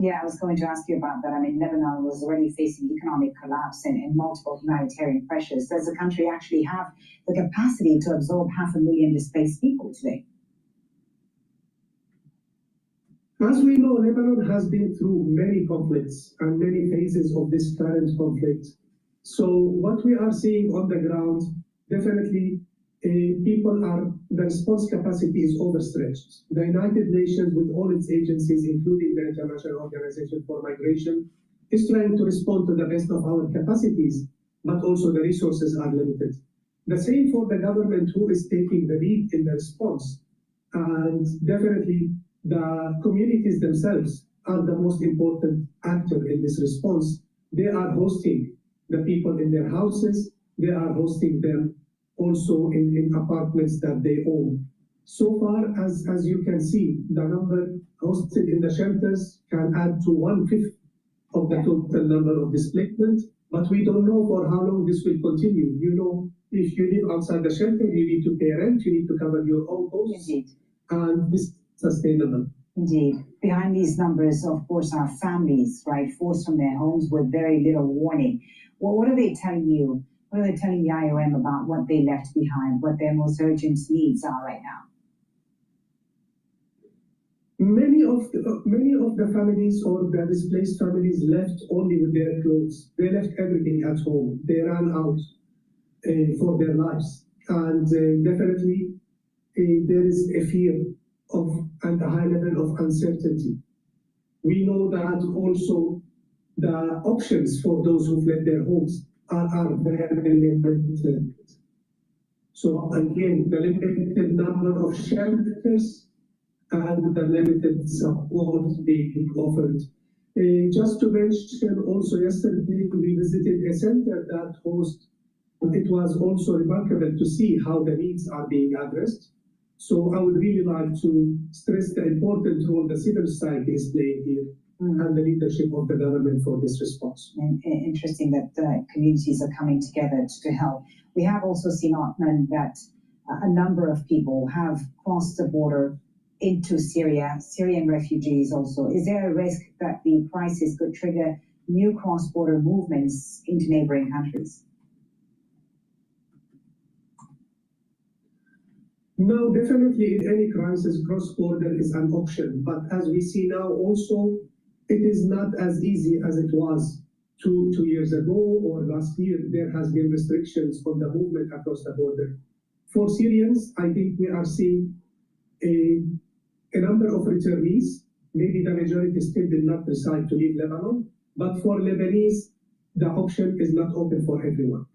Yeah, I was going to ask you about that. I mean, Lebanon was already facing economic collapse and multiple humanitarian pressures. Does the country actually have the capacity to absorb 500,000 displaced people today? As we know, Lebanon has been through many conflicts and many phases of this current conflict. So what we are seeing on the ground, definitely the response capacity is overstretched. The United Nations, with all its agencies, including the International Organization for Migration, is trying to respond to the best of our capacities, but also the resources are limited. The same for the government, who is taking the lead in the response. And definitely the communities themselves are the most important actor in this response. They are hosting the people in their houses. They are hosting them also in apartments that they own. So far, as you can see, the number hosted in the shelters can add to 1/5 of the total number of displacement, but we don't know for how long this will continue. You know, if you live outside the shelter, you need to pay rent, you need to cover your own costs. Indeed. And this is sustainable. Indeed. Behind these numbers, of course, are families, right, forced from their homes with very little warning. Well, what are they telling you? What are they telling the IOM about what they left behind, what their most urgent needs are right now? Many of the families or the displaced families left only with their clothes. They left everything at home. They ran out for their lives. And definitely there is a fear of and a high level of uncertainty. We know that also the options for those who fled their homes are very limited. So again, the limited number of shelters and the limited support being offered. Just to mention, also yesterday we visited a center that hosts. It was also remarkable to see how the needs are being addressed. So I would really like to stress the important role the civil society is playing here and the leadership of the government for this response. And interesting that communities are coming together to help. We have also seen, Othman, that a number of people have crossed the border into Syria, Syrian refugees also. Is there a risk that the crisis could trigger new cross-border movements into neighboring countries? No, definitely in any crisis, cross-border is an option. But as we see now also, it is not as easy as it was two years ago or last year. There has been restrictions on the movement across the border. For Syrians, I think we are seeing a number of returnees. Maybe the majority still did not decide to leave Lebanon. But for Lebanese, the option is not open for everyone.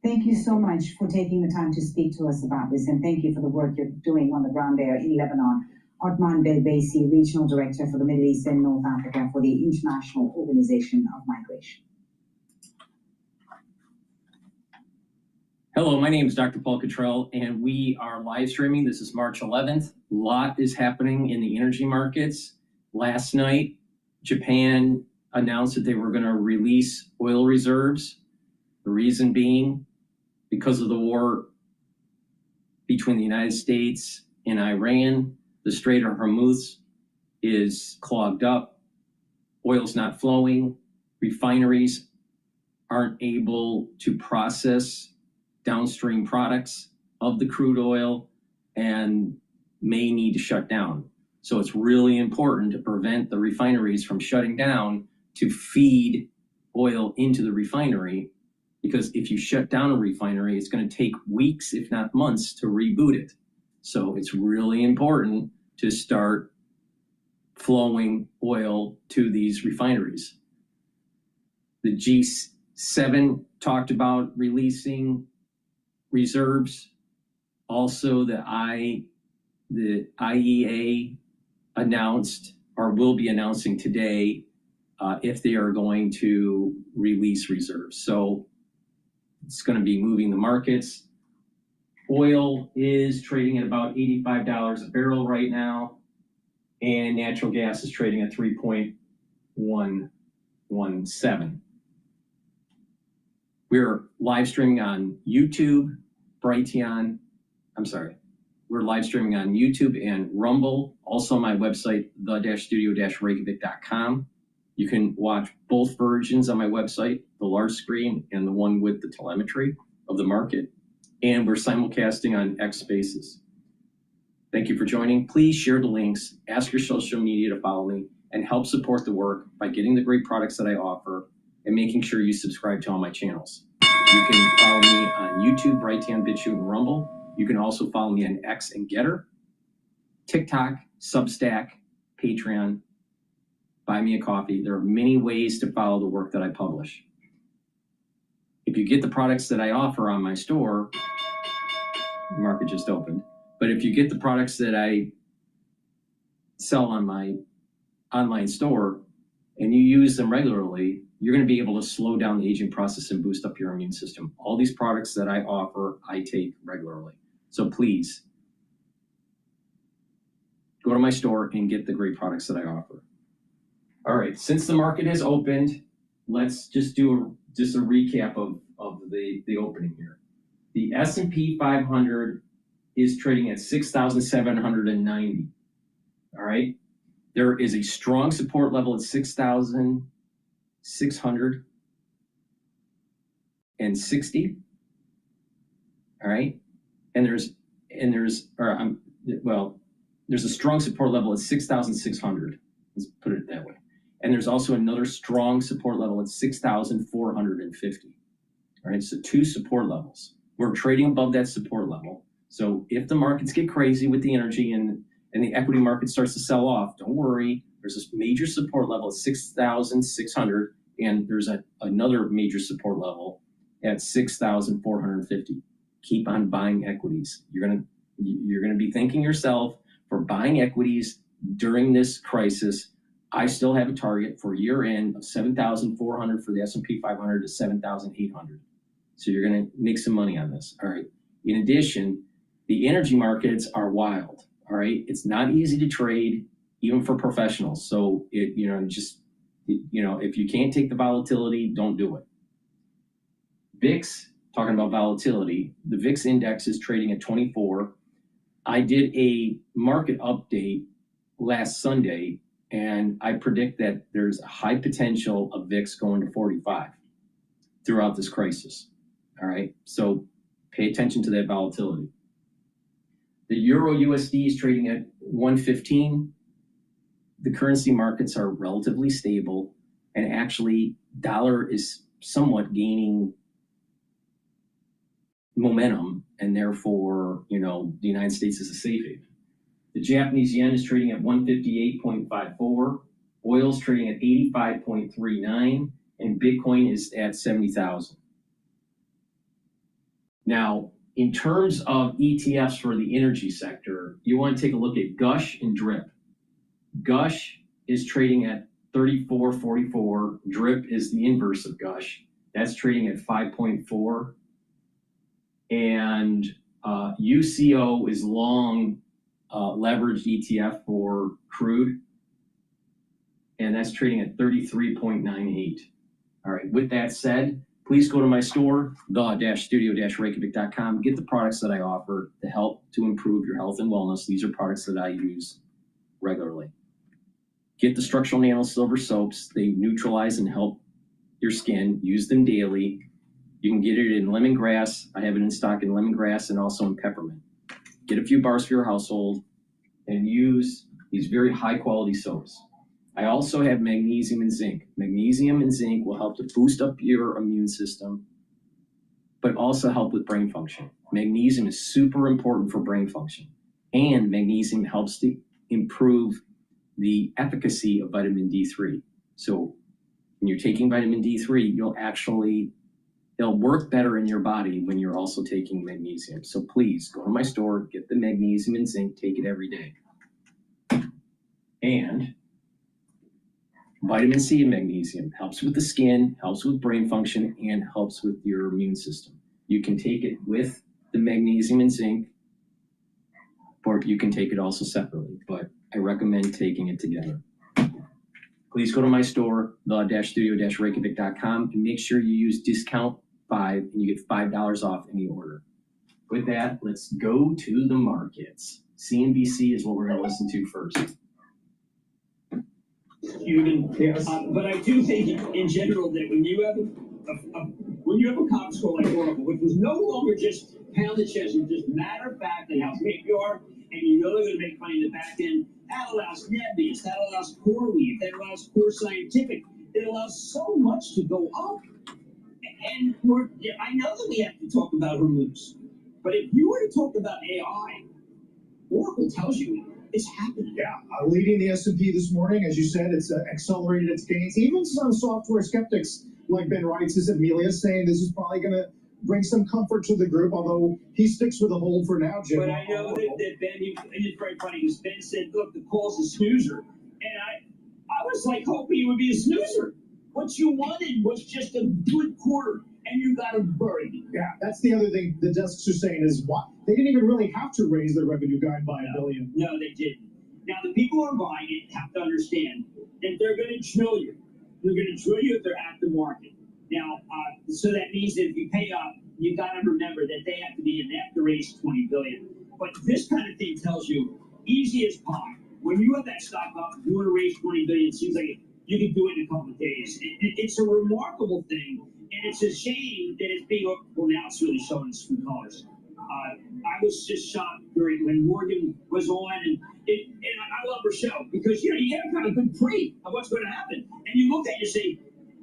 Thank you so much for taking the time to speak to us about this, and thank you for the work you're doing on the ground there in Lebanon. Othman Belbasi, Regional Director for the Middle East and North Africa for the International Organization of Migration. Hello, my name is Dr. Paul Cottrell, and we are live streaming. This is March 11th. A lot is happening in the energy markets. Last night, Japan announced that they were going to release oil reserves. The reason being, because of the war between the United States and Iran, the Strait of Hormuz is clogged up. Oil's not flowing. Refineries aren't able to process downstream products of the crude oil and may need to shut down. So it's really important to prevent the refineries from shutting down to feed oil into the refinery, because if you shut down a refinery, it's going to take weeks, if not months, to reboot it. So it's really important to start flowing oil to these refineries. The G7 talked about releasing reserves. Also, the IEA announced, or will be announcing today, if they are going to release reserves. So it's going to be moving the markets. Oil is trading at about $85 a barrel right now, and natural gas is trading at 3.117. We're live streaming on YouTube, Brighteon, We're live streaming on YouTube and Rumble. Also on my website, the-studio-reykjavik.com. You can watch both versions on my website, the large screen and the one with the telemetry of the market. And we're simulcasting on X Spaces. Thank you for joining. Please share the links, ask your social media to follow me, and help support the work by getting the great products that I offer and making sure you subscribe to all my channels. You can follow me on YouTube, Brighteon, Bitchute, and Rumble. You can also follow me on X and GETTR, TikTok, Substack, Patreon, Buy Me a Coffee. There are many ways to follow the work that I publish. If you get the products that I offer on my store, the market just opened, but if you get the products that I sell on my online store and you use them regularly, you're going to be able to slow down the aging process and boost up your immune system. All these products that I offer, I take regularly. So please go to my store and get the great products that I offer. All right, since the market has opened, let's just do a recap of the opening here. The S&P 500 is trading at 6,790. All right, there is a strong support level at 6,660. All right, there's a strong support level at 6,600. Let's put it that way. And there's also another strong support level at 6,450. All right, so two support levels. We're trading above that support level. So if the markets get crazy with the energy and the equity market starts to sell off, don't worry. There's this major support level at 6,600, and there's another major support level at 6,450. Keep on buying equities. You're gonna be thanking yourself for buying equities during this crisis. I still have a target for year end of 7,400 for the S&P 500 to 7,800. So you're going to make some money on this. All right. In addition, the energy markets are wild. All right. It's not easy to trade, even for professionals. So if you can't take the volatility, don't do it. VIX, talking about volatility, the VIX index is trading at 24. I did a market update last Sunday, and I predict that there's a high potential of VIX going to 45 throughout this crisis. All right, so pay attention to that volatility. The Euro USD is trading at 115. The currency markets are relatively stable, and actually dollar is somewhat gaining momentum, and therefore, the United States is a safe haven. The Japanese yen is trading at 158.54. Oil is trading at 85.39, and Bitcoin is at 70,000. Now, in terms of ETFs for the energy sector, you want to take a look at Gush and DRIP. Gush is trading at 34.44. DRIP is the inverse of Gush. That's trading at 5.4. And UCO is long leveraged ETF for crude, and that's trading at 33.98. All right, with that said, please go to my store, the-studio-reykjavik.com. Get the products that I offer to help to improve your health and wellness. These are products that I use regularly. Get the structural nano silver soaps. They neutralize and help your skin. Use them daily. You can get it in lemongrass. I have it in stock in lemongrass and also in peppermint. Get a few bars for your household and use these very high quality soaps. I also have magnesium and zinc. Magnesium and zinc will help to boost up your immune system, but also help with brain function. Magnesium is super important for brain function, and magnesium helps to improve the efficacy of vitamin D3. So when you're taking vitamin D3, it'll work better in your body when you're also taking magnesium. So please go to my store, get the magnesium and zinc, take it every day. And vitamin C and magnesium helps with the skin, helps with brain function, and helps with your immune system. You can take it with the magnesium and zinc, or you can take it also separately, but I recommend taking it together. Please go to my store, the-studio-reykjavik.com, and make sure you use discount 5 and you get $5 off any order. With that, let's go to the markets. CNBC is what we're going to listen to first. Yes. But I do think, in general, that when you have a conference call like Oracle, which was no longer just pound the chest, it's just matter of fact, they have KPR, and you know they're going to make money in the back end. That allows Nebius, that allows CoreWeave, that allows Core Scientific. It allows so much to go up. And I know that we have to talk about Hormuz, but if you were to talk about AI, Oracle tells you it's happening. Yeah, leading the S&P this morning, as you said, it's accelerated its gains. Even some software skeptics like Ben Wrights, Amelia, saying this is probably going to bring some comfort to the group, although he sticks with a hold for now, Jim. But I know that Ben, it's very funny, because Ben said, look, the call's a snoozer. And I was like hoping it would be a snoozer. What you wanted was just a good quarter, and you got a buried. Yeah, that's the other thing the desks are saying is what they didn't even really have to raise their revenue guide by $1 billion. No, they didn't. Now, the people who are buying it have to understand that they're going to drill you. They're going to drill you if they're at the market. Now, so that means that if you pay up, you got to remember that they have to raise $20 billion. But this kind of thing tells you, easy as pie. When you have that stock up, you want to raise $20 billion. It seems like you can do it in a couple of days. It's a remarkable thing, and it's a shame that it's being. Well, now it's really showing its true colors. I was just shocked when Morgan was on, and I love her show because you have kind of good pre of what's going to happen, and you look at it and say,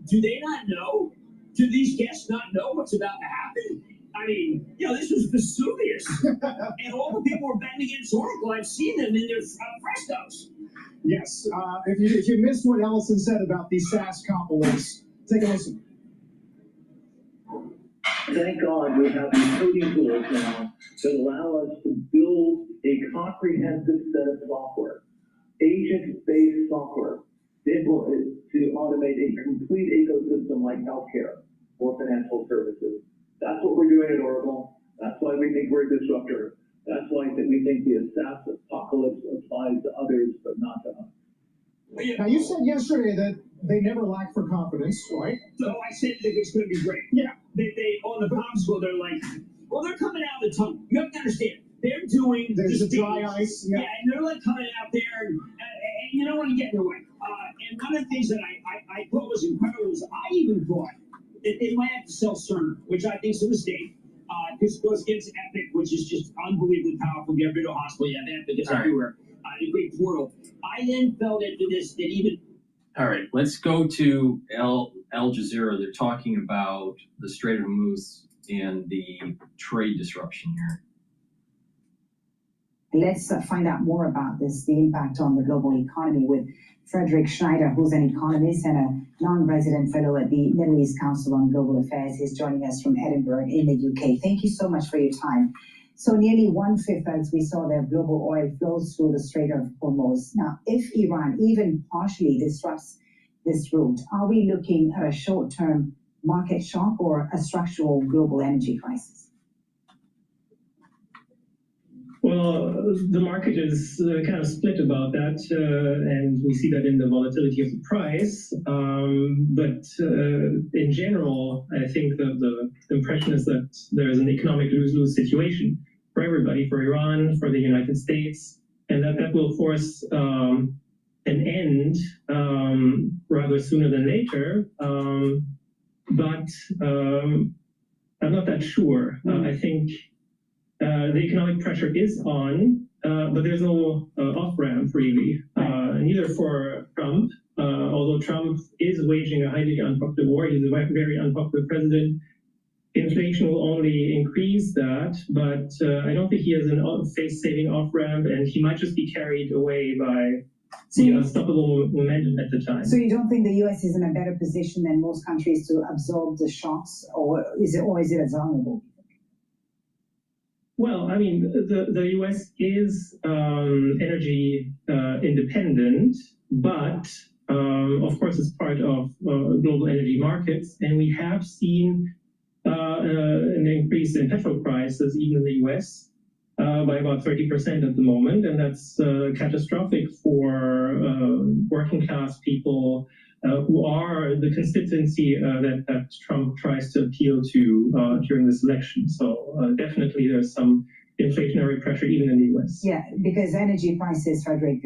do they not know? Do these guests not know what's about to happen? I mean, this was Vesuvius, and all the people were betting against Oracle. I've seen them in their frescoes. Yes, if you missed what Ellison said about these SaaS compilers, take a listen. Thank God we have these coding tools now that allow us to build a comprehensive set of software, agent-based software, to automate a complete ecosystem like healthcare or financial services. That's what we're doing at Oracle. That's why we think we're a disruptor. That's why we think the SaaS apocalypse applies to others, but not to us. Now, you said yesterday that they never lack for confidence, right? So I said that it's going to be great. Yeah. They on the conference call, they're like, well, they're coming out of the tunnel. You have to understand, they're doing. There's the dry ice. Yeah, and they're like coming out there, and you don't want to get in their way. And one of the things that I thought was incredible is I even thought that they might have to sell Cerner, which I think is a mistake. This goes against Epic, which is just unbelievably powerful. Get rid of hospital, you have Epic, it's everywhere. A great portal. I then felt into this that even. All right, let's go to Al Jazeera. They're talking about the Strait of Hormuz and the trade disruption here. Let's find out more about this, the impact on the global economy, with Frederick Schneider, who's an economist and a non-resident fellow at the Middle East Council on Global Affairs. He's joining us from Edinburgh in the UK. Thank you so much for your time. So nearly 1/5, as we saw there, of global oil flows through the Strait of Hormuz. Now, if Iran even partially disrupts this route, are we looking at a short-term market shock or a structural global energy crisis? Well, the market is kind of split about that, and we see that in the volatility of the price. But in general, I think that the impression is that there is an economic lose-lose situation for everybody, for Iran, for the United States, and that will force an end rather sooner than later. But I'm not that sure. I think the economic pressure is on, but there's no off-ramp really, neither for Trump, although Trump is waging a highly unpopular war. He's a very unpopular president. Inflation will only increase that, but I don't think he has a face-saving off-ramp, and he might just be carried away by the unstoppable momentum at the time. So you don't think the U.S. is in a better position than most countries to absorb the shocks, or is it as vulnerable? Well, I mean, the U.S. is energy independent, but of course it's part of global energy markets, and we have seen an increase in petrol prices, even in the U.S., by about 30% at the moment, and that's catastrophic for working class people, who are the constituency that Trump tries to appeal to during this election. So definitely there's some inflationary pressure even in the US. Yeah, because energy prices, Frederick,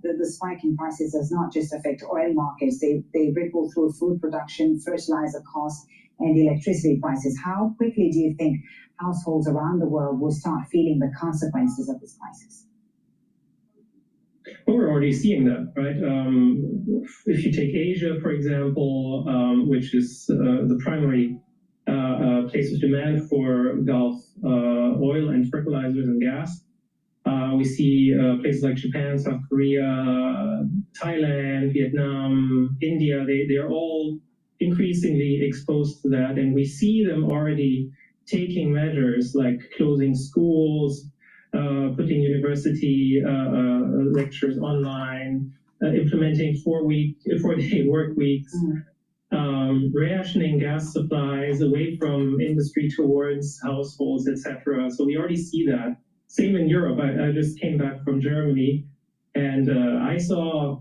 the spike in prices does not just affect oil markets. They ripple through food production, fertilizer costs, and electricity prices. How quickly do you think households around the world will start feeling the consequences of this crisis? Well, we're already seeing that, right? If you take Asia, for example, which is the primary place of demand for Gulf oil and fertilizers and gas, we see places like Japan, South Korea, Thailand, Vietnam, India, they are all increasingly exposed to that. And we see them already taking measures like closing schools, putting university lectures online, implementing four-day work weeks, rationing gas supplies away from industry towards households, etc. So we already see that. Same in Europe. I just came back from Germany, and I saw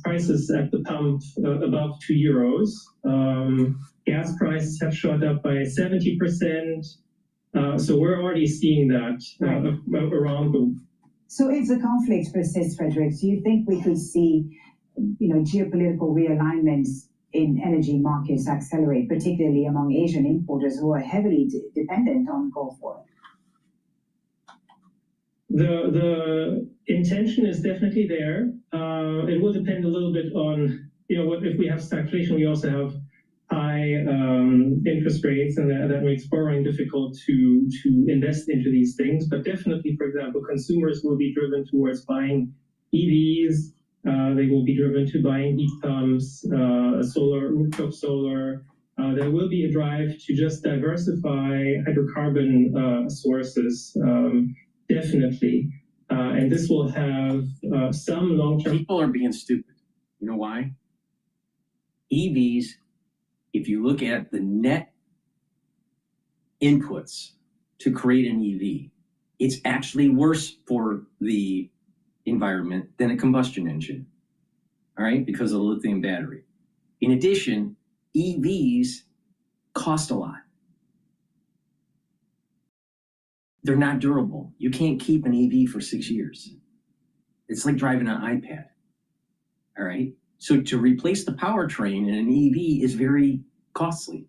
prices at the pump above €2. Gas prices have shot up by 70%. So we're already seeing that around the. So if the conflict persists, Frederick, do you think we could see, geopolitical realignments in energy markets accelerate, particularly among Asian importers who are heavily dependent on Gulf oil? The intention is definitely there. It will depend a little bit on, what if we have stagflation, we also have high interest rates, and that makes borrowing difficult to invest into these things. But definitely, for example, consumers will be driven towards buying EVs. They will be driven to buying heat pumps, rooftop solar. There will be a drive to just diversify hydrocarbon sources, definitely. And this will have some long-term. People are being stupid. You know why? EVs, if you look at the net inputs to create an EV, it's actually worse for the environment than a combustion engine, all right, because of the lithium battery. In addition, EVs cost a lot. They're not durable. You can't keep an EV for 6 years. It's like driving an iPad, all right? So to replace the powertrain in an EV is very costly.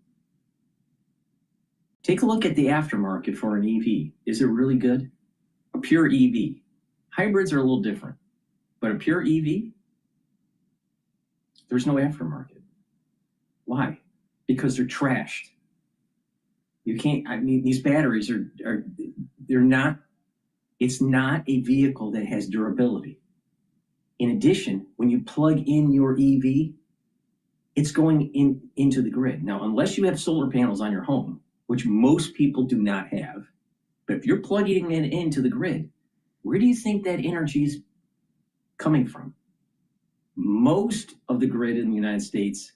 Take a look at the aftermarket for an EV. Is it really good? A pure EV. Hybrids are a little different, but a pure EV, there's no aftermarket. Why? Because they're trashed. You can't, these batteries they're not, it's not a vehicle that has durability. In addition, when you plug in your EV, it's going into the grid. Now, unless you have solar panels on your home, which most people do not have, but if you're plugging it into the grid, where do you think that energy is coming from? Most of the grid in the United States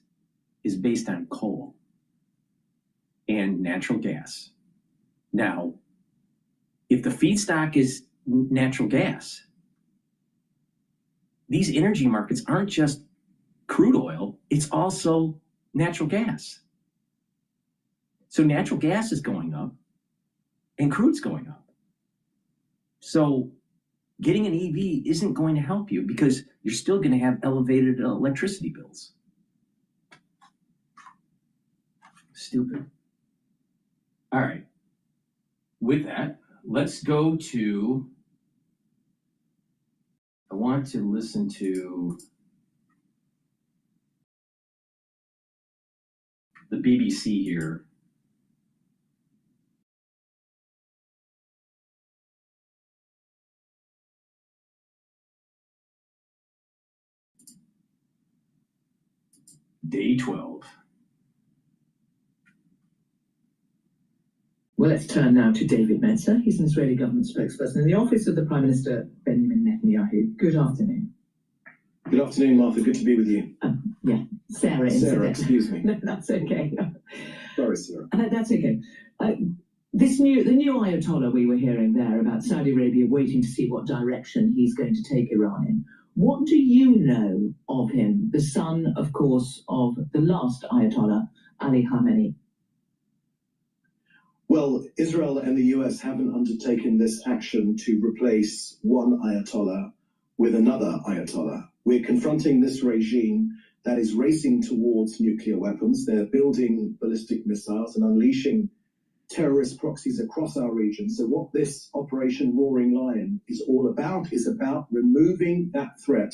is based on coal and natural gas. Now, if the feedstock is natural gas, these energy markets aren't just crude oil, it's also natural gas. So natural gas is going up and crude's going up. So getting an EV isn't going to help you because you're still going to have elevated electricity bills. Stupid. All right. With that, let's go to, I want to listen to the BBC here. Day 12. Well, let's turn now to David Metzer. He's an Israeli government spokesperson in the office of the Prime Minister Benjamin Netanyahu. Good afternoon. Good afternoon, Martha. Good to be with you. Yeah, Sarah. Excuse me. No, that's okay. Sorry, Sarah. That's okay. The new Ayatollah we were hearing there about Saudi Arabia waiting to see what direction he's going to take Iran in. What do you know of him the son, of course, of the last Ayatollah, Ali Khamenei. Well, Israel and the US haven't undertaken this action to replace one Ayatollah with another Ayatollah. We're confronting this regime that is racing towards nuclear weapons. They're building ballistic missiles and unleashing terrorist proxies across our region. So what this Operation Roaring Lion is all about is about removing that threat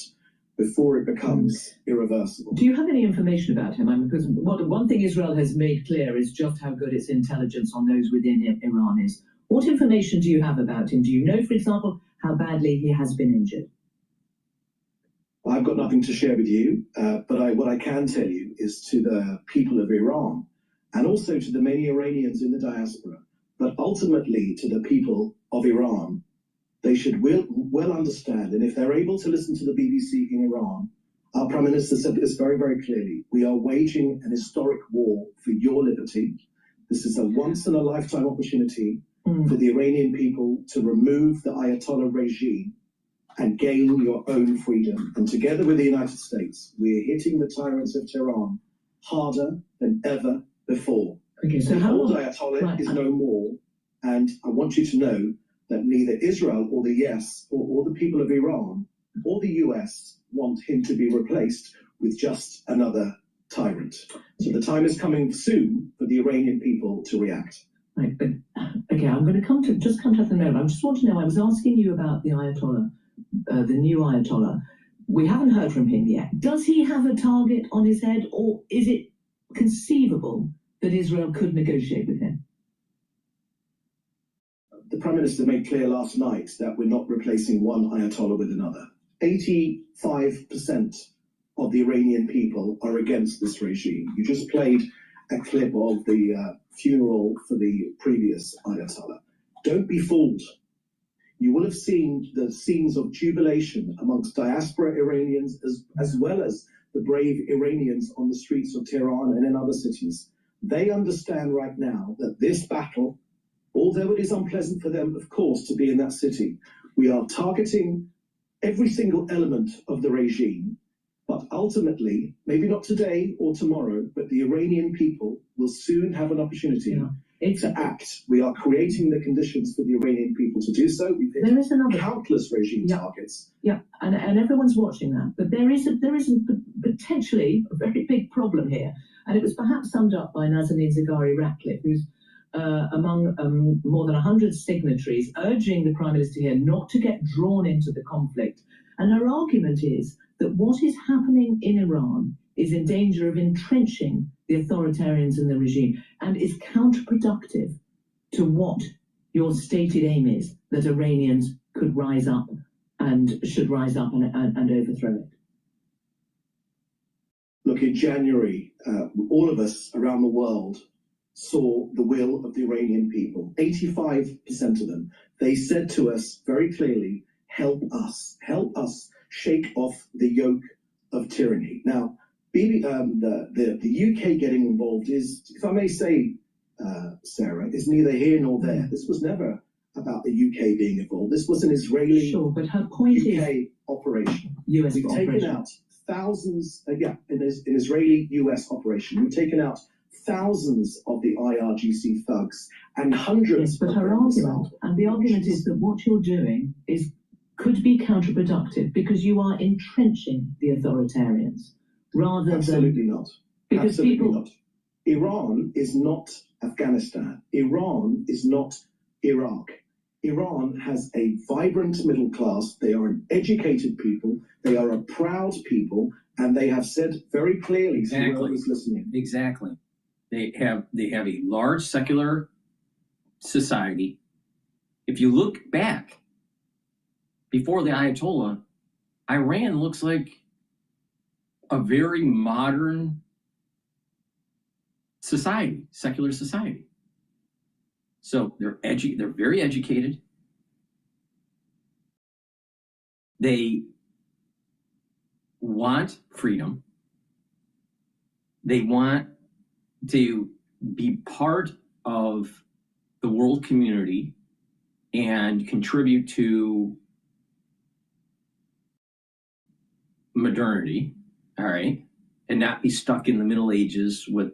before it becomes irreversible. Do you have any information about him? Because one thing Israel has made clear is just how good its intelligence on those within Iran is. What information do you have about him? Do you know, for example, how badly he has been injured? Well, I've got nothing to share with you, but what I can tell you is to the people of Iran, and also to the many Iranians in the diaspora, but ultimately to the people of Iran, they should well understand, and if they're able to listen to the BBC in Iran, our Prime Minister said this very, very clearly. We are waging an historic war for your liberty. This is a once-in-a-lifetime opportunity for the Iranian people to remove the Ayatollah regime and gain your own freedom. And together with the United States, we're hitting the tyrants of Tehran harder than ever before. Okay, so the how old long? Ayatollah is no more, and I want you to know that neither Israel or the US or the people of Iran or the US want him to be replaced with just another tyrant. So the time is coming soon for the Iranian people to react. Right, but okay, I'm going to come to the moment. I just want to know, I was asking you about the Ayatollah, the new Ayatollah. We haven't heard from him yet. Does he have a target on his head, or is it conceivable that Israel could negotiate with him? The Prime Minister made clear last night that we're not replacing one Ayatollah with another. 85% of the Iranian people are against this regime. You just played a clip of the funeral for the previous Ayatollah. Don't be fooled. You will have seen the scenes of jubilation amongst diaspora Iranians as well as the brave Iranians on the streets of Tehran and in other cities. They understand right now that this battle, although it is unpleasant for them, of course, to be in that city, we are targeting every single element of the regime. But ultimately, maybe not today or tomorrow, but the Iranian people will soon have an opportunity to act. We are creating the conditions for the Iranian people to do so. We've hit countless regime targets. Yeah, and everyone's watching that. But there is potentially a very big problem here. And it was perhaps summed up by Nazanin Zaghari-Ratcliffe, who's among more than 100 signatories urging the Prime Minister here not to get drawn into the conflict. And her argument is that what is happening in Iran is in danger of entrenching the authoritarians in the regime and is counterproductive to what your stated aim is, that Iranians could rise up and should rise up and overthrow it. Look, in January, all of us around the world saw the will of the Iranian people. 85% of them. They said to us very clearly, help us shake off the yoke of tyranny. Now, the UK getting involved is, if I may say, Sarah, is neither here nor there. This was never about the UK being involved. This was an Israeli but her point UK operation. US We've taken out thousands, an Israeli-US operation. We've taken out thousands of the IRGC thugs and hundreds. Yes, but her argument, and the argument is that what you're doing could be counterproductive because you are entrenching the authoritarians rather Absolutely than... not. Because Absolutely people... not. Iran is not Afghanistan. Iran is not Iraq. Iran has a vibrant middle class. They are an educated people. They are a proud people, and they have said very clearly to whoever's listening. Exactly. They have a large secular society. If you look back before the Ayatollah, Iran looks like a very modern society, secular society. So they're very educated. They want freedom. They want to be part of the world community and contribute to modernity. all right, and not be stuck in the Middle Ages with,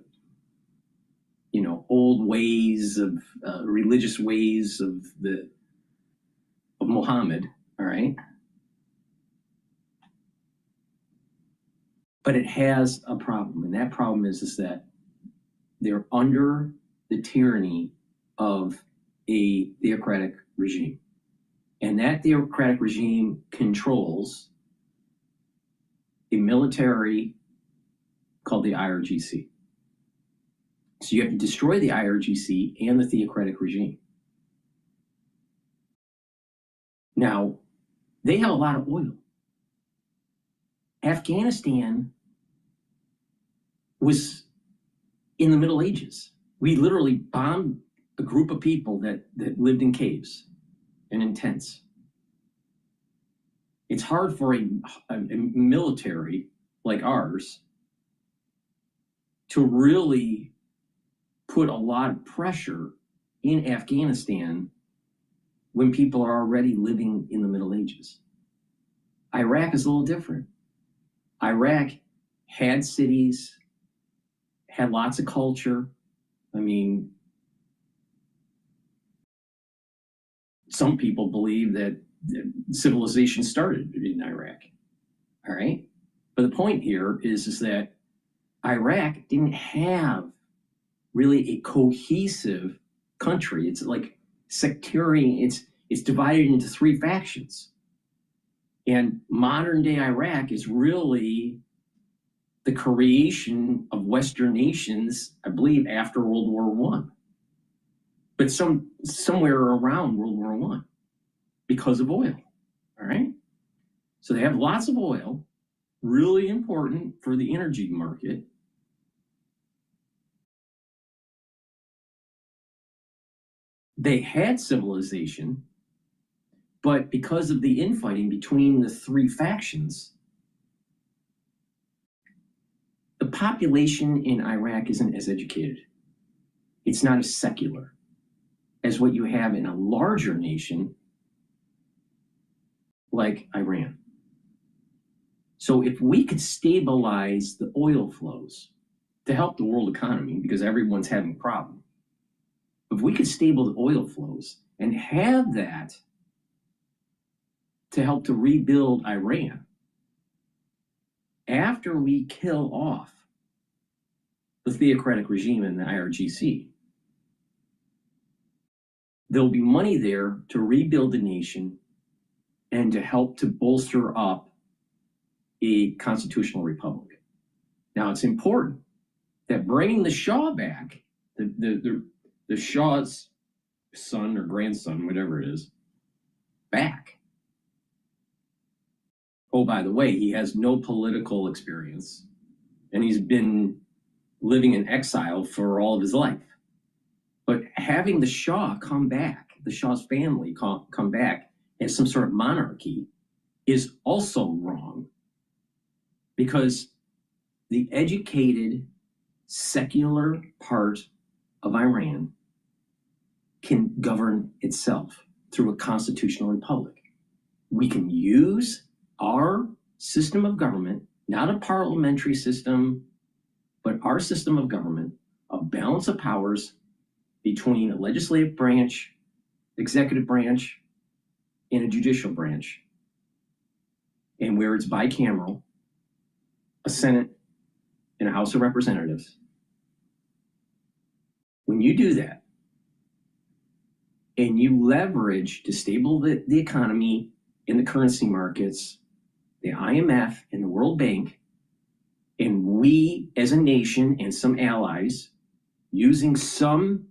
you know, old ways of religious ways of Muhammad, all right? But it has a problem, and that problem is that they're under the tyranny of a theocratic regime. And that theocratic regime controls a military called the IRGC. So you have to destroy the IRGC and the theocratic regime. Now, they have a lot of oil. Afghanistan was in the Middle Ages. We literally bombed a group of people that lived in caves and in tents. It's hard for a military like ours to really put a lot of pressure in Afghanistan when people are already living in the Middle Ages. Iraq is a little different. Iraq had cities, had lots of culture. I mean, some people believe that civilization started in Iraq, all right? But the point here is that Iraq didn't have really a cohesive country. It's like sectarian, it's divided into three factions. And modern day Iraq is really the creation of Western nations, I believe, after World War I. But somewhere around World War I, because of oil, all right? So they have lots of oil, really important for the energy market. They had civilization, but because of the infighting between the three factions, the population in Iraq isn't as educated. It's not as secular as what you have in a larger nation like Iran. So if we could stabilize the oil flows to help the world economy, because everyone's having a problem, if we could stabilize the oil flows and have that to help to rebuild Iran, after we kill off the theocratic regime in the IRGC, there'll be money there to rebuild the nation and to help to bolster up a constitutional republic. Now, it's important that bringing the Shah back, the Shah's son or grandson, whatever it is, back. Oh, by the way, he has no political experience, and he's been living in exile for all of his life. But having the Shah come back, the Shah's family come back as some sort of monarchy is also wrong, because the educated, secular part of Iran can govern itself through a constitutional republic. We can use our system of government, not a parliamentary system, but our system of government, a balance of powers between a legislative branch, executive branch, and a judicial branch, and where it's bicameral, a Senate and a House of Representatives. When you do that, and you leverage to stabilize the economy in the currency markets, the IMF and the World Bank, and we as a nation and some allies, using some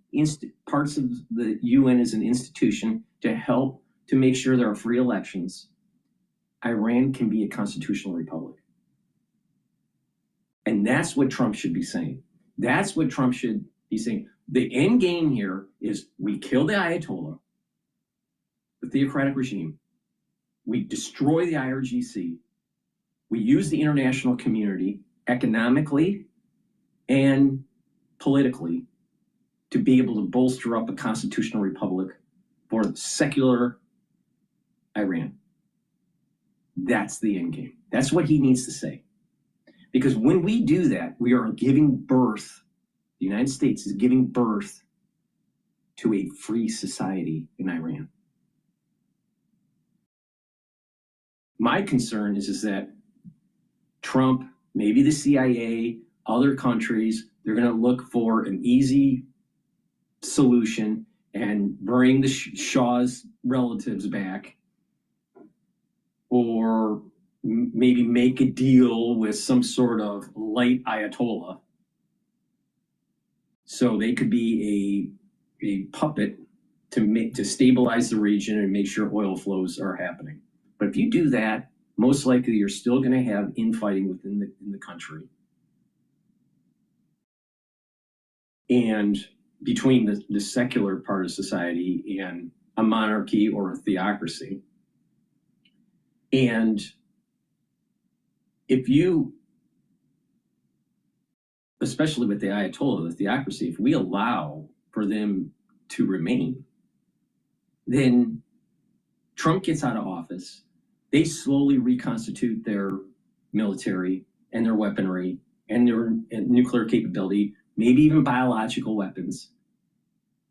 parts of the UN as an institution to help to make sure there are free elections, Iran can be a constitutional republic. And that's what Trump should be saying. That's what Trump should be saying. The end game here is we kill the Ayatollah, the theocratic regime. We destroy the IRGC. We use the international community economically and politically to be able to bolster up a constitutional republic for secular Iran. That's the end game. That's what he needs to say. Because when we do that, we are giving birth, the United States is giving birth to a free society in Iran. My concern is that Trump, maybe the CIA, other countries, they're going to look for an easy solution and bring the Shah's relatives back, or maybe make a deal with some sort of light Ayatollah so they could be a puppet to stabilize the region and make sure oil flows are happening. But if you do that, most likely you're still going to have infighting within the country. And between the secular part of society and a monarchy or a theocracy. And if you, especially with the Ayatollah, the theocracy, if we allow for them to remain, then Trump gets out of office, they slowly reconstitute their military and their weaponry and their nuclear capability, maybe even biological weapons.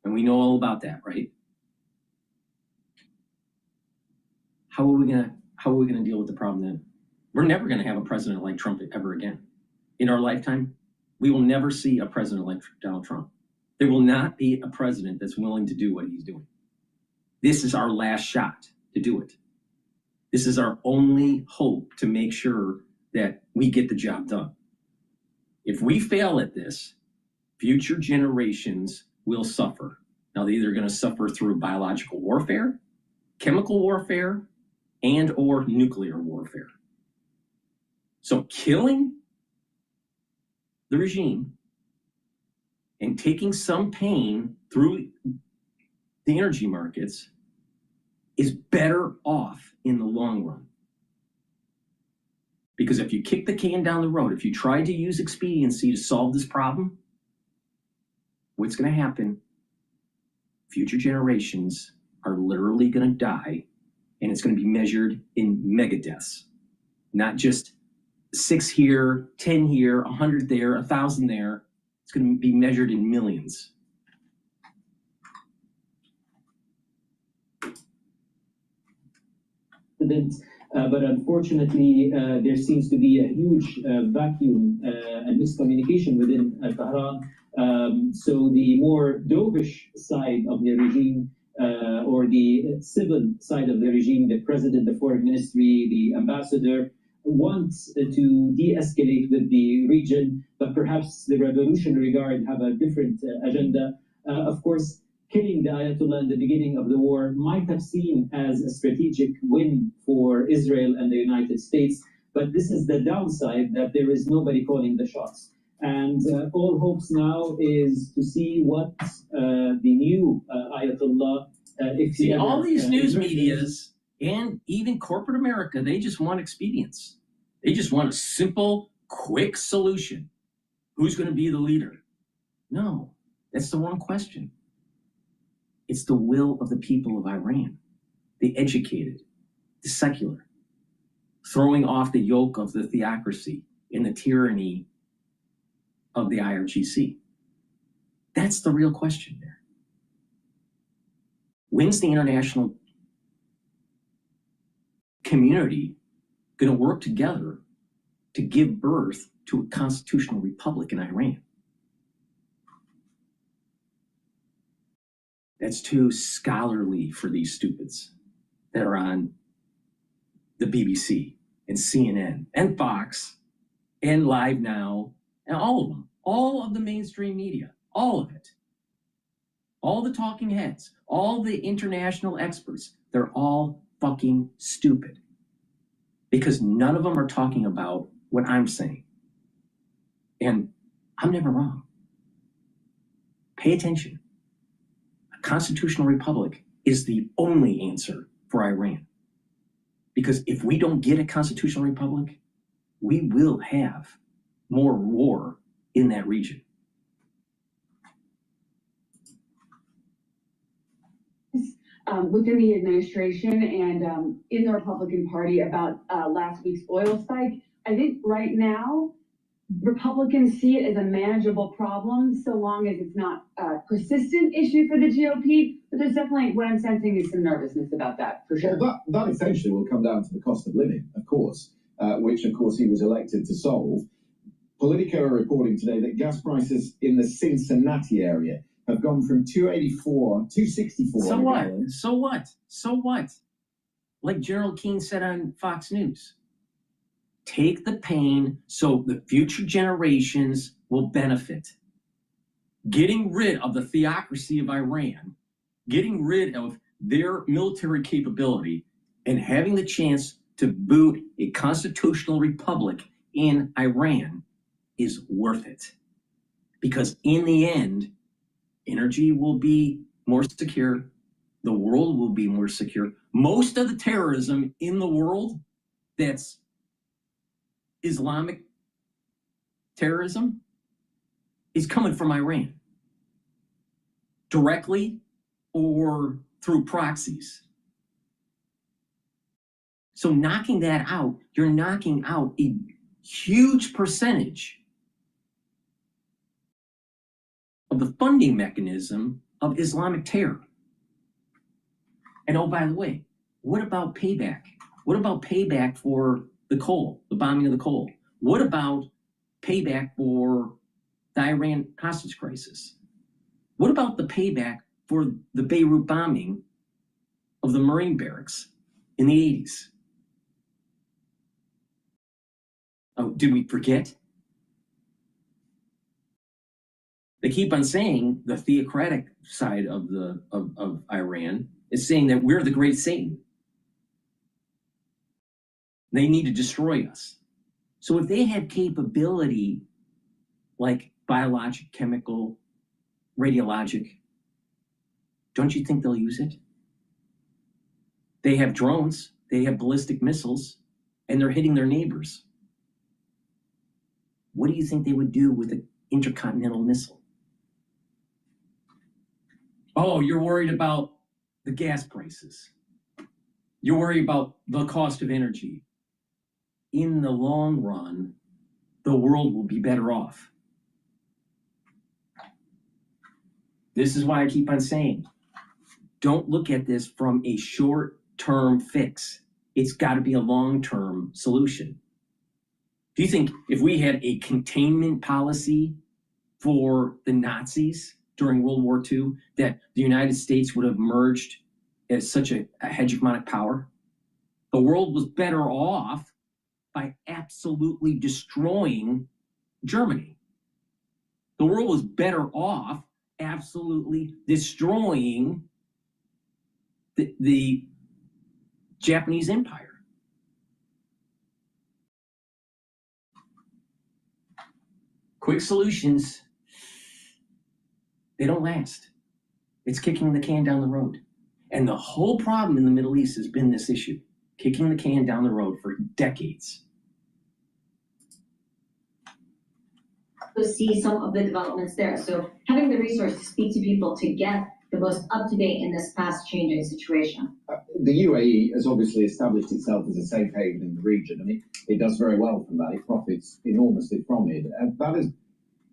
And we know all about that, right? How are we gonna deal with the problem then? We're never gonna have a president like Trump ever again. In our lifetime, we will never see a president like Donald Trump. There will not be a president that's willing to do what he's doing. This is our last shot to do it. This is our only hope to make sure that we get the job done. If we fail at this, future generations will suffer. Now, they're either going to suffer through biological warfare, chemical warfare, and or nuclear warfare. So killing the regime and taking some pain through the energy markets is better off in the long run. Because if you kick the can down the road, if you try to use expediency to solve this problem, what's going to happen? Future generations are literally going to die, and it's going to be measured in mega deaths, not just 6 here, 10 here, 100 there, 1,000 there. It's going to be measured in millions. But unfortunately, there seems to be a huge vacuum and miscommunication within Tehran. So the more dovish side of the regime, or the civil side of the regime, the president, the foreign ministry, the ambassador, wants to de-escalate with the region, but perhaps the Revolutionary Guard have a different agenda. Of course, killing the Ayatollah in the beginning of the war might have seen as a strategic win for Israel and the United States, but this is the downside, that there is nobody calling the shots. And all hopes now is to see what the new Ayatollah, if see, all these news medias and even corporate America, they just want expedience. They just want a simple, quick solution. Who's going to be the leader? No, that's the wrong question. It's the will of the people of Iran, the educated, the secular, throwing off the yoke of the theocracy and the tyranny of the IRGC. That's the real question there. When's the international community going to work together to give birth to a constitutional republic in Iran? That's too scholarly for these stupids that are on the BBC and CNN and Fox and Live Now and all of them, all of the mainstream media, all of it, all the talking heads, all the international experts, they're all fucking stupid, because none of them are talking about what I'm saying. And I'm never wrong. Pay attention. Constitutional republic is the only answer for Iran. Because if we don't get a constitutional republic, we will have more war in that region. Within the administration and in the Republican Party about last week's oil spike, I think right now Republicans see it as a manageable problem so long as it's not a persistent issue for the GOP. But there's definitely, what I'm sensing is some nervousness about that, for sure. Well, that essentially will come down to the cost of living, of course, which, of course, he was elected to solve. Politico are reporting today that gas prices in the Cincinnati area have gone from 264. So what? So what? So what? Like General Keane said on Fox News, take the pain so the future generations will benefit. Getting rid of the theocracy of Iran, getting rid of their military capability, and having the chance to boot a constitutional republic in Iran is worth it. Because in the end, energy will be more secure. The world will be more secure. Most of the terrorism in the world that's Islamic terrorism is coming from Iran, directly or through proxies. So knocking that out, you're knocking out a huge percentage of the funding mechanism of Islamic terror. And oh, by the way, what about payback? What about payback for the coal, the bombing of the coal? What about payback for the Iran hostage crisis? What about the payback for the Beirut bombing of the Marine barracks in the 80s? Oh, did we forget? They keep on saying the theocratic side of Iran is saying that we're the great Satan. They need to destroy us. So if they have capability like biologic, chemical, radiologic, don't you think they'll use it? They have drones, they have ballistic missiles, and they're hitting their neighbors. What do you think they would do with an intercontinental missile? Oh, you're worried about the gas prices. You're worried about the cost of energy. In the long run, the world will be better off. This is why I keep on saying, don't look at this from a short-term fix. It's got to be a long-term solution. Do you think if we had a containment policy for the Nazis during World War II, that the United States would have emerged as such a hegemonic power? The world was better off by absolutely destroying Germany. The world was better off absolutely destroying the Japanese Empire. Quick solutions, they don't last. It's kicking the can down the road. And the whole problem in the Middle East has been this issue, kicking the can down the road for decades. To see some of the developments there. So having the resource to speak to people to get the most up-to-date in this fast-changing situation. The UAE has obviously established itself as a safe haven in the region, and it does very well from that. It profits enormously from it. And that has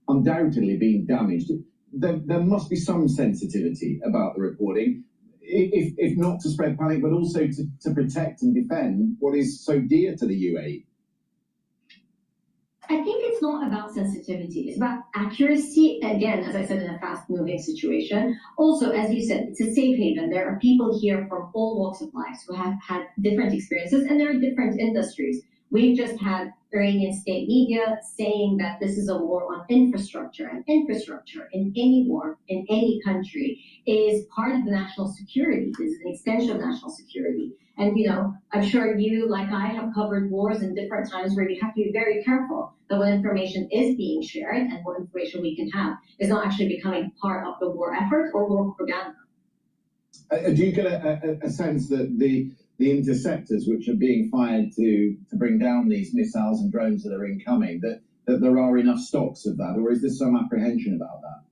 undoubtedly been damaged. There must be some sensitivity about the reporting, if not to spread panic, but also to protect and defend what is so dear to the UAE. I think it's not about sensitivity. It's about accuracy. Again, as I said, in a fast-moving situation. Also, as you said, it's a safe haven. There are people here from all walks of life who have had different experiences, and there are different industries. We've just had Iranian state media saying that this is a war on infrastructure, and infrastructure in any war, in any country, is part of the national security, is an extension of national security. And, you know, I'm sure you, like I, have covered wars in different times where you have to be very careful that what information is being shared and what information we can have is not actually becoming part of the war effort or war propaganda. Do you get a sense that the interceptors which are being fired to bring down these missiles and drones that are incoming, that there are enough stocks of that, or is there some apprehension about that?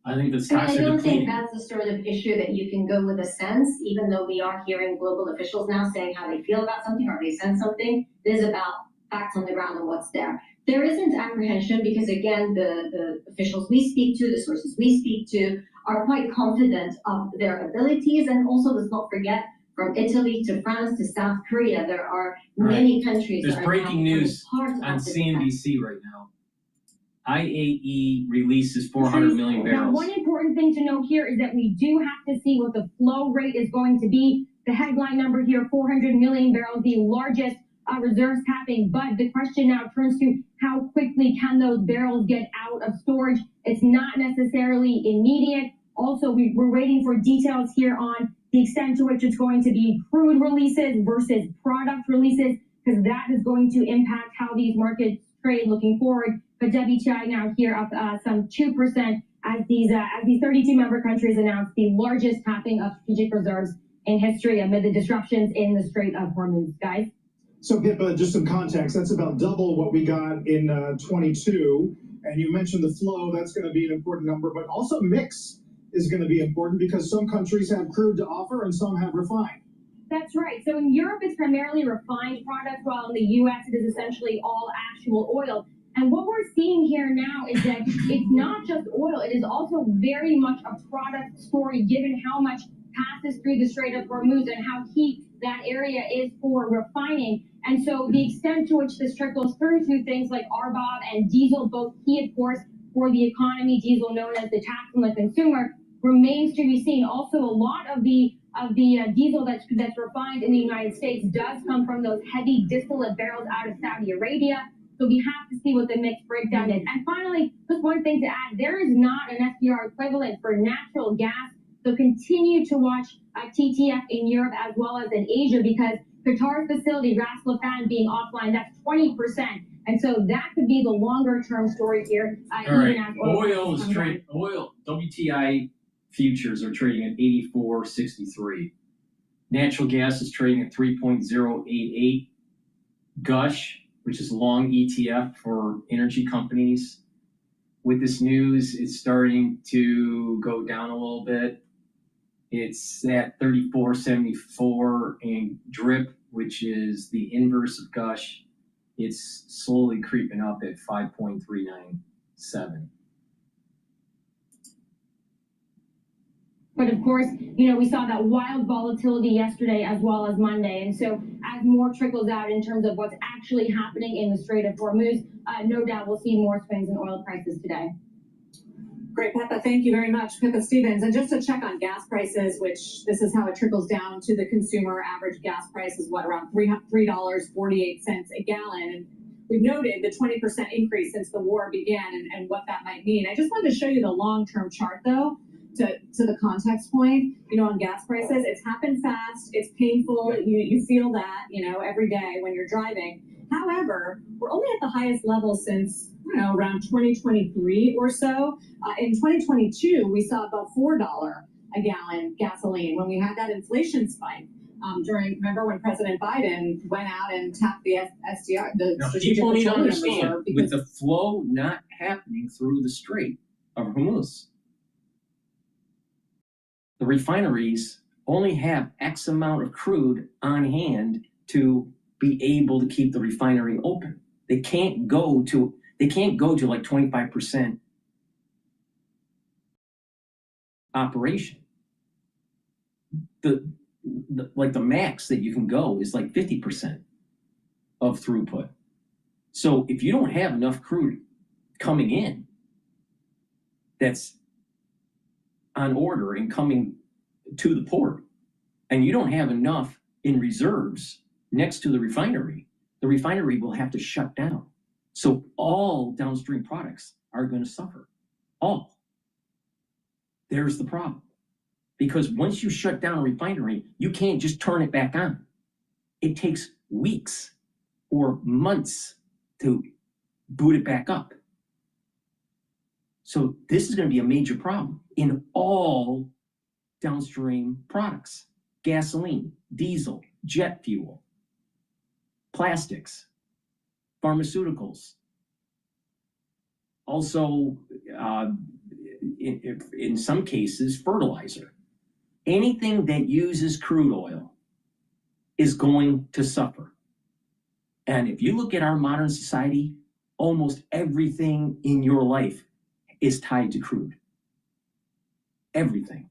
I think the stocks I are don't depleting. think that's the sort of issue that you can go with a sense, even though we are hearing global officials now saying how they feel about something or they sense something. It is about facts on the ground and what's there. There isn't apprehension because, again, the officials we speak to, the sources we speak to, are quite confident of their abilities. And also, let's not forget, from Italy to France to South Korea, there are many countries There's that are breaking now news part on of this CNBC right now. IAE releases 400 million Now, barrels. one important thing to note here is that we do have to see what the flow rate is going to be. The headline number here, 400 million barrels, the largest reserves tapping. But the question now turns to how quickly can those barrels get out of storage? It's not necessarily immediate. Also, we're waiting for details here on the extent to which it's going to be crude releases versus product releases, because that is going to impact how these markets trade looking forward. But WTI now here up some 2% as these 32 member countries announced the largest tapping of strategic reserves in history amid the disruptions in the Strait of Hormuz. Guys? So, Pippa, just some context, that's about double what we got in 22. And you mentioned the flow, that's going to be an important number, but also mix is going to be important because some countries have crude to offer and some have refined. That's right. So in Europe, it's primarily refined products, while in the U.S., it is essentially all actual oil. And what we're seeing here now is that it's not just oil, it is also very much a product story, given how much passes through the Strait of Hormuz and how key that area is for refining. And so the extent to which this trickles through to things like RBOB and diesel, both key, of course, for the economy, diesel known as the tax on the consumer, remains to be seen. Also, a lot of the diesel that's refined in the United States does come from those heavy distillate barrels out of Saudi Arabia. So we have to see what the mix breakdown is. And finally, just one thing to add, there is not an SDR equivalent for natural gas. So continue to watch TTF in Europe as well as in Asia, because Qatar's facility, Ras Laffan, being offline, that's 20%. And so that could be the longer term story here. All right, oil is trading. WTI futures are trading at 84.63. Natural gas is trading at 3.088. Gush, which is long ETF for energy companies, with this news, it's starting to go down a little bit. It's at 34.74, and DRIP, which is the inverse of Gush, it's slowly creeping up at 5.397. But of course, we saw that wild volatility yesterday as well as Monday. And so as more trickles out in terms of what's actually happening in the Strait of Hormuz, no doubt we'll see more swings in oil prices today. Great, Pippa. Thank you very much, Pippa Stevens. And just to check on gas prices, which this is how it trickles down to the consumer, average gas price is around $3.48 a gallon. And we've noted the 20% increase since the war began and what that might mean. I just wanted to show you the long-term chart, though, to the context point, on gas prices. It's happened fast. It's painful. You feel that, every day when you're driving. However, we're only at the highest level since, around 2023 or so. In 2022, we saw about $4 a gallon gasoline when we had that inflation spike. Remember when President Biden went out and tapped the SDR, the Strategic People need to Petroleum understand, Reserve, with the flow not happening through the Strait of Hormuz, the refineries only have X amount of crude on hand to be able to keep the refinery open. They can't go to like 25% operation. The max that you can go is like 50% of throughput. So if you don't have enough crude coming in that's on order and coming to the port, and you don't have enough in reserves next to the refinery will have to shut down. So all downstream products are going to suffer. All. There's the problem. Because once you shut down a refinery, you can't just turn it back on. It takes weeks or months to boot it back up. So this is going to be a major problem in all downstream products: gasoline, diesel, jet fuel, plastics, pharmaceuticals. Also, in some cases, fertilizer. Anything that uses crude oil is going to suffer. And if you look at our modern society, almost everything in your life is tied to crude. Everything.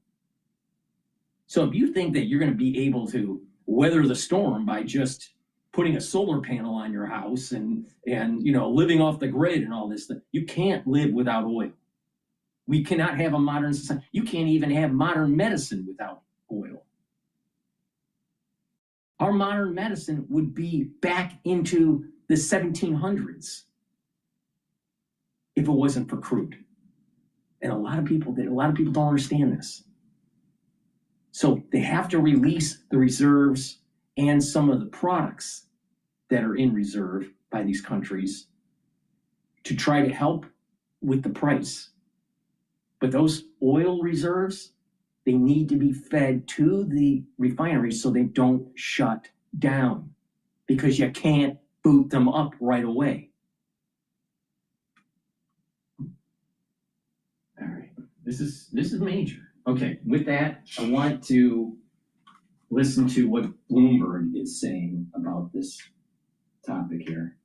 So if you think that you're going to be able to weather the storm by just putting a solar panel on your house and you know, living off the grid and all this stuff, you can't live without oil. We cannot have a modern society. You can't even have modern medicine without oil. Our modern medicine would be back into the 1700s if it wasn't for crude. And a lot of people don't understand this. So they have to release the reserves and some of the products that are in reserve by these countries to try to help with the price. But those oil reserves, they need to be fed to the refineries so they don't shut down, because you can't boot them up right away. All right, this is major. Okay, with that, I want to listen to what Bloomberg is saying about this topic here.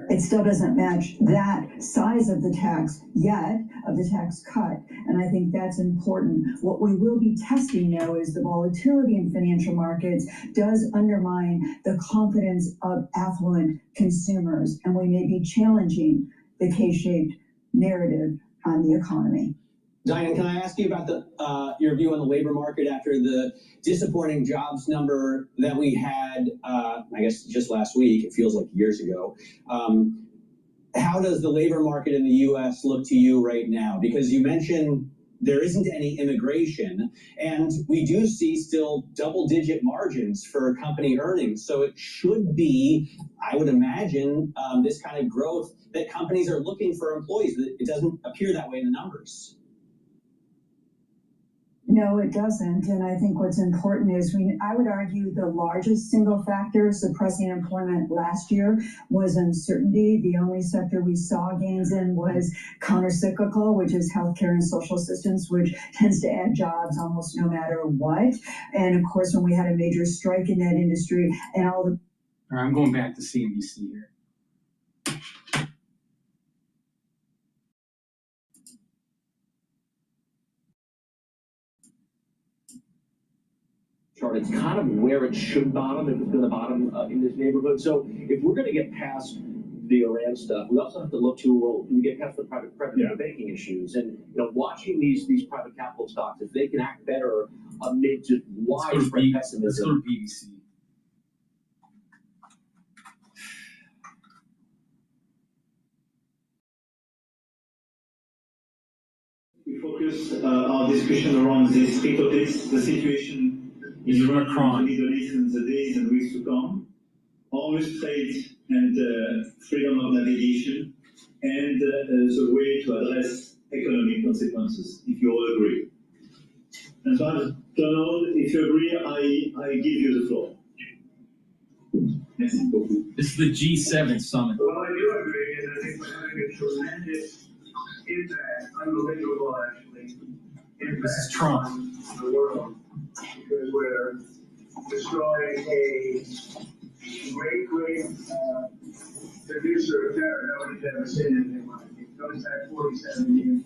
It still doesn't match that size of the tax yet, of the tax cut. And I think that's important. What we will be testing now is the volatility in financial markets does undermine the confidence of affluent consumers. And we may be challenging the K-shaped narrative on the economy. Diane, can I ask you about your view on the labor market after the disappointing jobs number that we had, I guess just last week, it feels like years ago. How does the labor market in the U.S. look to you right now? Because you mentioned there isn't any immigration, and we do see still double-digit margins for company earnings. So it should be, I would imagine, this kind of growth that companies are looking for employees. It doesn't appear that way in the numbers. No, it doesn't. And I think what's important is I would argue the largest single factor suppressing employment last year was uncertainty. The only sector we saw gains in was countercyclical, which is healthcare and social assistance, which tends to add jobs almost no matter what. And of course, when we had a major strike in that industry and all the... All right, I'm going back to CNBC here. It's kind of where it should bottom, if it's going to bottom in this neighborhood. So if we're going to get past the Iran stuff, we also have to look to, well, do we get past the private banking issues? And watching these private capital stocks, if they can act better amid just widespread pessimism. Let's go to BBC. We focus our discussion around the state of this, the situation in the Middle East in the days and weeks to come, always trade and freedom of navigation, and the way to address economic consequences, if you all agree. And so, Donald, if you agree, I give you the floor. This is the G7 summit. Well, I do agree, and I think we're having a tremendous impact, unbelievable actually, impact this is Trump. On the world. Because we're destroying a great producer of terror. Nobody's ever seen anything like it. It goes back 47 years.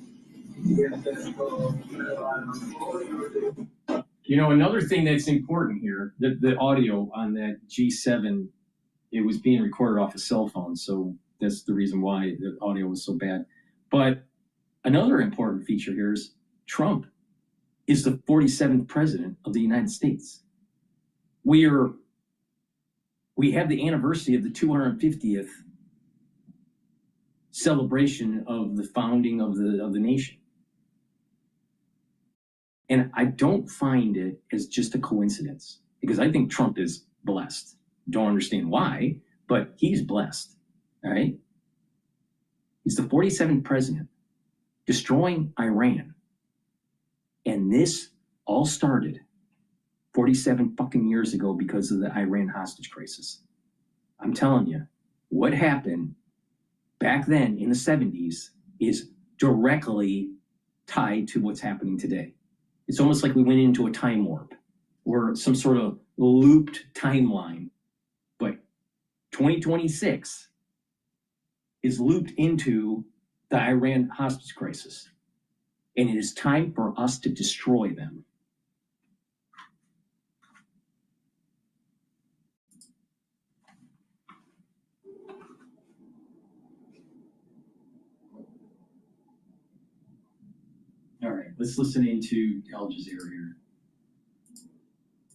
Another thing that's important here, the audio on that G7, it was being recorded off a cell phone, so that's the reason why the audio was so bad. But another important feature here is Trump is the 47th president of the United States. We have the anniversary of the 250th celebration of the founding of the nation. And I don't find it as just a coincidence, because I think Trump is blessed. Don't understand why, but he's blessed, all right? He's the 47th president, destroying Iran. And this all started 47 fucking years ago because of the Iran hostage crisis. I'm telling you, what happened back then in the 70s is directly tied to what's happening today. It's almost like we went into a time warp, or some sort of looped timeline, but 2026 is looped into the Iran hostage crisis. And it is time for us to destroy them. All right, let's listen into Al Jazeera here.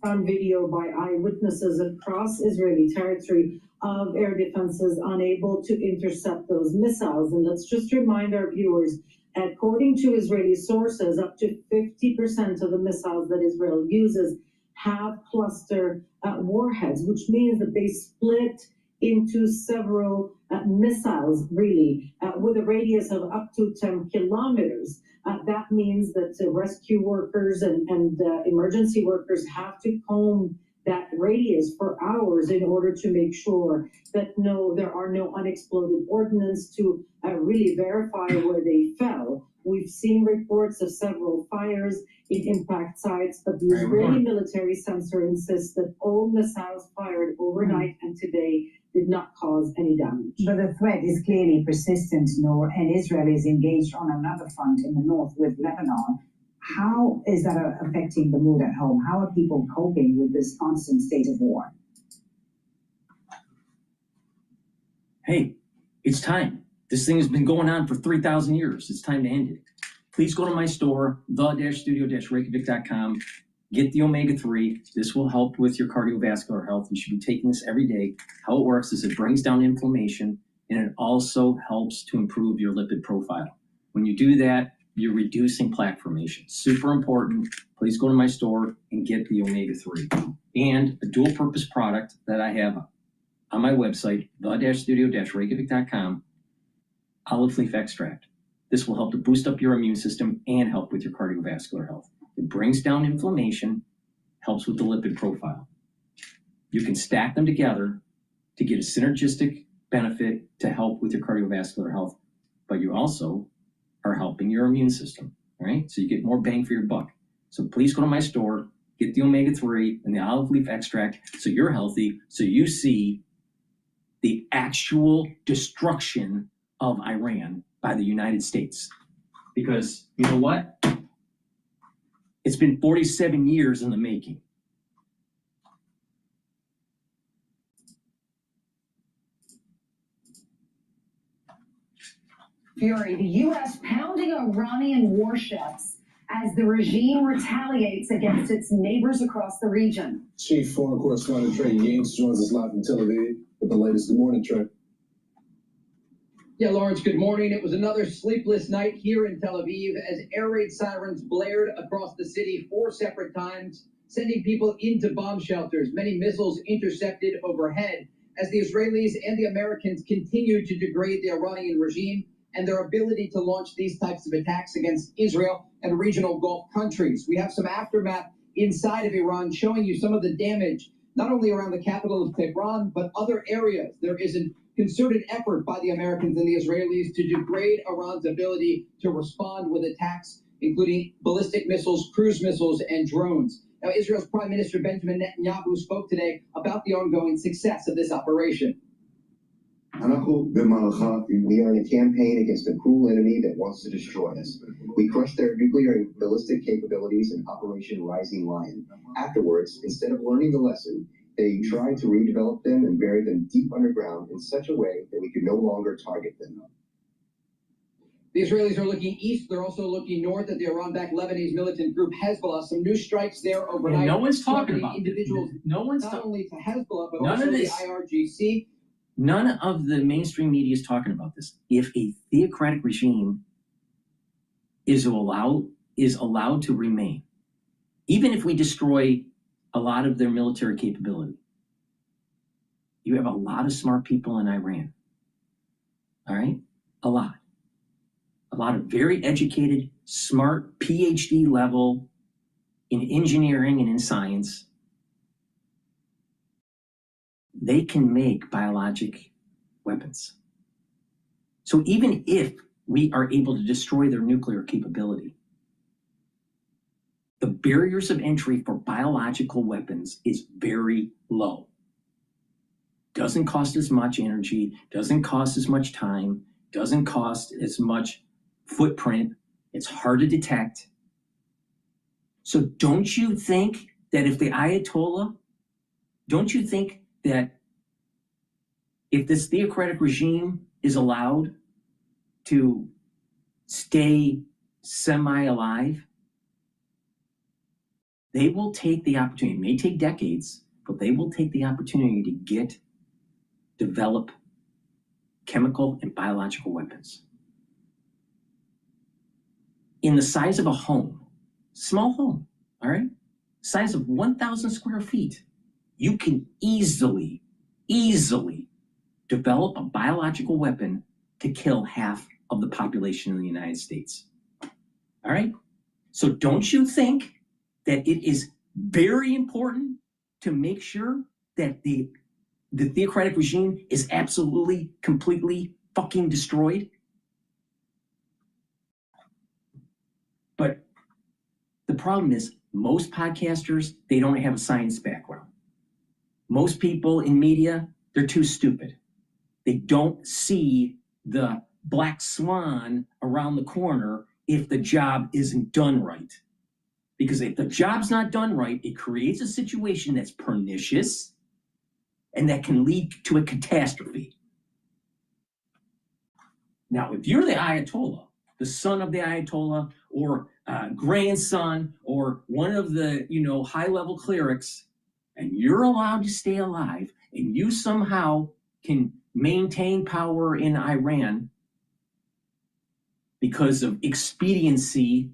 On video by eyewitnesses across Israeli territory of air defenses unable to intercept those missiles. And let's just remind our viewers, according to Israeli sources, up to 50% of the missiles that Israel uses have cluster warheads, which means that they split into several missiles, really, with a radius of up to 10 kilometers. That means that rescue workers and emergency workers have to comb that radius for hours in order to make sure that there are no unexploded ordnance to really verify where they fell. We've seen reports of several fires in impact sites, but the Israeli military censor insists that all missiles fired overnight and today did not cause any damage. But the threat is clearly persistent, Noor, and Israel is engaged on another front in the north with Lebanon. How is that affecting the mood at home? How are people coping with this constant state of war? Hey, it's time. This thing has been going on for 3,000 years. It's time to end it. Please go to my store, the-studio-reykjavik.com. Get the omega-3. This will help with your cardiovascular health. You should be taking this every day. How it works is it brings down inflammation, and it also helps to improve your lipid profile. When you do that, you're reducing plaque formation. Super important. Please go to my store and get the omega-3. And a dual-purpose product that I have on my website, the-studio-reykjavik.com, olive leaf extract. This will help to boost up your immune system and help with your cardiovascular health. It brings down inflammation, helps with the lipid profile. You can stack them together to get a synergistic benefit to help with your cardiovascular health, but you also are helping your immune system, right? So you get more bang for your buck. So please go to my store, get the omega-3 and the olive leaf extract so you're healthy, so you see the actual destruction of Iran by the United States. Because you know what? It's been 47 years in the making. Fury, the U.S. pounding Iranian warships as the regime retaliates against its neighbors across the region. Chief Foreign Correspondent Trey Yates joins us live from Tel Aviv with the latest. Good morning, Trey. Yeah, Lawrence, good morning. It was another sleepless night here in Tel Aviv as air raid sirens blared across the city 4 separate times, sending people into bomb shelters. Many missiles intercepted overhead as the Israelis and the Americans continue to degrade the Iranian regime and their ability to launch these types of attacks against Israel and regional Gulf countries. We have some aftermath inside of Iran showing you some of the damage, not only around the capital of Tehran, but other areas. There is a concerted effort by the Americans and the Israelis to degrade Iran's ability to respond with attacks, including ballistic missiles, cruise missiles, and drones. Now, Israel's Prime Minister Benjamin Netanyahu spoke today about the ongoing success of this operation. We are in a campaign against a cruel enemy that wants to destroy us. We crushed their nuclear and ballistic capabilities in Operation Rising Lion. Afterwards, instead of learning the lesson, they tried to redevelop them and bury them deep underground in such a way that we could no longer target them. The Israelis are looking east. They're also looking north at the Iran-backed Lebanese militant group Hezbollah. Some new strikes there overnight. And no one's talking about individuals. No one's not only to Hezbollah, but none also of the this. IRGC. None of the mainstream media is talking about this. If a theocratic regime is allowed to remain, even if we destroy a lot of their military capability, you have a lot of smart people in Iran. All right? A lot of very educated, smart, Ph.D. level in engineering and in science. They can make biologic weapons. So even if we are able to destroy their nuclear capability, the barriers of entry for biological weapons is very low. Doesn't cost as much energy, doesn't cost as much time, doesn't cost as much footprint. It's hard to detect. So don't you think that if the Ayatollah, don't you think that if this theocratic regime is allowed to stay semi-alive, they will take the opportunity, it may take decades, but they will take the opportunity to develop chemical and biological weapons. In the size of a home, small home, all right? Size of 1,000 square feet, you can easily develop a biological weapon to kill half of the population in the United States. All right? So don't you think that it is very important to make sure that the theocratic regime is absolutely, completely fucking destroyed? But the problem is most podcasters, they don't have a science background. Most people in media, they're too stupid. They don't see the black swan around the corner if the job isn't done right. Because if the job's not done right, it creates a situation that's pernicious and that can lead to a catastrophe. Now, if you're the Ayatollah, the son of the Ayatollah, or grandson, or one of the high-level clerics, and you're allowed to stay alive, and you somehow can maintain power in Iran because of expediency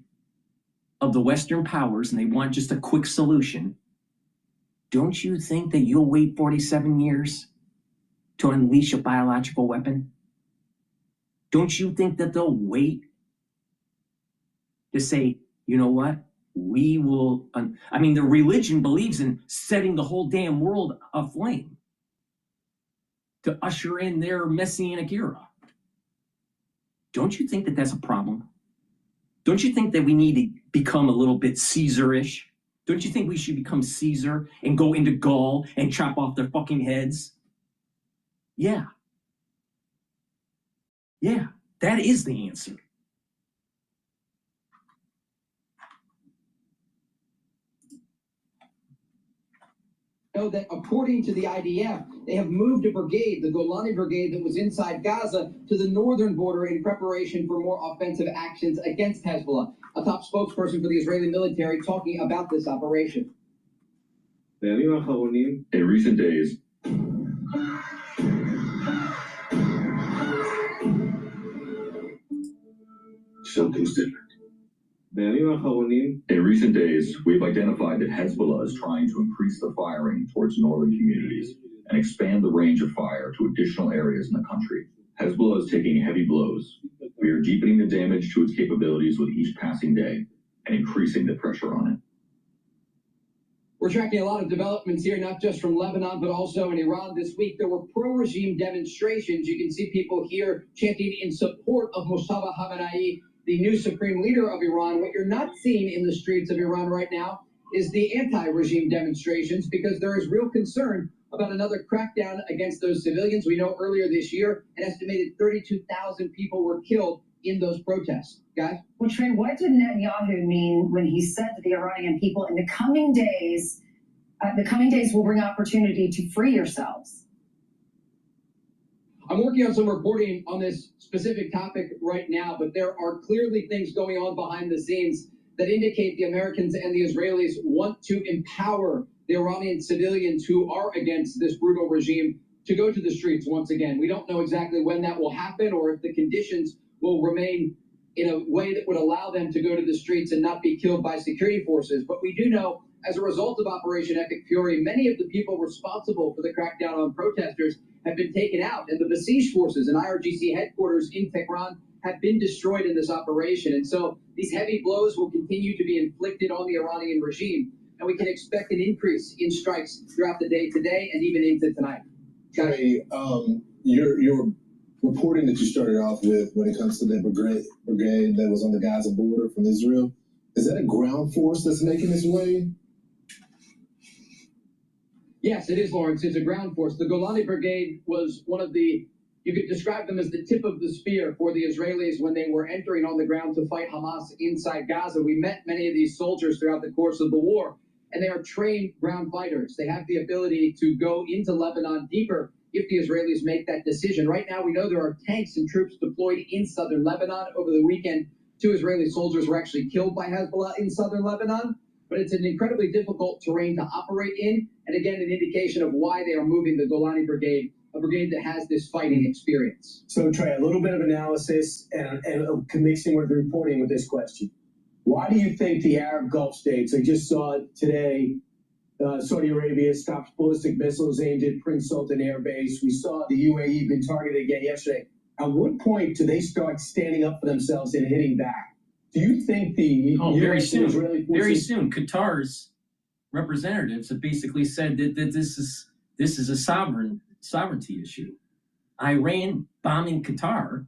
of the Western powers, and they want just a quick solution, don't you think that you'll wait 47 years to unleash a biological weapon? Don't you think that they'll wait to say, you know what, we will, I mean, the religion believes in setting the whole damn world aflame to usher in their messianic era. Don't you think that that's a problem? Don't you think that we need to become a little bit Caesar-ish? Don't you think we should become Caesar and go into Gaul and chop off their fucking heads? Yeah. Yeah, that is the answer. Know that according to the IDF, they have moved a brigade, the Golani Brigade that was inside Gaza, to the northern border in preparation for more offensive actions against Hezbollah. A top spokesperson for the Israeli military talking about this operation. In recent days, something's different. In recent days, we've identified that Hezbollah is trying to increase the firing towards northern communities and expand the range of fire to additional areas in the country. Hezbollah is taking heavy blows. We are deepening the damage to its capabilities with each passing day and increasing the pressure on it. We're tracking a lot of developments here, not just from Lebanon, but also in Iran this week. There were pro-regime demonstrations. You can see people here chanting in support of Mustafa Khamenei, the new supreme leader of Iran. What you're not seeing in the streets of Iran right now is the anti-regime demonstrations, because there is real concern about another crackdown against those civilians. We know earlier this year, an estimated 32,000 people were killed in those protests. Guys? Well, Trey, what did Netanyahu mean when he said to the Iranian people, in the coming days will bring opportunity to free yourselves? I'm working on some reporting on this specific topic right now, but there are clearly things going on behind the scenes that indicate the Americans and the Israelis want to empower the Iranian civilians who are against this brutal regime to go to the streets once again. We don't know exactly when that will happen or if the conditions will remain in a way that would allow them to go to the streets and not be killed by security forces. But we do know, as a result of Operation Epic Fury, many of the people responsible for the crackdown on protesters have been taken out, and the besieged forces and IRGC headquarters in Tehran have been destroyed in this operation. And so these heavy blows will continue to be inflicted on the Iranian regime, and we can expect an increase in strikes throughout the day today and even into tonight. Hey, your reporting that you started off with when it comes to the brigade that was on the Gaza border from Israel, Is that a ground force that's making its way? Yes, it is, Lawrence. It's a ground force. The Golani Brigade was one of the, you could describe them as the tip of the spear for the Israelis when they were entering on the ground to fight Hamas inside Gaza. We met many of these soldiers throughout the course of the war, and they are trained ground fighters. They have the ability to go into Lebanon deeper if the Israelis make that decision. Right now, we know there are tanks and troops deployed in southern Lebanon. Over the weekend, 2 Israeli soldiers were actually killed by Hezbollah in southern Lebanon. But it's an incredibly difficult terrain to operate in, and again, an indication of why they are moving the Golani Brigade, a brigade that has this fighting experience. So, Trey, a little bit of analysis and mixing with the reporting with this question. Why do you think the Arab Gulf states, I just saw it today, Saudi Arabia stopped ballistic missiles aimed at Prince Sultan Air Base. We saw the UAE been targeted again yesterday. At what point do they start standing up for themselves and hitting back? Do you think the very US soon, Israeli forces... very soon, Qatar's representatives have basically said that this is a sovereignty issue. Iran bombing Qatar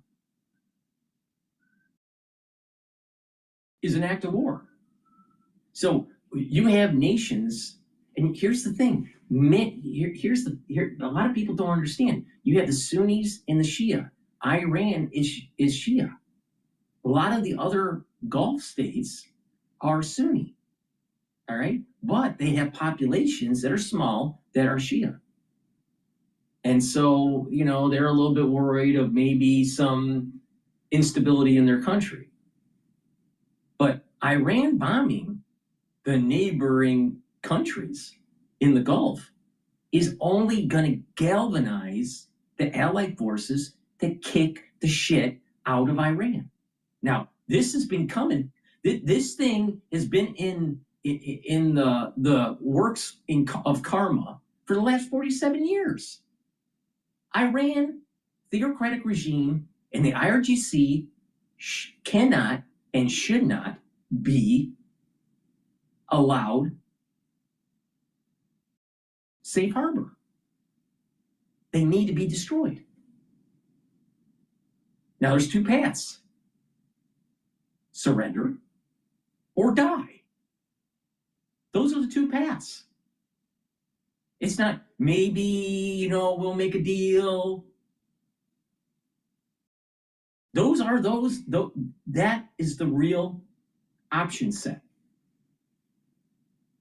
is an act of war. So you have nations, and here's the thing: a lot of people don't understand. You have the Sunnis and the Shia. Iran is Shia. A lot of the other Gulf states are Sunni, all right? But they have populations that are small that are Shia. And so, you know, they're a little bit worried of maybe some instability in their country. But Iran bombing the neighboring countries in the Gulf is only going to galvanize the Allied forces to kick the shit out of Iran. Now, this has been coming. This thing has been in the works of karma for the last 47 years. Iran, theocratic regime, and the IRGC cannot and should not be allowed safe harbor. They need to be destroyed. Now, there's 2 paths. Surrender or die. Those are the 2 paths. It's not maybe, you know, we'll make a deal. That is the real option set.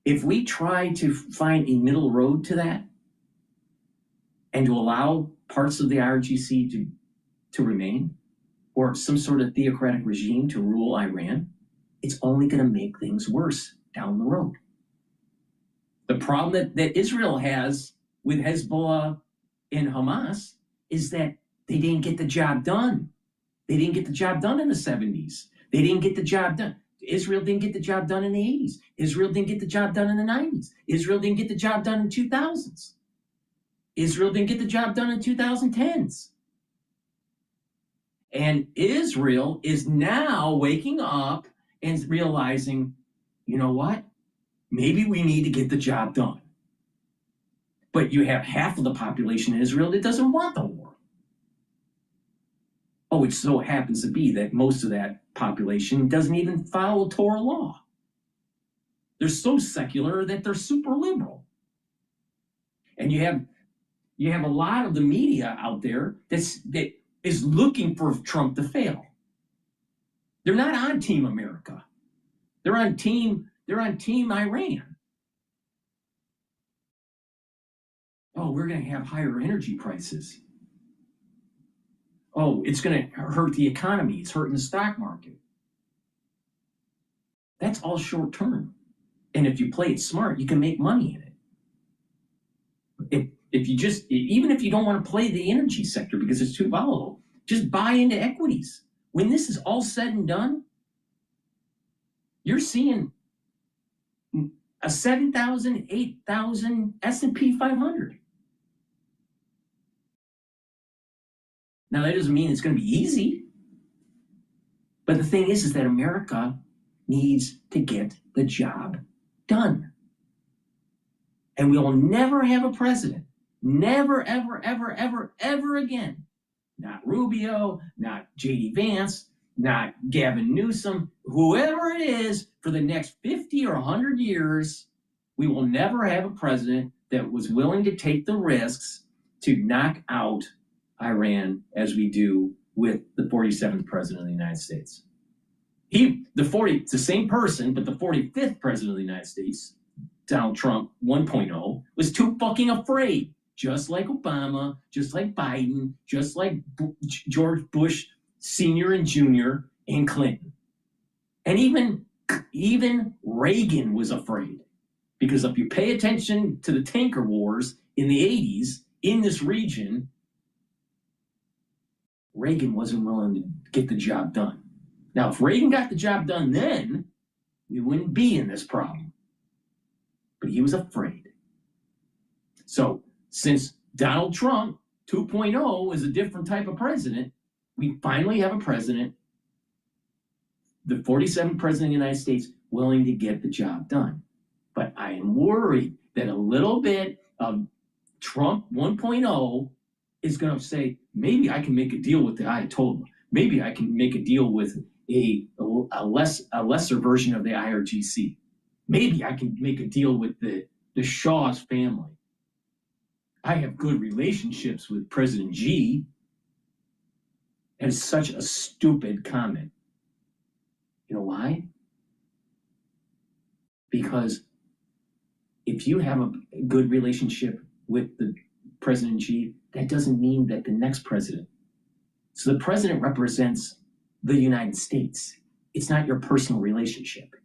If we try to find a middle road to that and to allow parts of the IRGC to remain, or some sort of theocratic regime to rule Iran, it's only going to make things worse down the road. The problem that Israel has with Hezbollah and Hamas is that they didn't get the job done. They didn't get the job done in the 70s. They didn't get the job done. Israel didn't get the job done in the 80s. Israel didn't get the job done in the 90s. Israel didn't get the job done in 2000s. Israel didn't get the job done in 2010s. And Israel is now waking up and realizing, you know what? Maybe we need to get the job done. But you have half of the population in Israel that doesn't want the war. Oh, it so happens to be that most of that population doesn't even follow Torah law. They're so secular that they're super liberal. And you have a lot of the media out there that is looking for Trump to fail. They're not on Team America. They're on Team Iran. Oh, we're going to have higher energy prices. Oh, it's going to hurt the economy. It's hurting the stock market. That's all short term. And if you play it smart, you can make money in it. Even if you don't want to play the energy sector because it's too volatile, just buy into equities. When this is all said and done, you're seeing a 7,000, 8,000 S&P 500. Now, that doesn't mean it's going to be easy. But the thing is that America needs to get the job done. And we will never have a president, never, ever, ever, ever, ever again, not Rubio, not J.D. Vance, not Gavin Newsom, whoever it is, for the next 50 or 100 years, we will never have a president that was willing to take the risks to knock out Iran as we do with the 47th president of the United States. It's the same person, but the 45th president of the United States, Donald Trump 1.0, was too fucking afraid. Just like Obama, just like Biden, just like George Bush Sr. and Jr. and Clinton. And even Reagan was afraid. Because if you pay attention to the tanker wars in the 80s in this region, Reagan wasn't willing to get the job done. Now, if Reagan got the job done then, we wouldn't be in this problem. But he was afraid. So, since Donald Trump 2.0 is a different type of president, we finally have a president, the 47th president of the United States, willing to get the job done. But I am worried that a little bit of Trump 1.0 is going to say, maybe I can make a deal with the Ayatollah. Maybe I can make a deal with a lesser version of the IRGC. Maybe I can make a deal with the Shah's family. I have good relationships with President Xi. And it's such a stupid comment. You know why? Because if you have a good relationship with the President Xi, that doesn't mean that the next president. So the president represents the United States. It's not your personal relationship.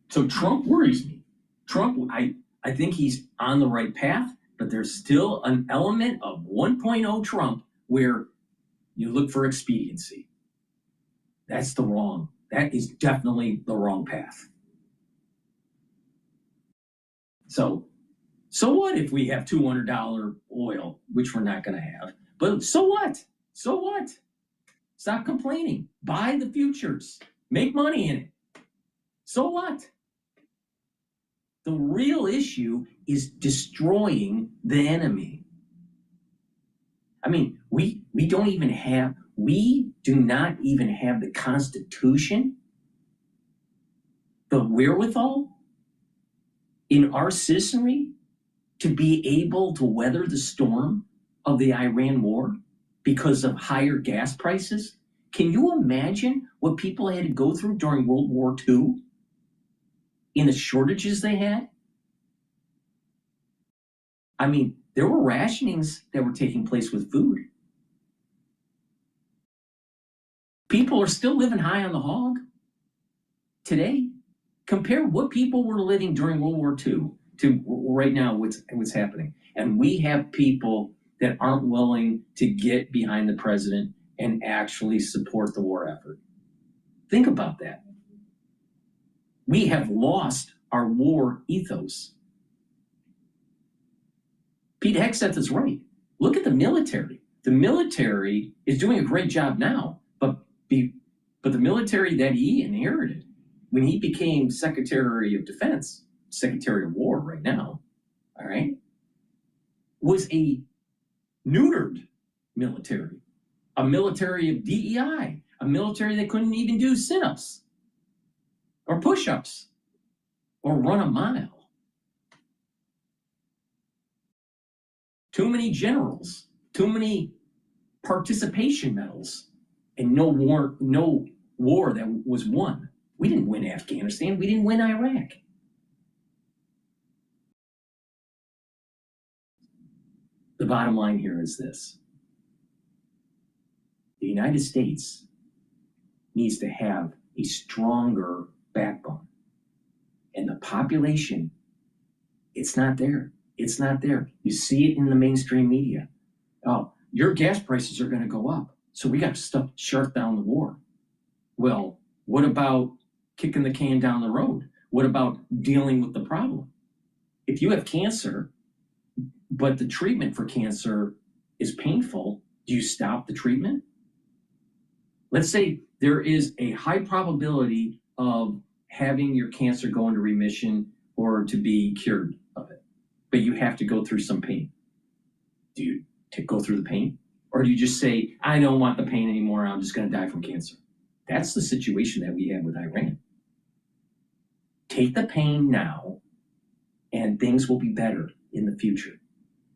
So Trump worries me. Trump, I think he's on the right path, but there's still an element of 1.0 Trump where you look for expediency. That is definitely the wrong path. So what if we have $200 oil, which we're not going to have? But so what? So what? Stop complaining. Buy the futures. Make money in it. So what? The real issue is destroying the enemy. I mean, we do not even have the Constitution, the wherewithal in our citizenry to be able to weather the storm of the Iran war because of higher gas prices. Can you imagine what people had to go through during World War II? In the shortages they had? I mean, there were rationings that were taking place with food. People are still living high on the hog today. Compare what people were living during World War II to right now what's happening. And we have people that aren't willing to get behind the president and actually support the war effort. Think about that. We have lost our war ethos. Pete Hegseth is right. Look at the military. The military is doing a great job now, but the military that he inherited when he became Secretary of Defense, Secretary of War right now, all right, was a neutered military, a military of DEI, a military that couldn't even do sit-ups or push-ups or run a mile. Too many generals, too many participation medals, and no war that was won. We didn't win Afghanistan. We didn't win Iraq. The bottom line here is this. The United States needs to have a stronger backbone. And the population, it's not there. It's not there. You see it in the mainstream media. Oh, your gas prices are going to go up, so we got to shut down the war. Well, what about kicking the can down the road? What about dealing with the problem? If you have cancer, but the treatment for cancer is painful, do you stop the treatment? Let's say there is a high probability of having your cancer go into remission or to be cured of it, but you have to go through some pain. Do you go through the pain? Or do you just say, I don't want the pain anymore, I'm just going to die from cancer? That's the situation that we have with Iran. Take the pain now, and things will be better in the future.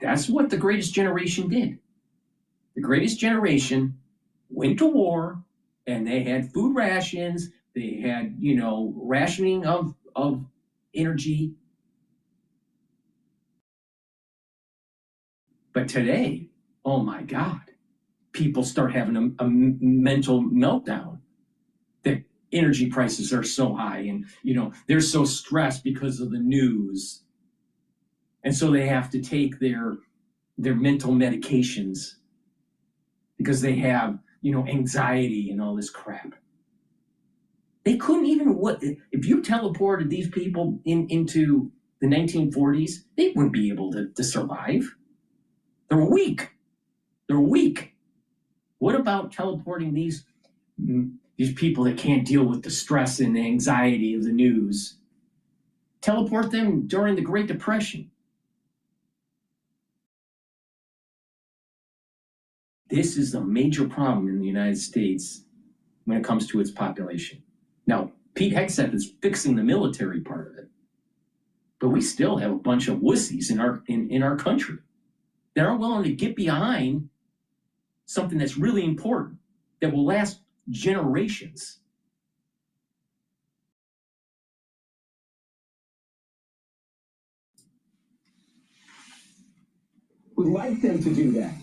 That's what the greatest generation did. The greatest generation went to war, and they had food rations, they had, rationing of energy. But today, oh my God, people start having a mental meltdown. The energy prices are so high, and they're so stressed because of the news. And so they have to take their mental medications because they have, anxiety and all this crap. They couldn't even, if you teleported these people into the 1940s, they wouldn't be able to survive. They're weak. They're weak. What about teleporting these people that can't deal with the stress and the anxiety of the news? Teleport them during the Great Depression. This is a major problem in the United States when it comes to its population. Now, Pete Hegseth is fixing the military part of it, but we still have a bunch of wussies in our country that aren't willing to get behind something that's really important, that will last generations. Would like them to do that.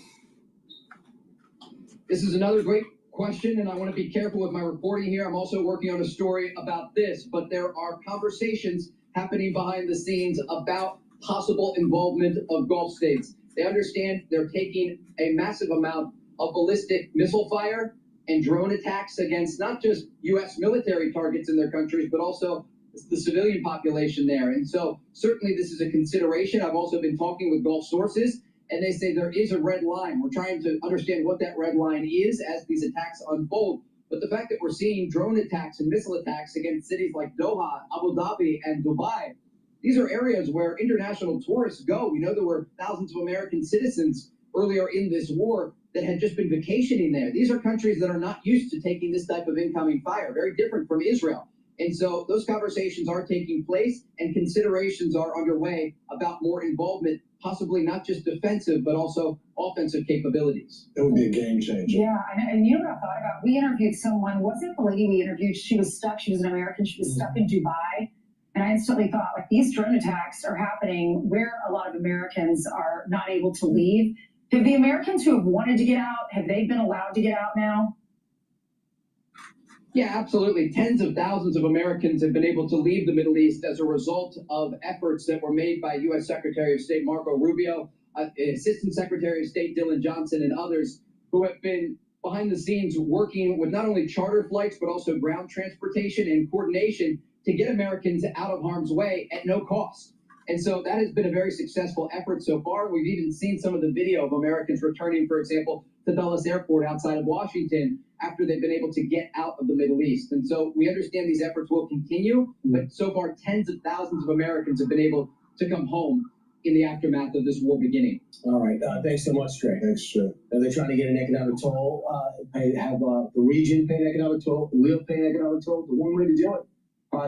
This is another great question, and I want to be careful with my reporting here. I'm also working on a story about this, but there are conversations happening behind the scenes about possible involvement of Gulf states. They understand they're taking a massive amount of ballistic missile fire and drone attacks against not just U.S. military targets in their countries, but also the civilian population there. And so certainly this is a consideration. I've also been talking with Gulf sources, and they say there is a red line. We're trying to understand what that red line is as these attacks unfold. But the fact that we're seeing drone attacks and missile attacks against cities like Doha, Abu Dhabi, and Dubai, these are areas where international tourists go. We know there were thousands of American citizens earlier in this war that had just been vacationing there. These are countries that are not used to taking this type of incoming fire, very different from Israel. And so those conversations are taking place, and considerations are underway about more involvement, possibly not just defensive, but also offensive capabilities. That would be a game changer. Yeah, and you know what I thought about? We interviewed someone, wasn't the lady we interviewed, she was stuck, she was an American, she was stuck in Dubai. And I instantly thought, like, these drone attacks are happening where a lot of Americans are not able to leave. Have the Americans who have wanted to get out, have they been allowed to get out now? Yeah, absolutely. Tens of thousands of Americans have been able to leave the Middle East as a result of efforts that were made by U.S. Secretary of State Marco Rubio, Assistant Secretary of State Dylan Johnson, and others who have been behind the scenes working with not only charter flights, but also ground transportation and coordination to get Americans out of harm's way at no cost. And so that has been a very successful effort so far. We've even seen some of the video of Americans returning, for example, to Dulles Airport outside of Washington after they've been able to get out of the Middle East. And so we understand these efforts will continue, but so far tens of thousands of Americans have been able to come home in the aftermath of this war beginning. All right, thanks so much, Trey. Thanks, Trey. Are they trying to get an economic toll? Have the region pay an economic toll? We'll pay an economic toll. The one way to do it,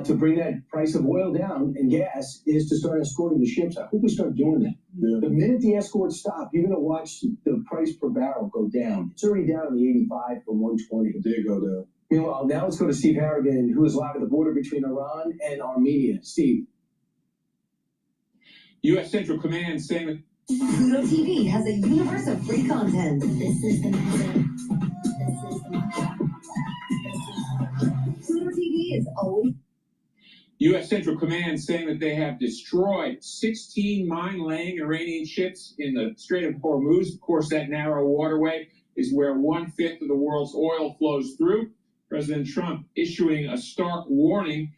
to bring that price of oil down and gas, is to start escorting the ships. I hope we start doing that. Yeah. The minute the escorts stop, you're going to watch the price per barrel go down. It's already down in the 85 from 120. It did go down. Meanwhile, now let's go to Steve Harrigan, who is live at the border between Iran and Armenia. Steve. U.S. Central Command saying that Pluto TV has a universe of free content. This is the message. Pluto TV is always. U.S. Central Command saying that they have destroyed 16 mine-laying Iranian ships in the Strait of Hormuz. Of course, that narrow waterway is where 1/5 of the world's oil flows through. President Trump issuing a stark warning,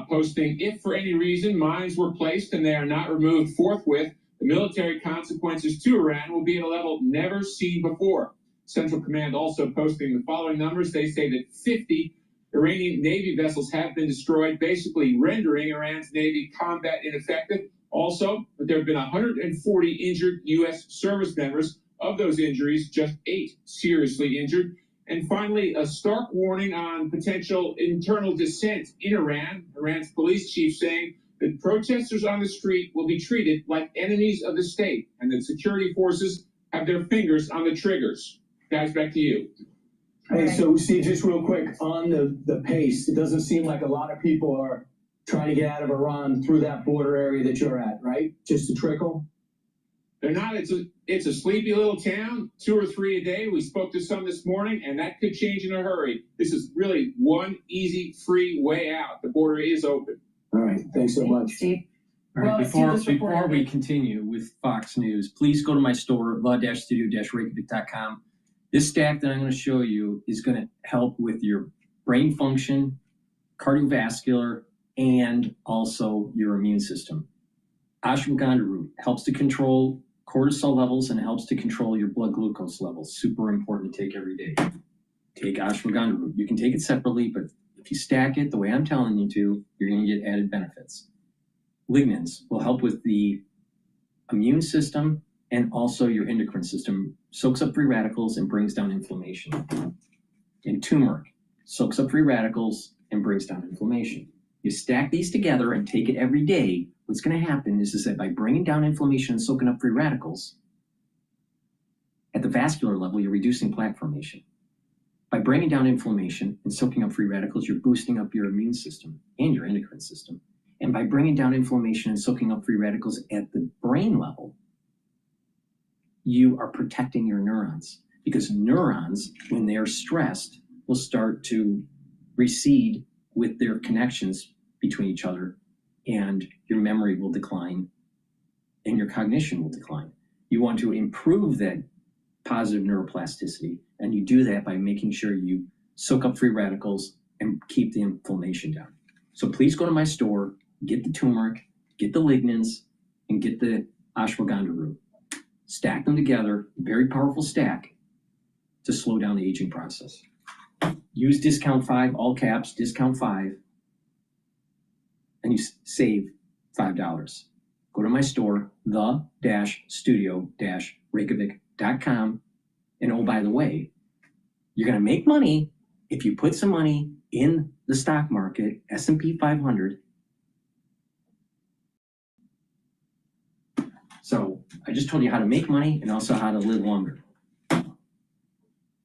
posting, if for any reason mines were placed and they are not removed forthwith, the military consequences to Iran will be at a level never seen before. Central Command also posting the following numbers. They say that 50 Iranian Navy vessels have been destroyed, basically rendering Iran's Navy combat ineffective. Also, there have been 140 injured U.S. service members. Of those injuries, just 8 seriously injured. And finally, a stark warning on potential internal dissent in Iran. Iran's police chief saying that protesters on the street will be treated like enemies of the state and that security forces have their fingers on the triggers. Guys, back to you. Hey, so Steve, just real quick on the pace, it doesn't seem like a lot of people are trying to get out of Iran through that border area that you're at, right? Just a trickle? They're not. It's a sleepy little town, 2 or 3 a day. We spoke to some this morning, and that could change in a hurry. This is really one easy, free way out. The border is open. All right. Thanks so much. All right, before we continue with Fox News, please go to my store, law-studio-reykjavik.com. This stack that I'm going to show you is going to help with your brain function, cardiovascular, and also your immune system. Ashwagandha root helps to control cortisol levels and helps to control your blood glucose levels. Super important to take every day. Take ashwagandha root. You can take it separately, but if you stack it the way I'm telling you to, you're going to get added benefits. Lignans will help with the immune system and also your endocrine system. Soaks up free radicals and brings down inflammation. And turmeric soaks up free radicals and brings down inflammation. You stack these together and take it every day. What's going to happen is that by bringing down inflammation and soaking up free radicals, at the vascular level, you're reducing plaque formation. By bringing down inflammation and soaking up free radicals, you're boosting up your immune system and your endocrine system. And by bringing down inflammation and soaking up free radicals at the brain level, you are protecting your neurons. Because neurons, when they're stressed, will start to recede with their connections between each other, and your memory will decline and your cognition will decline. You want to improve that positive neuroplasticity, and you do that by making sure you soak up free radicals and keep the inflammation down. So please go to my store, get the turmeric, get the lignans, and get the ashwagandha root. Stack them together, very powerful stack, to slow down the aging process. Use discount 5, all caps, discount 5, and you save $5. Go to my store, the-studio-reykjavik.com. And oh, by the way, you're going to make money if you put some money in the stock market, S&P 500. So I just told you how to make money and also how to live longer.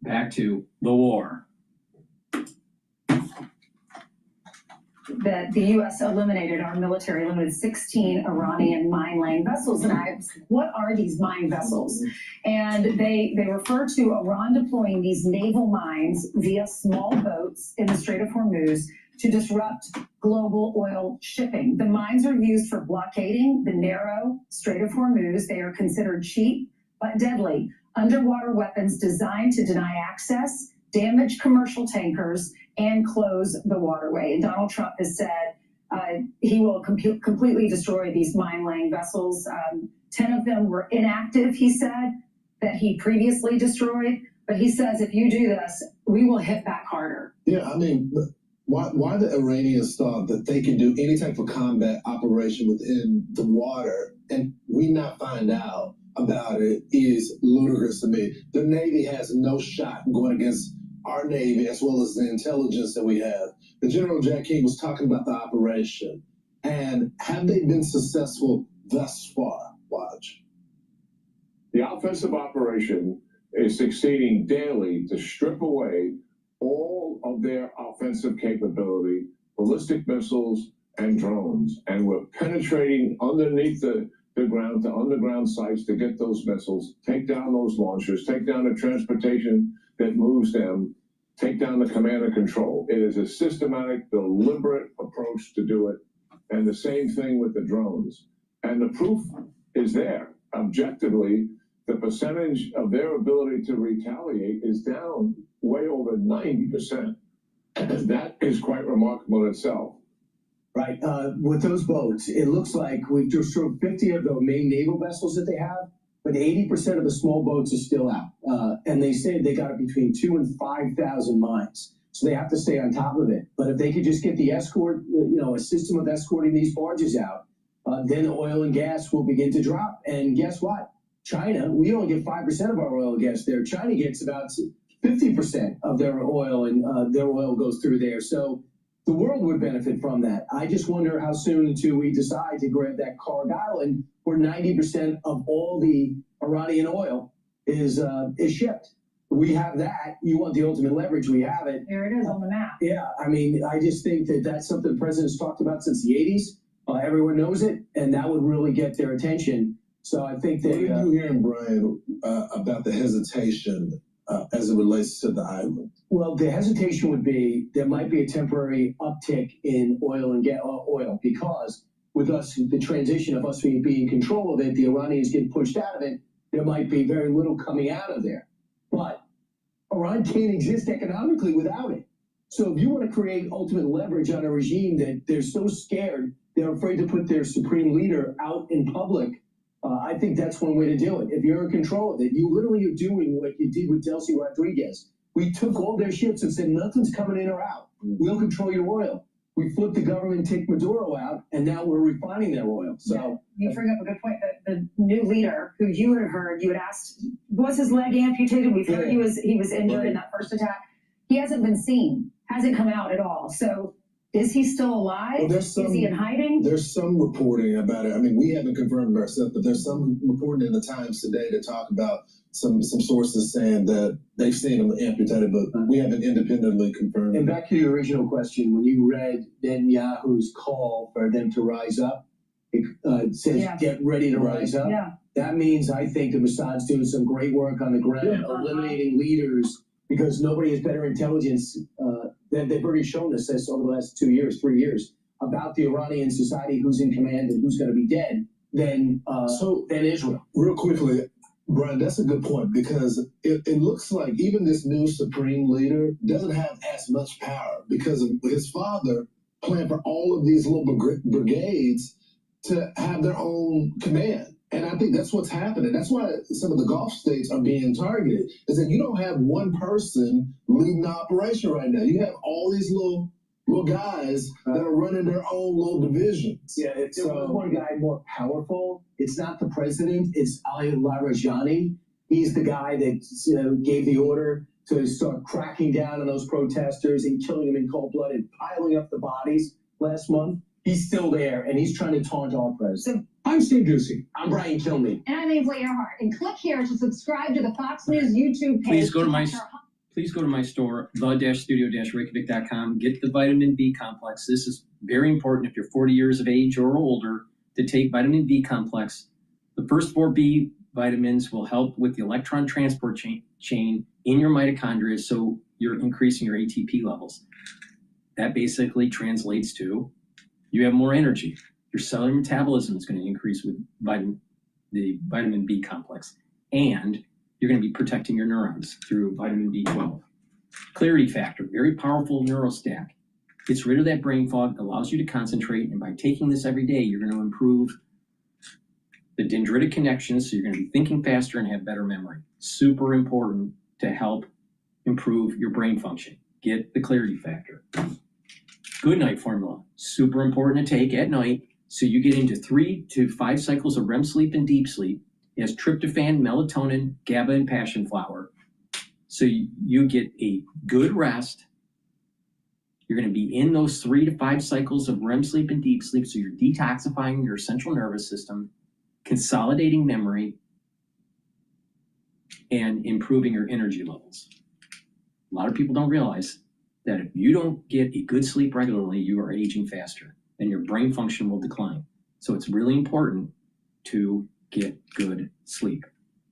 Back to the war. That the U.S. eliminated, our military eliminated 16 Iranian mine-laying vessels. And what are these mine vessels? And they refer to Iran deploying these naval mines via small boats in the Strait of Hormuz to disrupt global oil shipping. The mines are used for blockading the narrow Strait of Hormuz. They are considered cheap but deadly underwater weapons designed to deny access, damage commercial tankers, and close the waterway. And Donald Trump has said he will completely destroy these mine-laying vessels. 10 of them were inactive, he said, that he previously destroyed. But he says, if you do this, we will hit back harder. Yeah, I mean, why the Iranians thought that they can do any type of combat operation within the water and we not find out about it is ludicrous to me. The Navy has no shot going against our Navy as well as the intelligence that we have. The General Jack King was talking about the operation. And have they been successful thus far? Watch. The offensive operation is succeeding daily to strip away all of their offensive capability, ballistic missiles and drones. And we're penetrating underneath the ground to underground sites to get those missiles, take down those launchers, take down the transportation that moves them, take down the command and control. It is a systematic, deliberate approach to do it. And the same thing with the drones. And the proof is there. Objectively, the percentage of their ability to retaliate is down way over 90%. And that is quite remarkable in itself. Right. With those boats, it looks like we've destroyed 50 of the main naval vessels that they have, but 80% of the small boats are still out. And they say they got between 2,000 and 5,000 mines. So they have to stay on top of it. But if they could just get the escort, a system of escorting these barges out, then oil and gas will begin to drop. And guess what? China, we only get 5% of our oil and gas there. China gets about 50% of their oil, and their oil goes through there. So the world would benefit from that. I just wonder how soon until we decide to grab that Karg Island, where 90% of all the Iranian oil is shipped. We have that. You want the ultimate leverage, we have it. There it is on the map. Yeah, I mean, I just think that that's something the president's talked about since the 80s. Everyone knows it, and that would really get their attention. So I think that... What are you hearing, Brian, about the hesitation as it relates to the island? Well, the hesitation would be there might be a temporary uptick in oil and oil because with us, the transition of us being in control of it, the Iranians get pushed out of it, there might be very little coming out of there. But Iran can't exist economically without it. So if you want to create ultimate leverage on a regime that they're so scared, they're afraid to put their supreme leader out in public, I think that's one way to do it. If you're in control of it, you literally are doing what you did with Delcy Rodriguez. We took all their ships and said, nothing's coming in or out. We'll control your oil. We flipped the government, take Maduro out, and now we're refining their oil. So you bring up a good point. The new leader, who you had heard, you had asked, was his leg amputated? We've heard he was injured in that first attack. He hasn't been seen, hasn't come out at all. So is he still alive? Well, is he in hiding? There's some reporting about it. I mean, we haven't confirmed it ourselves, but there's some reporting in the Times today to talk about some sources saying that they've seen him amputated, but we haven't independently confirmed. And back to your original question, when you read Netanyahu's call for them to rise up, it says get ready to rise up. Yeah. That means I think the Mossad's doing some great work on the ground, eliminating leaders, because nobody has better intelligence than they've already shown us this over the last 2 years, 3 years, about the Iranian society, who's in command and who's going to be dead, than Israel. Real quickly, Brian, that's a good point, because it looks like even this new supreme leader doesn't have as much power, because his father planned for all of these little brigades to have their own command. And I think that's what's happening. That's why some of the Gulf states are being targeted, is that you don't have one person leading the operation right now. You have all these little guys that are running their own little divisions. Yeah, if there was one guy more powerful, it's not the president, it's Ali Larijani. He's the guy that gave the order to start cracking down on those protesters and killing them in cold blood and piling up the bodies last month. He's still there, and he's trying to taunt our president. I'm Steve Ducey. I'm Brian Kilmeade. And I'm Ainsley Earhart. And click here to subscribe to the Fox News YouTube page. Please go to my store, the-studio-reykjavik.com. Get the vitamin B complex. This is very important if you're 40 years of age or older to take vitamin B complex. The first 4 B vitamins will help with the electron transport chain in your mitochondria, so you're increasing your ATP levels. That basically translates to you have more energy. Your cellular metabolism is going to increase with the vitamin B complex, and you're going to be protecting your neurons through vitamin B12. Clarity factor, very powerful neurostack. Gets rid of that brain fog, allows you to concentrate, and by taking this every day, you're going to improve the dendritic connections, so you're going to be thinking faster and have better memory. Super important to help improve your brain function. Get the clarity factor. Good night formula, super important to take at night, so you get into 3 to 5 cycles of REM sleep and deep sleep. It has tryptophan, melatonin, GABA, and passion flower. So you get a good rest. You're going to be in those 3 to 5 cycles of REM sleep and deep sleep, so you're detoxifying your central nervous system, consolidating memory, and improving your energy levels. A lot of people don't realize that if you don't get a good sleep regularly, you are aging faster and your brain function will decline. So it's really important to get good sleep.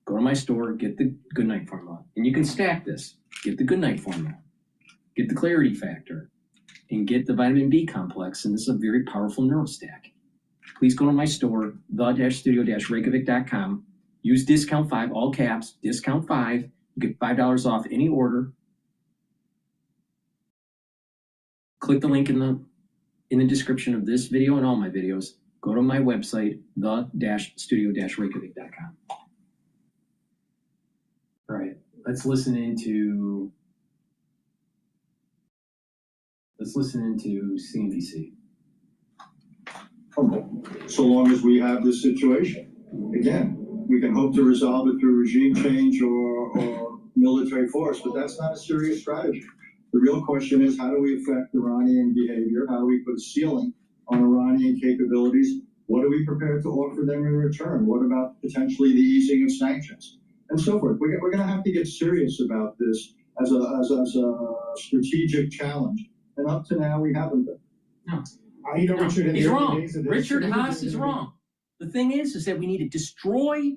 Go to my store, get the Good Night Formula, and you can stack this. Get the Good Night Formula, get the Clarity Factor, and get the vitamin B complex, and this is a very powerful neurostack. Please go to my store, the-studio-reykjavik.com. Use discount 5, all caps, discount 5. You get $5 off any order. Click the link in the description of this video and all my videos. Go to my website, the-studio-reykjavik.com. All right, let's listen into CNBC. so long as we have this situation. Again, we can hope to resolve it through regime change or military force, but that's not a serious strategy. The real question is, how do we affect Iranian behavior? How do we put a ceiling on Iranian capabilities? What are we prepared to offer them in return? What about potentially the easing of sanctions and so forth? We're going to have to get serious about this as a strategic challenge. And up to now, we haven't been. No. Richard, he's wrong. Richard Haas is wrong. The thing is that we need to destroy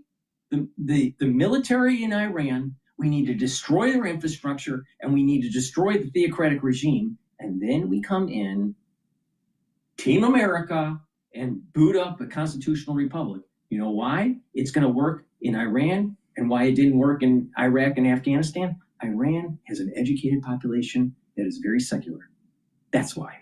the military in Iran. We need to destroy their infrastructure, and we need to destroy the theocratic regime. And then we come in, Team America, and boot up a constitutional republic. You know why? It's going to work in Iran, and why it didn't work in Iraq and Afghanistan. Iran has an educated population that is very secular. That's why.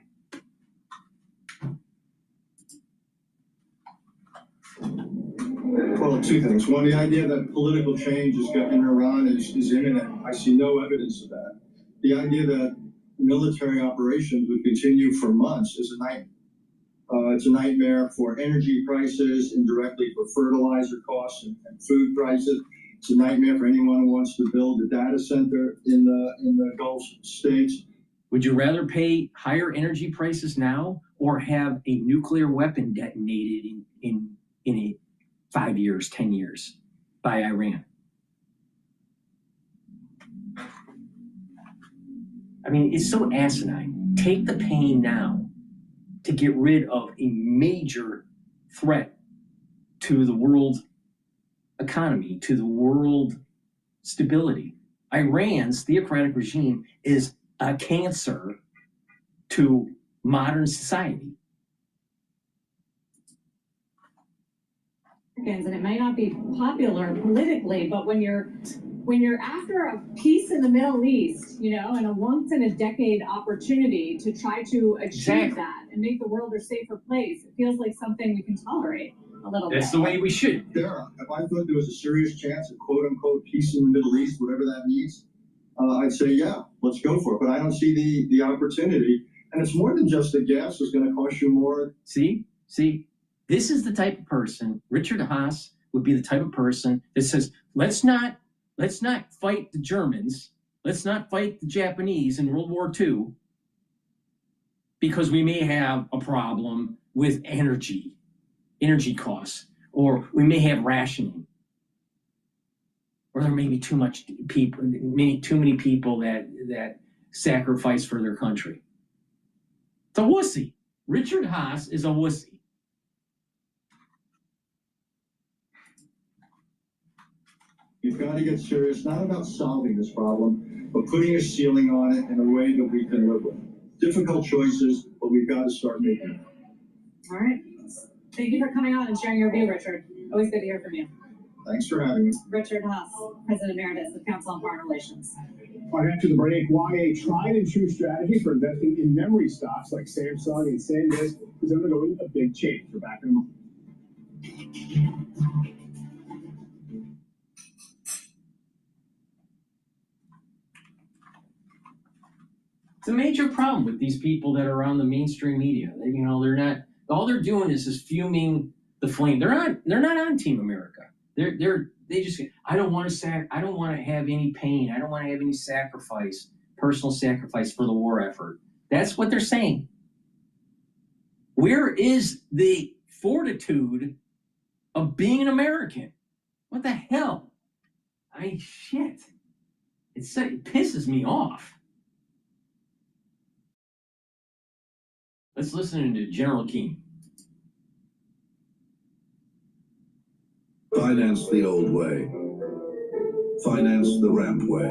Well, two things. One, the idea that political change in Iran is imminent. I see no evidence of that. The idea that military operations would continue for months is a nightmare. It's a nightmare for energy prices, indirectly for fertilizer costs and food prices. It's a nightmare for anyone who wants to build a data center in the Gulf states. Would you rather pay higher energy prices now or have a nuclear weapon detonated in 5 years, 10 years by Iran? I mean, it's so asinine. Take the pain now to get rid of a major threat to the world economy, to the world stability. Iran's theocratic regime is a cancer to modern society. And it may not be popular politically, but when you're after a peace in the Middle East, and a once in a decade opportunity to try to achieve that and make the world a safer place, it feels like something we can tolerate a little bit. That's the way we should. Sarah, if I thought there was a serious chance of quote unquote peace in the Middle East, whatever that means, I'd say, yeah, let's go for it. But I don't see the opportunity. And it's more than just the gas is going to cost you more. See, this is the type of person, Richard Haas would be the type of person that says, let's not fight the Germans, let's not fight the Japanese in World War II, because we may have a problem with energy costs, or we may have rationing, or there may be too many people that sacrifice for their country. It's a wussy. Richard Haas is a wussy. You've got to get serious, not about solving this problem, but putting a ceiling on it in a way that we can live with. Difficult choices, but we've got to start making them. All right. Thank you for coming on and sharing your view, Richard. Always good to hear from you. Thanks for having me. Richard Haas, President Emeritus of Council on Foreign Relations. Right after the break, why a tried and true strategy for investing in memory stocks like Samsung and SanDisk is undergoing a big change. We're back in a moment. It's a major problem with these people that are on the mainstream media. They're not. All they're doing is fuming the flame. They're not on Team America. They just. I don't want to have any pain. I don't want to have any personal sacrifice for the war effort. That's what they're saying. Where is the fortitude of being an American? What the hell? Shit. It pisses me off. Let's listen to General Keane. Finance the old way. Finance the ramp way.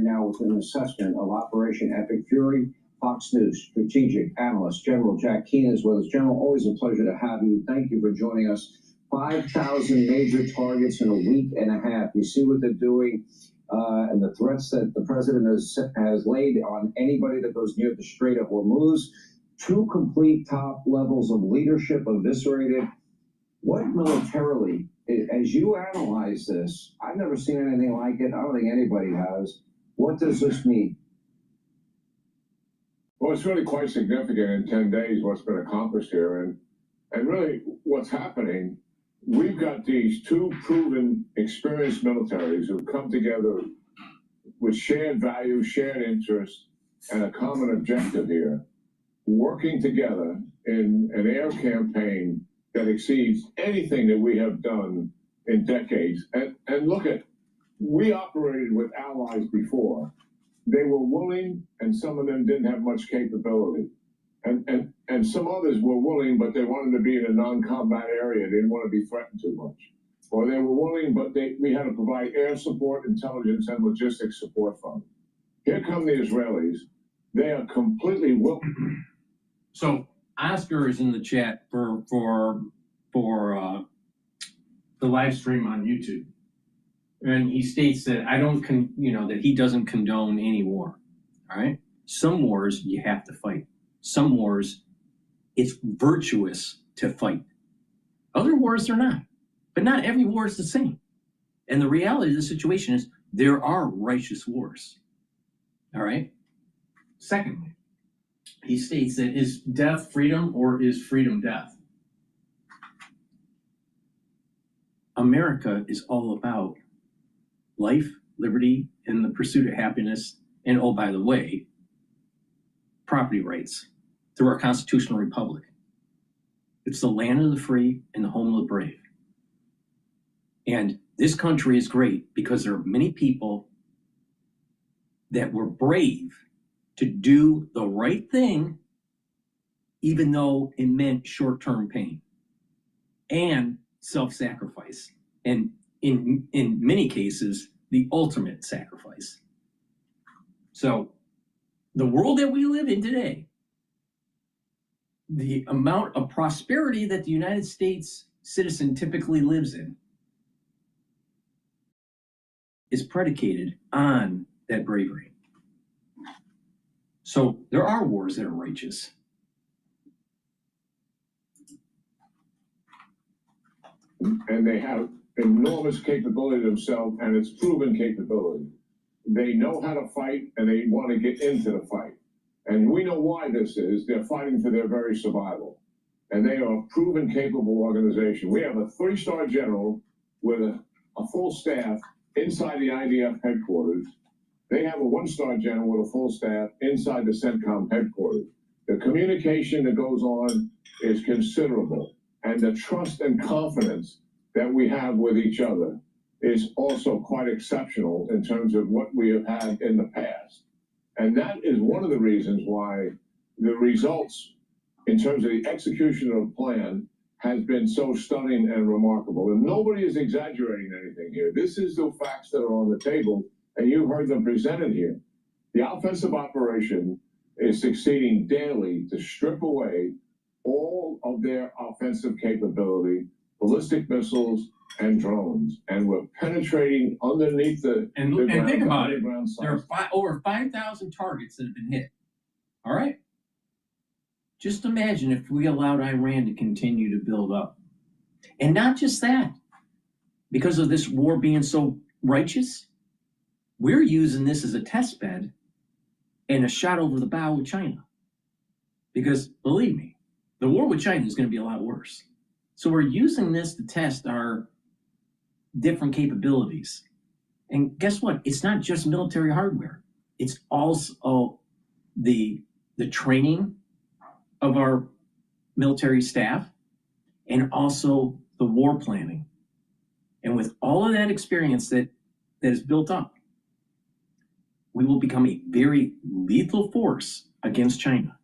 Now with an assessment of Operation Epic Fury, Fox News strategic analyst General Jack Keane is with us. General, always a pleasure to have you. Thank you for joining us. 5,000 major targets in a week and a half. You see what they're doing and the threats that the president has laid on anybody that goes near the Strait of Hormuz. 2 complete top levels of leadership eviscerated. What militarily, as you analyze this, I've never seen anything like it. I don't think anybody has. What does this mean? Well, it's really quite significant in 10 days what's been accomplished here. And really what's happening, we've got these two proven, experienced militaries who've come together with shared values, shared interests, and a common objective here, working together in an air campaign that exceeds anything that we have done in decades. And look at, we operated with allies before. They were willing, and some of them didn't have much capability. And some others were willing, but they wanted to be in a non-combat area. They didn't want to be threatened too much. Or they were willing, but we had to provide air support, intelligence, and logistics support from them. Here come the Israelis. They are completely willing. So Oscar is in the chat for the live stream on YouTube, and he states that that he doesn't condone any war. All right, some wars you have to fight. Some wars it's virtuous to fight. Other wars they're not, but not every war is the same. And the reality of the situation is there are righteous wars. All right. Secondly, he states that is death freedom or is freedom death? America is all about life, liberty, and the pursuit of happiness. And oh, by the way, property rights through our constitutional republic. It's the land of the free and the home of the brave. And this country is great because there are many people that were brave to do the right thing, even though it meant short-term pain and self-sacrifice. And in many cases, the ultimate sacrifice. So the world that we live in today, the amount of prosperity that the United States citizen typically lives in is predicated on that bravery. So there are wars that are righteous. And they have enormous capability themselves, and it's proven capability. They know how to fight, and they want to get into the fight. And we know why this is. They're fighting for their very survival. And they are a proven capable organization. We have a 3-star general with a full staff inside the IDF headquarters. They have a 1-star general with a full staff inside the CENTCOM headquarters. The communication that goes on is considerable. And the trust and confidence that we have with each other is also quite exceptional in terms of what we have had in the past. And that is one of the reasons why the results in terms of the execution of the plan has been so stunning and remarkable. And nobody is exaggerating anything here. This is the facts that are on the table, and you heard them presented here. The offensive operation is succeeding daily to strip away all of their offensive capability, ballistic missiles, and drones. And we're penetrating underneath the And ground, think about it, underground there sites. are over 5,000 targets that have been hit. All right? Just imagine if we allowed Iran to continue to build up. And not just that, because of this war being so righteous, we're using this as a test bed and a shot over the bow with China. Because believe me, the war with China is going to be a lot worse. So we're using this to test our different capabilities. And guess what? It's not just military hardware. It's also the training of our military staff and also the war planning. And with all of that experience that is built up, we will become a very lethal force against China.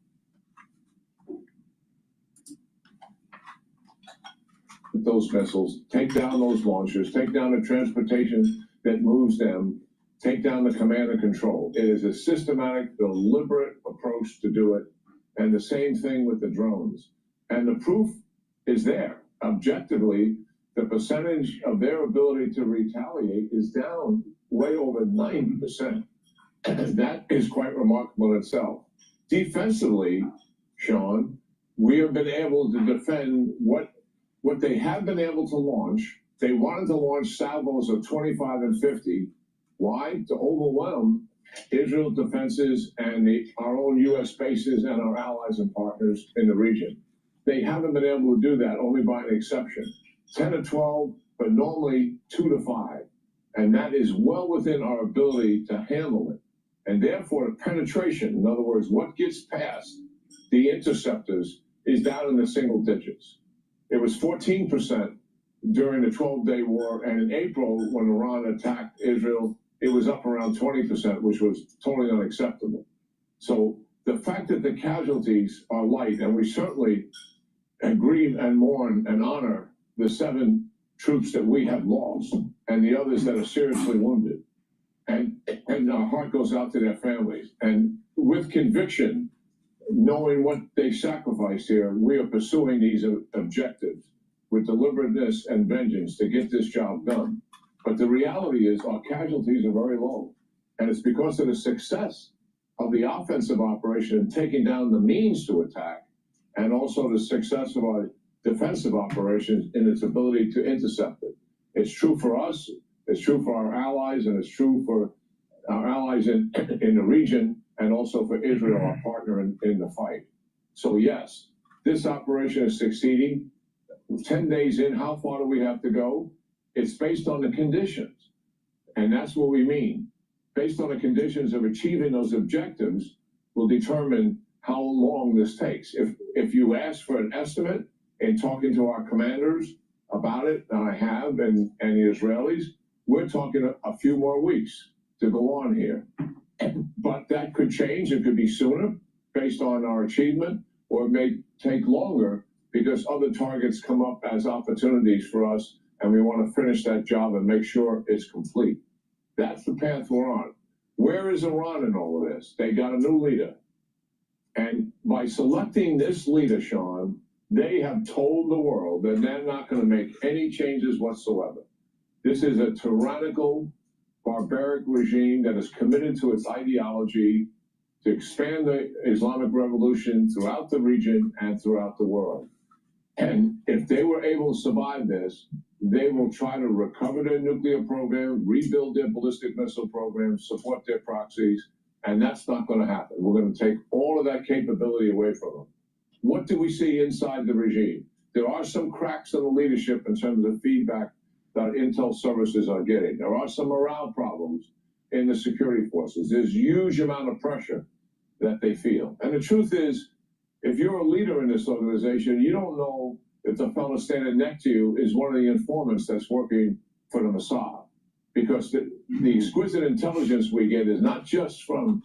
Those missiles, take down those launchers, take down the transportation that moves them, take down the command and control. It is a systematic, deliberate approach to do it. And the same thing with the drones. And the proof is there. Objectively, the percentage of their ability to retaliate is down way over 90%. That is quite remarkable in itself. Defensively, Sean, we have been able to defend what what they have been able to launch, they wanted to launch salvos of 25 and 50. Why? To overwhelm Israel's defenses and our own U.S. bases and our allies and partners in the region. They haven't been able to do that, only by an exception. 10 or 12, but normally 2 to 5. And that is well within our ability to handle it. And therefore, the penetration, in other words, what gets past the interceptors, is down in the single digits. It was 14% during the 12-day war, and in April, when Iran attacked Israel, it was up around 20%, which was totally unacceptable. So the fact that the casualties are light, and we certainly grieve and mourn and honor the 7 troops that we have lost and the others that are seriously wounded. And our heart goes out to their families. And with conviction, knowing what they sacrificed here, we are pursuing these objectives with deliberateness and vengeance to get this job done. But the reality is our casualties are very low. And it's because of the success of the offensive operation in taking down the means to attack, and also the success of our defensive operations in its ability to intercept it. It's true for us, it's true for our allies, and it's true for our allies in the region, and also for Israel, our partner in the fight. So yes, this operation is succeeding. 10 days in, how far do we have to go? It's based on the conditions. And that's what we mean. Based on the conditions of achieving those objectives will determine how long this takes. If you ask for an estimate in talking to our commanders about it, and I have, and the Israelis, we're talking a few more weeks to go on here. But that could change. It could be sooner based on our achievement, or it may take longer because other targets come up as opportunities for us, and we want to finish that job and make sure it's complete. That's the path we're on. Where is Iran in all of this? They got a new leader. And by selecting this leader, Sean, they have told the world that they're not going to make any changes whatsoever. This is a tyrannical, barbaric regime that is committed to its ideology to expand the Islamic revolution throughout the region and throughout the world. And if they were able to survive this, they will try to recover their nuclear program, rebuild their ballistic missile program, support their proxies, and that's not going to happen. We're going to take all of that capability away from them. What do we see inside the regime? There are some cracks in the leadership in terms of feedback that intel services are getting. There are some morale problems in the security forces. There's huge amount of pressure that they feel. And the truth is, if you're a leader in this organization, you don't know if the fellow standing next to you is one of the informants that's working for the Mossad. Because the exquisite intelligence we get is not just from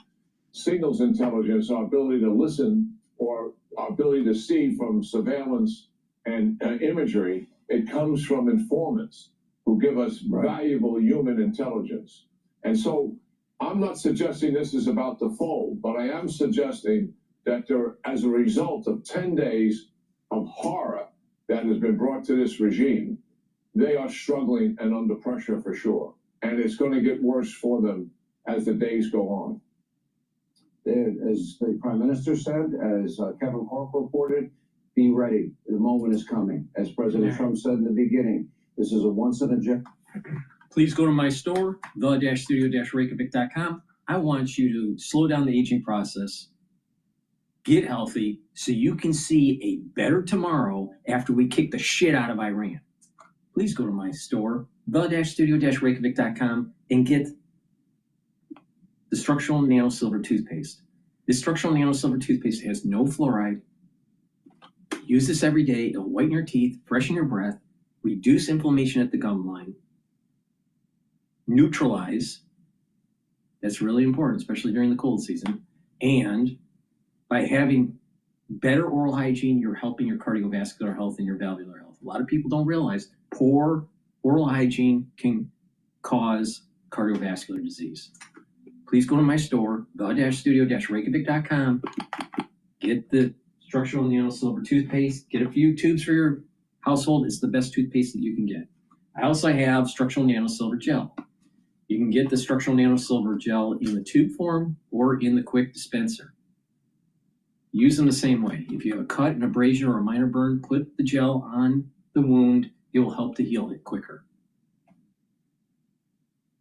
signals intelligence, our ability to listen, or our ability to see from surveillance and imagery. It comes from informants who give us valuable human intelligence. And so I'm not suggesting this is about the fold, but I am suggesting that there, as a result of 10 days of horror that has been brought to this regime, they are struggling and under pressure for sure. And it's going to get worse for them as the days go on. As the Prime Minister said, as Kevin Corke reported, be ready. The moment is coming. As President Trump said in the beginning, this is a once in a generation. Please go to my store, the-studio-reykjavik.com. I want you to slow down the aging process, get healthy, so you can see a better tomorrow after we kick the shit out of Iran. Please go to my store, the-studio-reykjavik.com, and get the structural nano silver toothpaste. This structural nano silver toothpaste has no fluoride. Use this every day. It'll whiten your teeth, freshen your breath, reduce inflammation at the gum line, neutralize. That's really important, especially during the cold season. And by having better oral hygiene, you're helping your cardiovascular health and your valvular health. A lot of people don't realize poor oral hygiene can cause cardiovascular disease. Please go to my store, the-studio-reykjavik.com. Get the structural nano silver toothpaste. Get a few tubes for your household. It's the best toothpaste that you can get. I also have structural nano silver gel. You can get the structural nano silver gel in the tube form or in the quick dispenser. Use them the same way. If you have a cut, an abrasion, or a minor burn, put the gel on the wound, it will help to heal it quicker.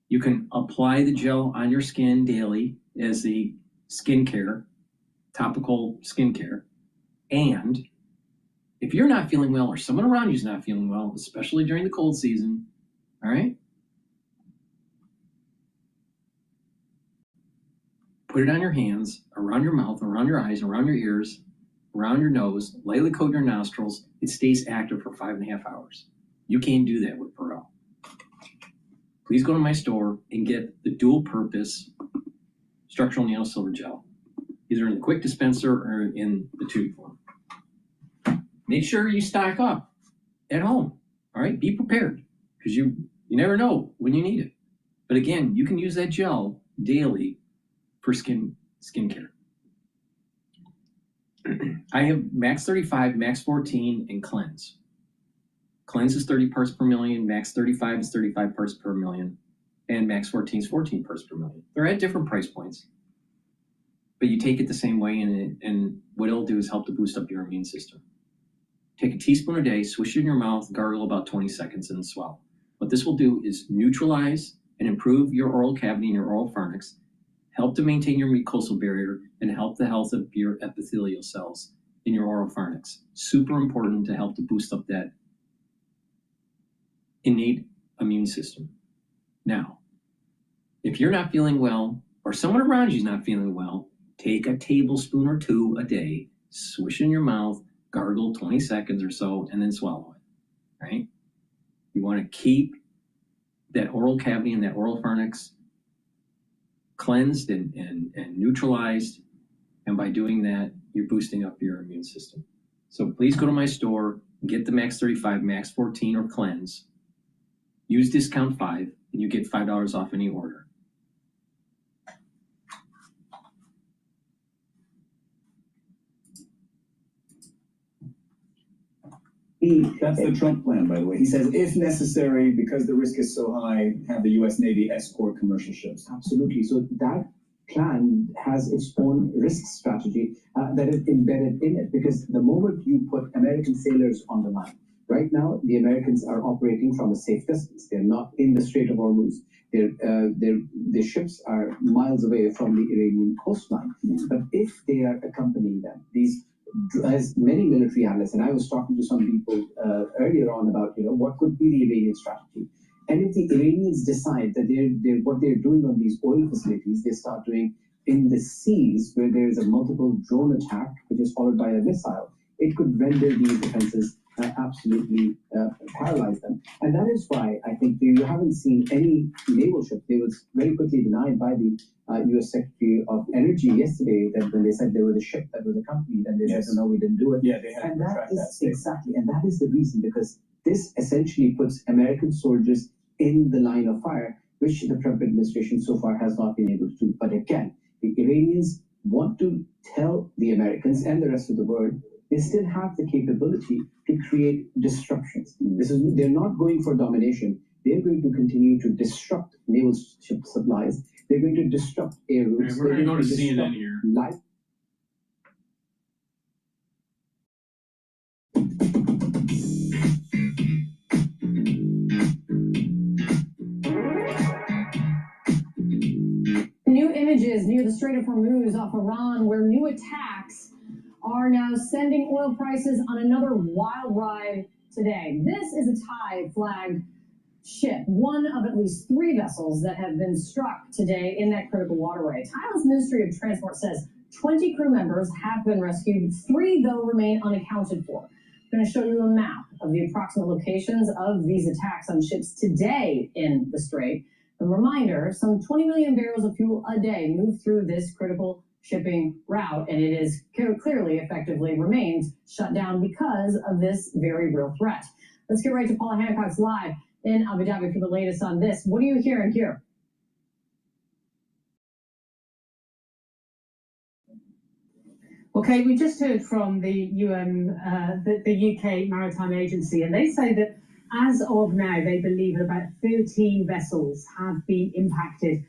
You can apply the gel on your skin daily as the skincare, topical skincare. And if you're not feeling well or someone around you is not feeling well, especially during the cold season, all right, put it on your hands, around your mouth, around your eyes, around your ears, around your nose, lightly coat your nostrils. It stays active for 5.5 hours. You can't do that with Perel. Please go to my store and get the dual purpose structural nano silver gel, either in the quick dispenser or in the tube form. Make sure you stock up at home. All right, be prepared, because you never know when you need it. But again, you can use that gel daily for skincare. I have Max 35, Max 14, and Cleanse. Cleanse is 30 parts per million, Max 35 is 35 parts per million, and Max 14 is 14 parts per million. They're at different price points, but you take it the same way, and what it'll do is help to boost up your immune system. Take a teaspoon a day, swish it in your mouth, gargle about 20 seconds, and then swallow. What this will do is neutralize and improve your oral cavity and your oral pharynx, help to maintain your mucosal barrier, and help the health of your epithelial cells in your oral pharynx. Super important to help to boost up that innate immune system. Now, if you're not feeling well, or someone around you is not feeling well, take a tablespoon or two a day, swish in your mouth, gargle 20 seconds or so, and then swallow it, right? You want to keep that oral cavity and that oral pharynx cleansed and neutralized, and by doing that, you're boosting up your immune system. So please go to my store, get the Max 35, Max 14, or Cleanse. Use discount 5, and you get $5 off any order. That's the Trump plan, by the way. He says, if necessary, because the risk is so high, have the U.S. Navy escort commercial ships. Absolutely. So that plan has its own risk strategy that is embedded in it, because the moment you put American sailors on the line, right now, the Americans are operating from a safe distance. They're not in the Strait of Hormuz. Their ships are miles away from the Iranian coastline. But if they are accompanying them, as many military analysts, and I was talking to some people earlier on about, what could be the Iranian strategy. And if the Iranians decide that what they're doing on these oil facilities, they start doing in the seas where there is a multiple drone attack, which is followed by a missile, it could render these defenses absolutely paralyze them. And that is why I think you haven't seen any naval ship. They was very quickly denied by the U.S. Secretary of Energy yesterday, that when they said there was a ship that was accompanied, and they said, no, we didn't do it. Yeah, they had and to that retract is that statement. exactly, and that is the reason, because this essentially puts American soldiers in the line of fire, which the Trump administration so far has not been able to do. But again, the Iranians want to tell the Americans and the rest of the world they still have the capability to create disruptions. They're not going for domination. They're going to continue to disrupt naval ship supplies. They're going to disrupt air routes. We're going to go to CNN here. New images near the Strait of Hormuz off Iran, where new attacks are now sending oil prices on another wild ride today. This is a Thai flagged ship, one of at least 3 vessels that have been struck today in that critical waterway. Thailand's Ministry of Transport says 20 crew members have been rescued. 3, though, remain unaccounted for. I'm going to show you a map of the approximate locations of these attacks on ships today in the Strait. A reminder, some 20 million barrels of fuel a day move through this critical shipping route, and it is clearly effectively remains shut down because of this very real threat. Let's get right to Paula Hancock's live in Abu Dhabi for the latest on this. What are you hearing here? Okay, we just heard from the UN, the UK Maritime Agency, and they say that as of now, they believe that about 13 vessels have been impacted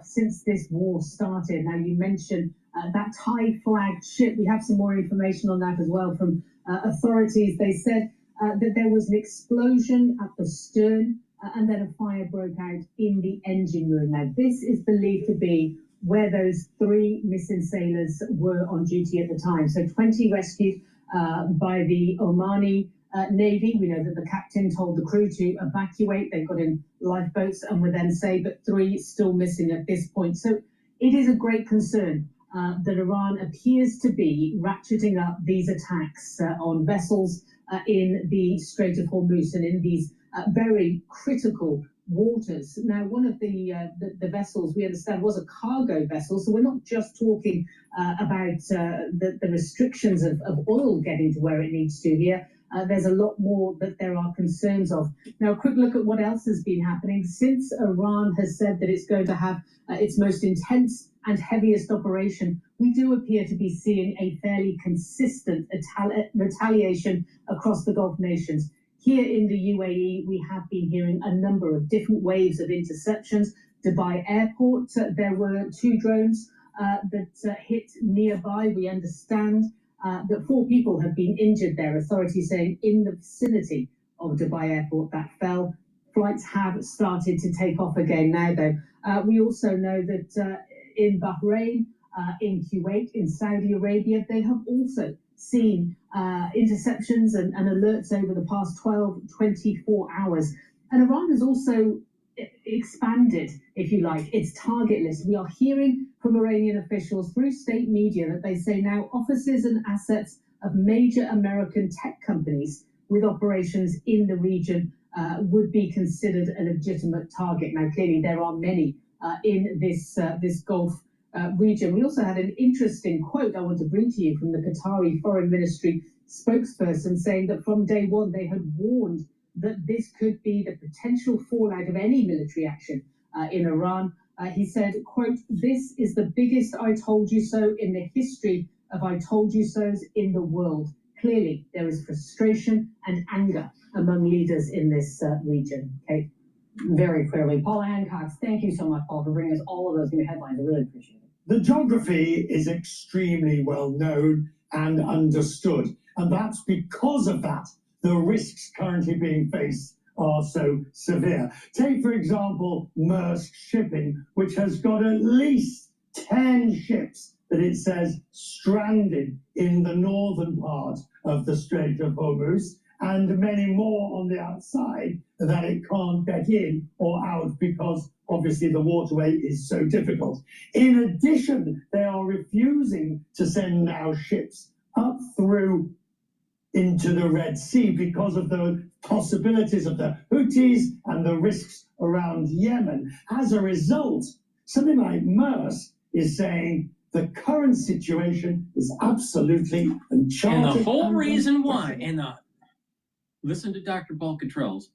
since this war started. Now, you mentioned that Thai flagged ship. We have some more information on that as well from authorities. They said that there was an explosion at the stern and then a fire broke out in the engine room. Now, this is believed to be where those 3 missing sailors were on duty at the time. So 20 rescued by the Omani Navy. We know that the captain told the crew to evacuate. They got in lifeboats and were then saved, but 3 still missing at this point. So it is a great concern that Iran appears to be ratcheting up these attacks on vessels in the Strait of Hormuz and in these very critical waters. Now, one of the vessels we understand was a cargo vessel, so we're not just talking about the restrictions of oil getting to where it needs to here. There's a lot more that there are concerns of. Now, a quick look at what else has been happening. Since Iran has said that it's going to have its most intense and heaviest operation, we do appear to be seeing a fairly consistent retaliation across the Gulf nations. Here in the UAE, we have been hearing a number of different waves of interceptions. Dubai Airport, there were 2 drones that hit nearby. We understand that 4 people have been injured there, authorities saying in the vicinity of Dubai Airport that fell. Flights have started to take off again now, though. We also know that in Bahrain, in Kuwait, in Saudi Arabia, they have also seen interceptions and alerts over the past 12, 24 hours. And Iran has also expanded, if you like, its target list. We are hearing from Iranian officials through state media that they say now offices and assets of major American tech companies with operations in the region would be considered a legitimate target. Now, clearly, there are many in this Gulf region. We also had an interesting quote I want to bring to you from the Qatari Foreign Ministry spokesperson saying that from day one they had warned that this could be the potential fallout of any military action in Iran. He said, quote, "This is the biggest I told you so in the history of I told you so's in the world." Clearly, there is frustration and anger among leaders in this region. Kate? Very clearly. Paul Hancock, thank you so much, Paul, for bringing us all of those new headlines. I really appreciate it. The geography is extremely well known and understood, and that's because of that the risks currently being faced are so severe. Take, for example, Maersk Shipping, which has got at least 10 ships that it says stranded in the northern part of the Strait of Hormuz, and many more on the outside that it can't get in or out because obviously the waterway is so difficult. In addition, they are refusing to send now ships up through into the Red Sea because of the possibilities of the Houthis and the risks around Yemen. As a result, something like Maersk is saying the current situation is absolutely uncharted. And the whole reason why, listen to DrPaulCottrell's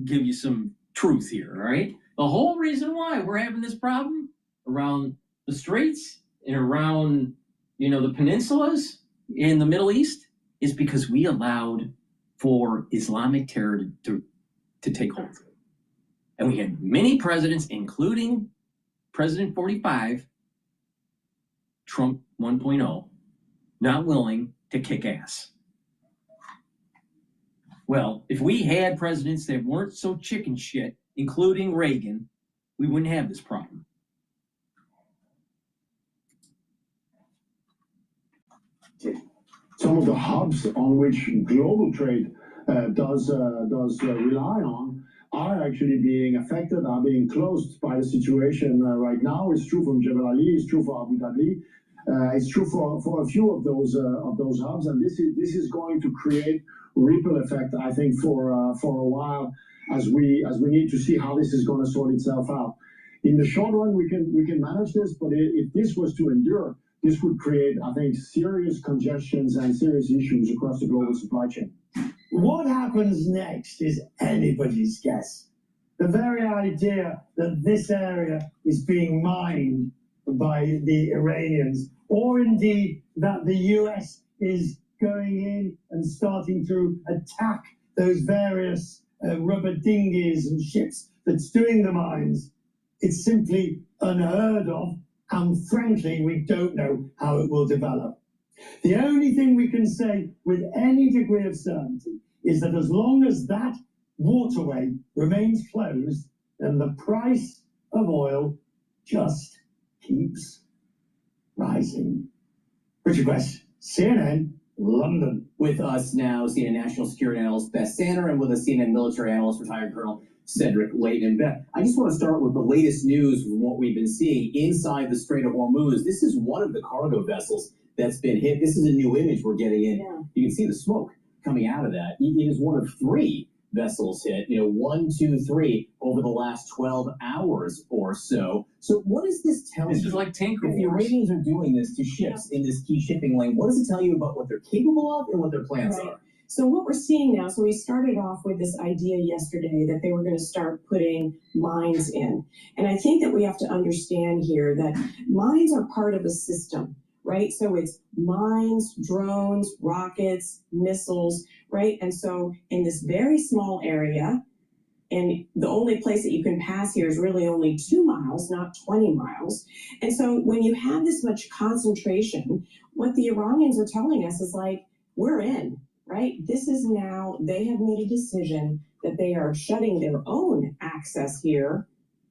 give you some truth here, all right? The whole reason why we're having this problem around the straits and around, the peninsulas in the Middle East is because we allowed for Islamic terror to take hold. And we had many presidents, including President 45, Trump 1.0, not willing to kick ass. Well, if we had presidents that weren't so chicken shit, including Reagan, we wouldn't have this problem. Some of the hubs on which global trade does rely on are actually being affected, are being closed by the situation right now. It's true from Jebel Ali, it's true for Abu Dhabi, it's true for a few of those hubs, and this is going to create ripple effect, I think, for a while, as we need to see how this is going to sort itself out. In the short run, we can manage this, but if this was to endure, this would create, I think, serious congestions and serious issues across the global supply chain. What happens next is anybody's guess. The very idea that this area is being mined by the Iranians, or indeed that the US is going in and starting to attack those various rubber dinghies and ships that's doing the mines, it's simply unheard of, and frankly, we don't know how it will develop. The only thing we can say with any degree of certainty is that as long as that waterway remains closed, then the price of oil just keeps rising. Richard West, CNN, London. With us now, CNN National Security Analyst Beth Sander, and with us, CNN Military Analyst, retired Colonel Cedric Leighton. Beth, I just want to start with the latest news from what we've been seeing inside the Strait of Hormuz. This is one of the cargo vessels that's been hit. This is a new image we're getting in. Yeah. You can see the smoke coming out of that. It is one of 3 vessels hit, 1, 2, 3 over the last 12 hours or so. So what does this tell you? This is like tanker If the wars. Iranians are doing this to ships in this key shipping lane, what does it tell you about what they're capable of and what their plans are? So what we're seeing now, so we started off with this idea yesterday that they were going to start putting mines in. And I think that we have to understand here that mines are part of a system, right? So it's mines, drones, rockets, missiles, right? And so in this very small area, and the only place that you can pass here is really only 2 miles, not 20 miles. And so when you have this much concentration, what the Iranians are telling us is like, we're in, right? This is now, they have made a decision that they are shutting their own access here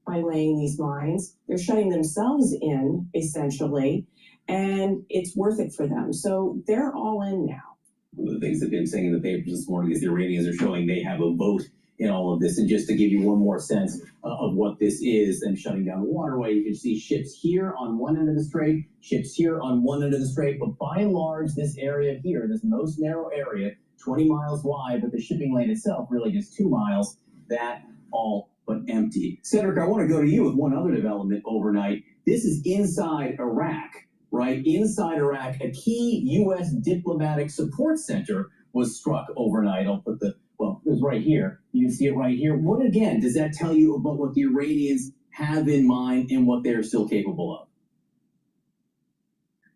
by laying these mines. They're shutting themselves in, essentially, and it's worth it for them. So they're all in now. One of the things they've been saying in the papers this morning is the Iranians are showing they have a vote in all of this. And just to give you one more sense of what this is, and shutting down the waterway, you can see ships here on one end of the strait, ships here on one end of the strait. But by and large, this area here, this most narrow area, 20 miles wide, but the shipping lane itself really just 2 miles, that all but empty. Cedric, I want to go to you with one other development overnight. This is inside Iraq, right? Inside Iraq, a key U.S. diplomatic support center was struck overnight. I'll put the, well, it was right here. You can see it right here. What, again, does that tell you about what the Iranians have in mind and what they're still capable of?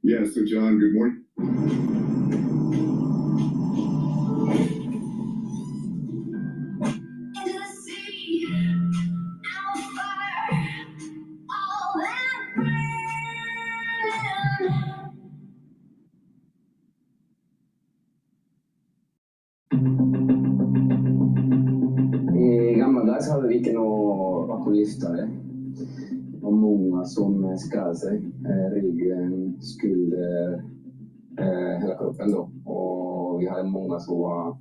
Yeah, so John, good morning. I gamla dagar så hade vi inte några okulistare. Och många som skadade sig. Ryggen, skulder, hela kroppen då. Och vi hade många som var...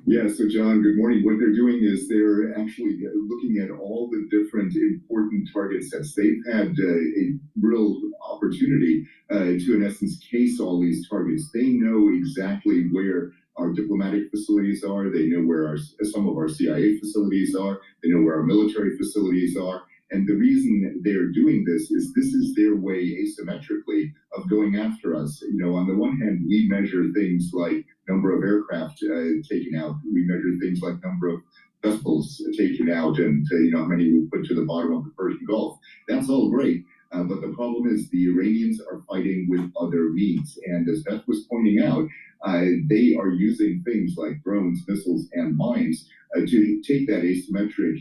Yeah, so John, good morning. What they're doing is they're actually looking at all the different important target sets. They've had a real opportunity to, in essence, case all these targets. They know exactly where our diplomatic facilities are. They know where some of our CIA facilities are. They know where our military facilities are. And the reason they're doing this is their way asymmetrically of going after us. You know, on the one hand, we measure things like number of aircraft taken out. We measure things like number of vessels taken out and, how many we put to the bottom of the Persian Gulf. That's all great. But the problem is the Iranians are fighting with other means. And as Beth was pointing out, they are using things like drones, missiles, and mines to take that asymmetric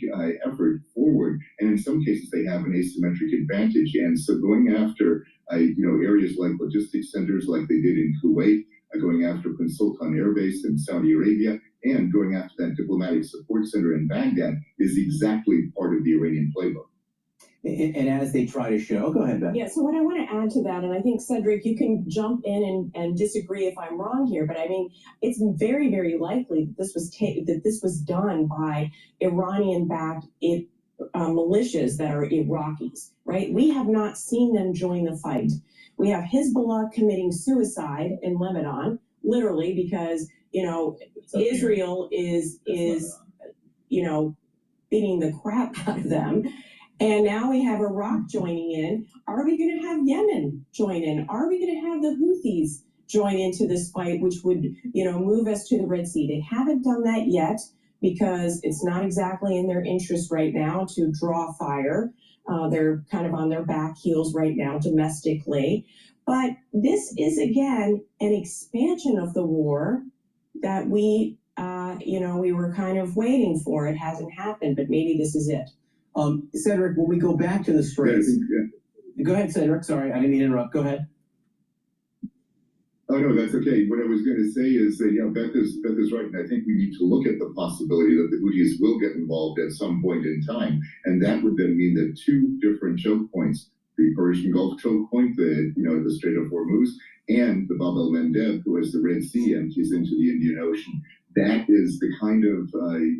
effort forward. And in some cases, they have an asymmetric advantage. And so going after, areas like logistics centers like they did in Kuwait, going after Prince Sultan Air Base in Saudi Arabia, and going after that diplomatic support center in Baghdad is exactly part of the Iranian playbook. And as they try to show, go ahead, Beth. Yeah, so what I want to add to that, and I think, Cedric, you can jump in and disagree if I'm wrong here, but I mean, it's very, very likely that this was done by Iranian-backed militias that are Iraqis, right? We have not seen them join the fight. We have Hezbollah committing suicide in Lebanon, literally, because, Israel is beating the crap out of them. And now we have Iraq joining in. Are we going to have Yemen join in? Are we going to have the Houthis join into this fight, which would, move us to the Red Sea? They haven't done that yet because it's not exactly in their interest right now to draw fire. They're kind of on their back heels right now domestically. But this is, again, an expansion of the war that we were kind of waiting for. It hasn't happened, but maybe this is it. Cedric, when we go back to the Straits, Go ahead, Cedric. Sorry, I didn't mean to interrupt. Go ahead. Oh, no, that's okay. What I was going to say is that, Beth is right. And I think we need to look at the possibility that the Houthis will get involved at some point in time. And that would then mean that two different choke points, the Persian Gulf choke point, the Strait of Hormuz, and the Bab el-Mandeb, who is the Red Sea, empties into the Indian Ocean. That is the kind of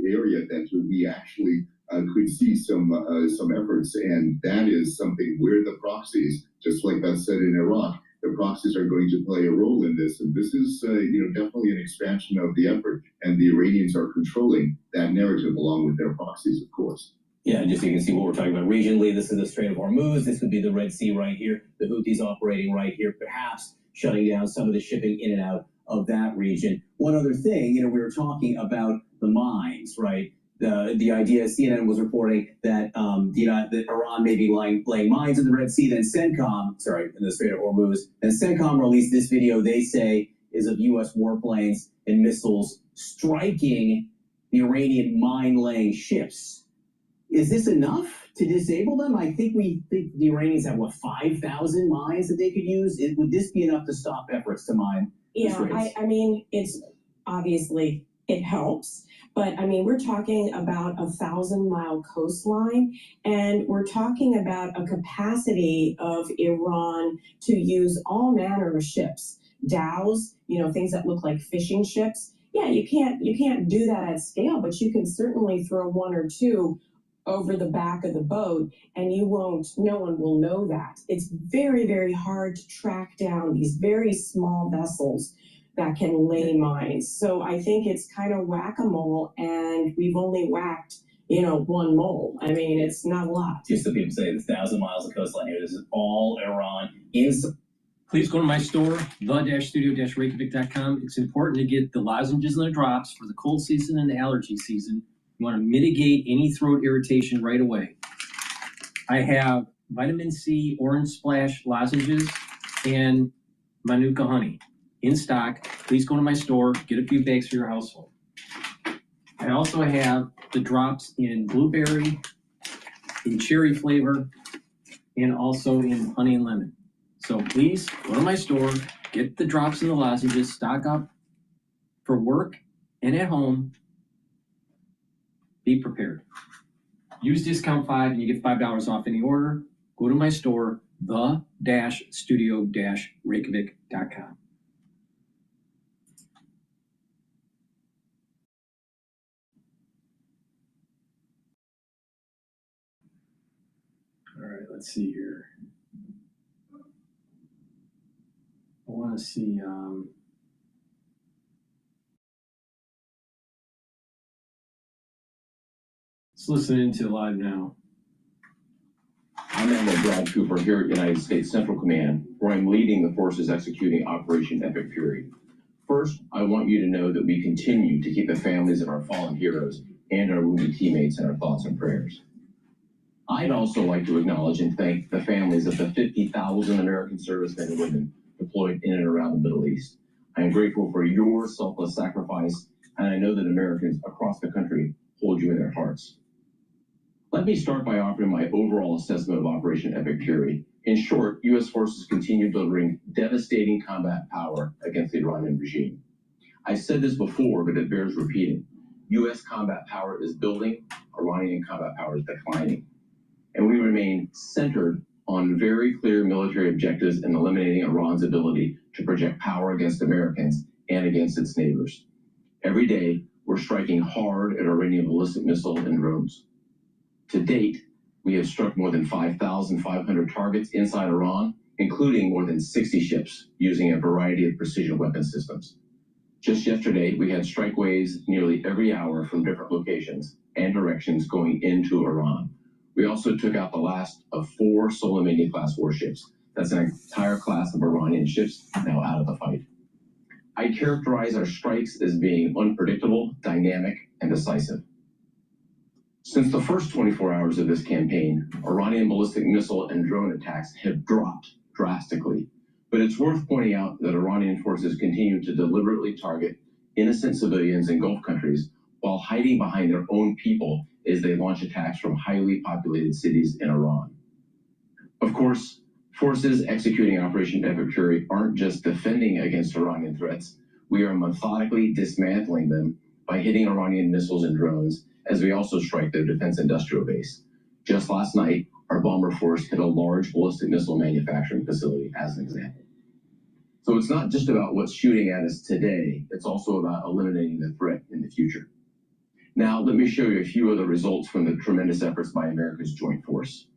area that we actually could see some efforts. And that is something where the proxies, just like Beth said in Iraq, the proxies are going to play a role in this. And this is, definitely an expansion of the effort. And the Iranians are controlling that narrative along with their proxies, of course. Yeah, just so you can see what we're talking about regionally. This is the Strait of Hormuz. This would be the Red Sea right here. The Houthis operating right here, perhaps shutting down some of the shipping in and out of that region. One other thing, we were talking about the mines, right? The idea, CNN was reporting that that Iran may be laying mines in the Red Sea. Then in the Strait of Hormuz. Then CENTCOM released this video. They say is of U.S. warplanes and missiles striking the Iranian mine-laying ships. Is this enough to disable them? I think the Iranians have 5,000 mines that they could use. Would this be enough to stop efforts to mine? Yeah, I mean, it's obviously it helps. But I mean, we're talking about 1,000-mile coastline, and we're talking about a capacity of Iran to use all manner of ships, dhows, things that look like fishing ships. Yeah, you can't do that at scale, but you can certainly throw one or two over the back of the boat, and no one will know that. It's very, very hard to track down these very small vessels that can lay mines. So I think it's kind of whack-a-mole, and we've only whacked, one mole. I mean, it's not a lot. Just so people say, the 1,000 miles of coastline here, this is all Iran. Please go to my store, the-studio-reykjavik.com. It's important to get the lozenges and the drops for the cold season and the allergy season. You want to mitigate any throat irritation right away. I have vitamin C orange splash lozenges and Manuka honey in stock. Please go to my store, get a few bags for your household. I also have the drops in blueberry, in cherry flavor, and also in honey and lemon. So please go to my store, get the drops and the lozenges, stock up for work and at home. Be prepared. Use discount 5 and you get $5 off any order. Go to my store, the-studio-reykjavik.com. All right, let's see here. I want to see. Let's listen into live now. I'm Admiral Brad Cooper here at United States Central Command, where I'm leading the forces executing Operation Epic Fury. First, I want you to know that we continue to keep the families of our fallen heroes and our wounded teammates in our thoughts and prayers. I'd also like to acknowledge and thank the families of the 50,000 American servicemen and women deployed in and around the Middle East. I am grateful for your selfless sacrifice, and I know that Americans across the country hold you in their hearts. Let me start by offering my overall assessment of Operation Epic Fury. In short, U.S. forces continue delivering devastating combat power against the Iranian regime. I've said this before, but it bears repeating. U.S. combat power is building, Iranian combat power is declining. And we remain centered on very clear military objectives in eliminating Iran's ability to project power against Americans and against its neighbors. Every day, we're striking hard at Iranian ballistic missile and drones. To date, we have struck more than 5,500 targets inside Iran, including more than 60 ships using a variety of precision weapon systems. Just yesterday, we had strike waves nearly every hour from different locations and directions going into Iran. We also took out the last of 4 Soleimani-class warships. That's an entire class of Iranian ships now out of the fight. I characterize our strikes as being unpredictable, dynamic, and decisive. Since the first 24 hours of this campaign, Iranian ballistic missile and drone attacks have dropped drastically. But it's worth pointing out that Iranian forces continue to deliberately target innocent civilians in Gulf countries while hiding behind their own people as they launch attacks from highly populated cities in Iran. Of course, Forces executing Operation Epic Fury aren't just defending against Iranian threats. We are methodically dismantling them by hitting Iranian missiles and drones, as we also strike their defense industrial base. Just last night, our bomber force hit a large ballistic missile manufacturing facility, as an example. So it's not just about what's shooting at us today, it's also about eliminating the threat in the future. Now, let me show you a few of the results from the tremendous efforts by America's joint force.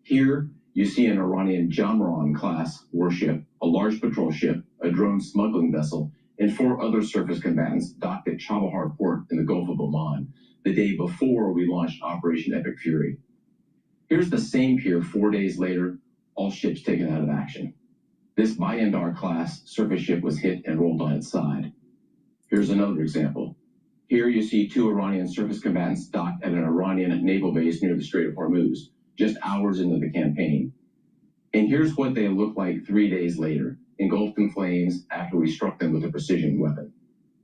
Here, you see an Iranian Jamran-class warship, a large patrol ship, a drone smuggling vessel, and 4 other surface combatants docked at Chabahar port in the Gulf of Oman the day before we launched Operation Epic Fury. Here's the same pier 4 days later, all ships taken out of action. This Bayandar-class surface ship was hit and rolled on its side. Here's another example. Here you see 2 Iranian surface combatants docked at an Iranian naval base near the Strait of Hormuz, just hours into the campaign. And here's what they look like 3 days later, engulfed in flames after we struck them with a precision weapon.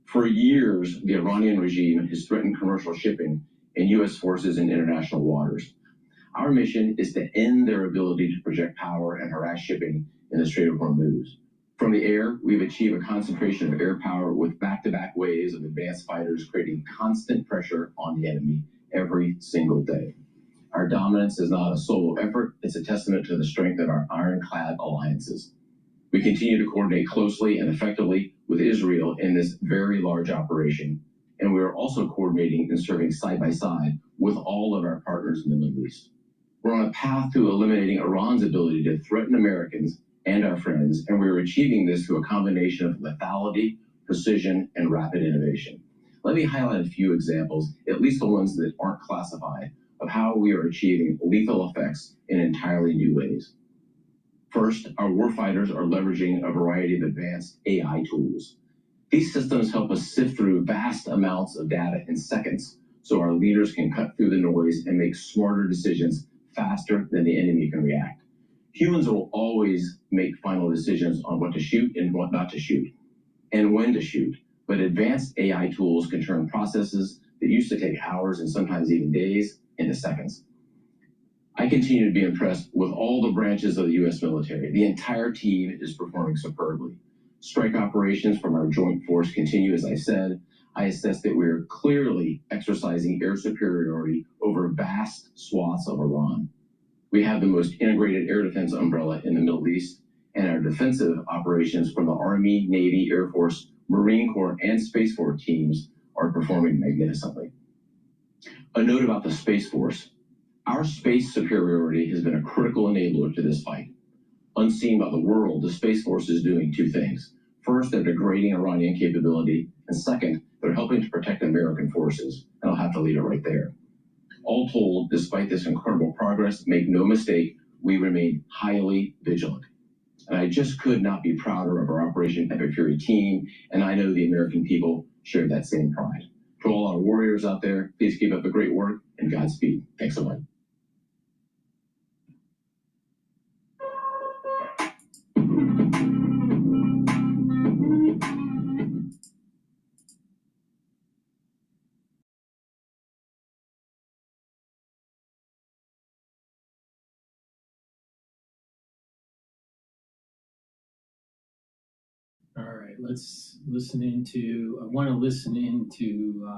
For years, the Iranian regime has threatened commercial shipping and U.S. forces in international waters. Our mission is to end their ability to project power and harass shipping in the Strait of Hormuz. From the air, we've achieved a concentration of air power with back-to-back waves of advanced fighters creating constant pressure on the enemy every single day. Our dominance is not a solo effort, it's a testament to the strength of our ironclad alliances. We continue to coordinate closely and effectively with Israel in this very large operation, and we are also coordinating and serving side by side with all of our partners in the Middle East. We're on a path to eliminating Iran's ability to threaten Americans and our friends, and we're achieving this through a combination of lethality, precision, and rapid innovation. Let me highlight a few examples, at least the ones that aren't classified, of how we are achieving lethal effects in entirely new ways. First, our warfighters are leveraging a variety of advanced AI tools. These systems help us sift through vast amounts of data in seconds, so our leaders can cut through the noise and make smarter decisions faster than the enemy can react. Humans will always make final decisions on what to shoot and what not to shoot, and when to shoot, but advanced AI tools can turn processes that used to take hours and sometimes even days into seconds. I continue to be impressed with all the branches of the U.S. military. The entire team is performing superbly. Strike operations from our joint force continue, as I said. I assess that we are clearly exercising air superiority over vast swaths of Iran. We have the most integrated air defense umbrella in the Middle East, and our defensive operations from the Army, Navy, Air Force, Marine Corps, and Space Force teams are performing magnificently. A note about the Space Force. Our space superiority has been a critical enabler to this fight. Unseen by the world, the Space Force is doing 2 things. First, they're degrading Iranian capability, and second, they're helping to protect American forces, and I'll have to leave it right there. All told, despite this incredible progress, make no mistake, we remain highly vigilant. And I just could not be prouder of our Operation Epic Fury team, and I know the American people share that same pride. To all our warriors out there, please keep up the great work, and Godspeed. Thanks so much. All right, let's listen into, I want to listen into,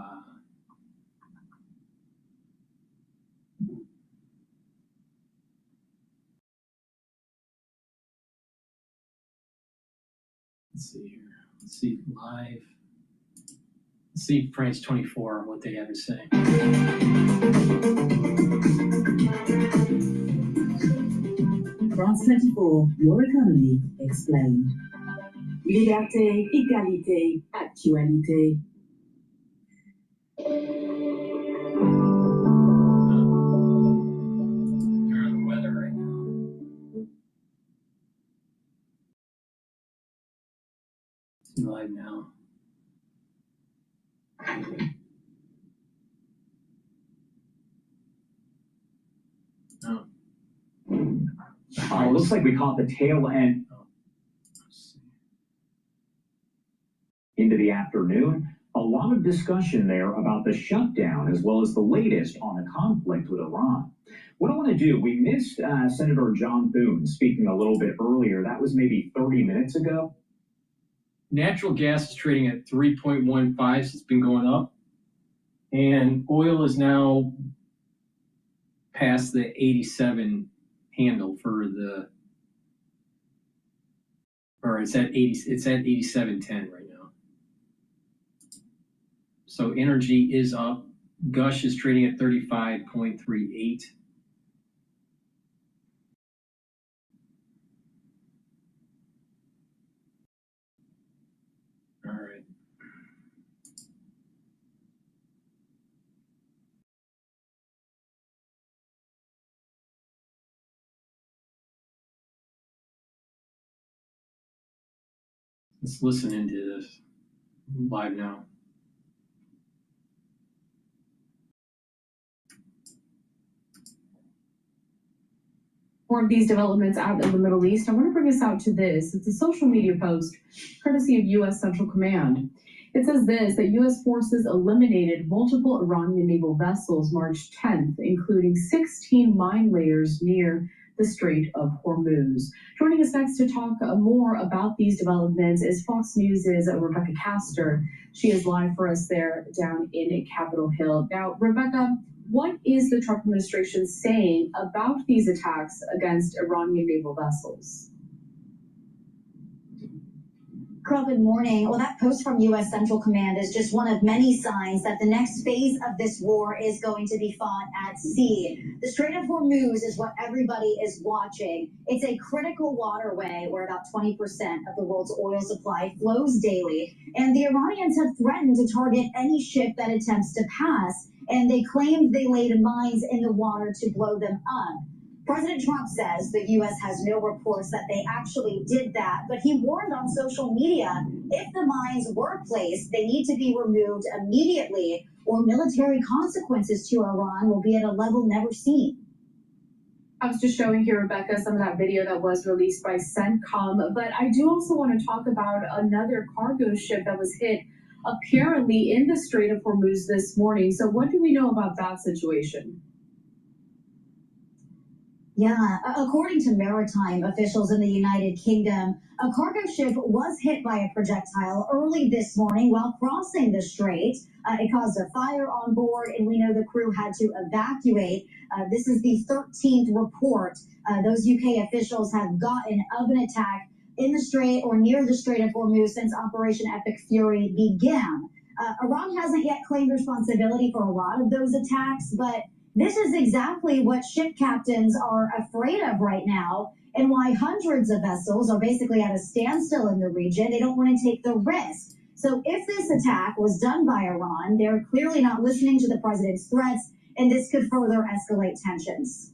let's see here, let's see live, let's see France 24, what they have to say. France 24, your economy explained. Liberté, égalité, actualité. They're on the weather right now. It's live now. Oh. Looks like we caught the tail end into the afternoon A lot of discussion there about the shutdown as well as the latest on the conflict with Iran. What I want to do, we missed Senator John Thune speaking a little bit earlier. That was maybe 30 minutes ago. Natural gas is trading at 3.15, so it's been going up. And oil is now past the 87 handle for the, or it's at 87.10 right now. So energy is up. Gush is trading at 35.38. All right. Let's listen into this live now. More of these developments out in the Middle East. I want to bring us out to this. It's a social media post courtesy of U.S. Central Command. It says this, that U.S. forces eliminated multiple Iranian naval vessels March 10th, including 16 mine layers near the Strait of Hormuz. Joining us next to talk more about these developments is Fox News' Rebecca Castor. She is live for us there down in Capitol Hill. Now, Rebecca, what is the Trump administration saying about these attacks against Iranian naval vessels? Carl, good morning. Well, that post from U.S. Central Command is just one of many signs that the next phase of this war is going to be fought at sea. The Strait of Hormuz is what everybody is watching. It's a critical waterway where about 20% of the world's oil supply flows daily. And the Iranians have threatened to target any ship that attempts to pass. And they claimed they laid mines in the water to blow them up. President Trump says the U.S. has no reports that they actually did that, but he warned on social media if the mines were placed, they need to be removed immediately, or military consequences to Iran will be at a level never seen. I was just showing here, Rebecca, some of that video that was released by CENTCOM, but I do also want to talk about another cargo ship that was hit apparently in the Strait of Hormuz this morning. So what do we know about that situation? Yeah, according to maritime officials in the United Kingdom, a cargo ship was hit by a projectile early this morning while crossing the strait. It caused a fire on board, and we know the crew had to evacuate. This is the 13th report those UK officials have gotten of an attack in the strait or near the Strait of Hormuz since Operation Epic Fury began. Iran hasn't yet claimed responsibility for a lot of those attacks, but this is exactly what ship captains are afraid of right now, and why hundreds of vessels are basically at a standstill in the region. They don't want to take the risk. So if this attack was done by Iran, they're clearly not listening to the president's threats, and this could further escalate tensions.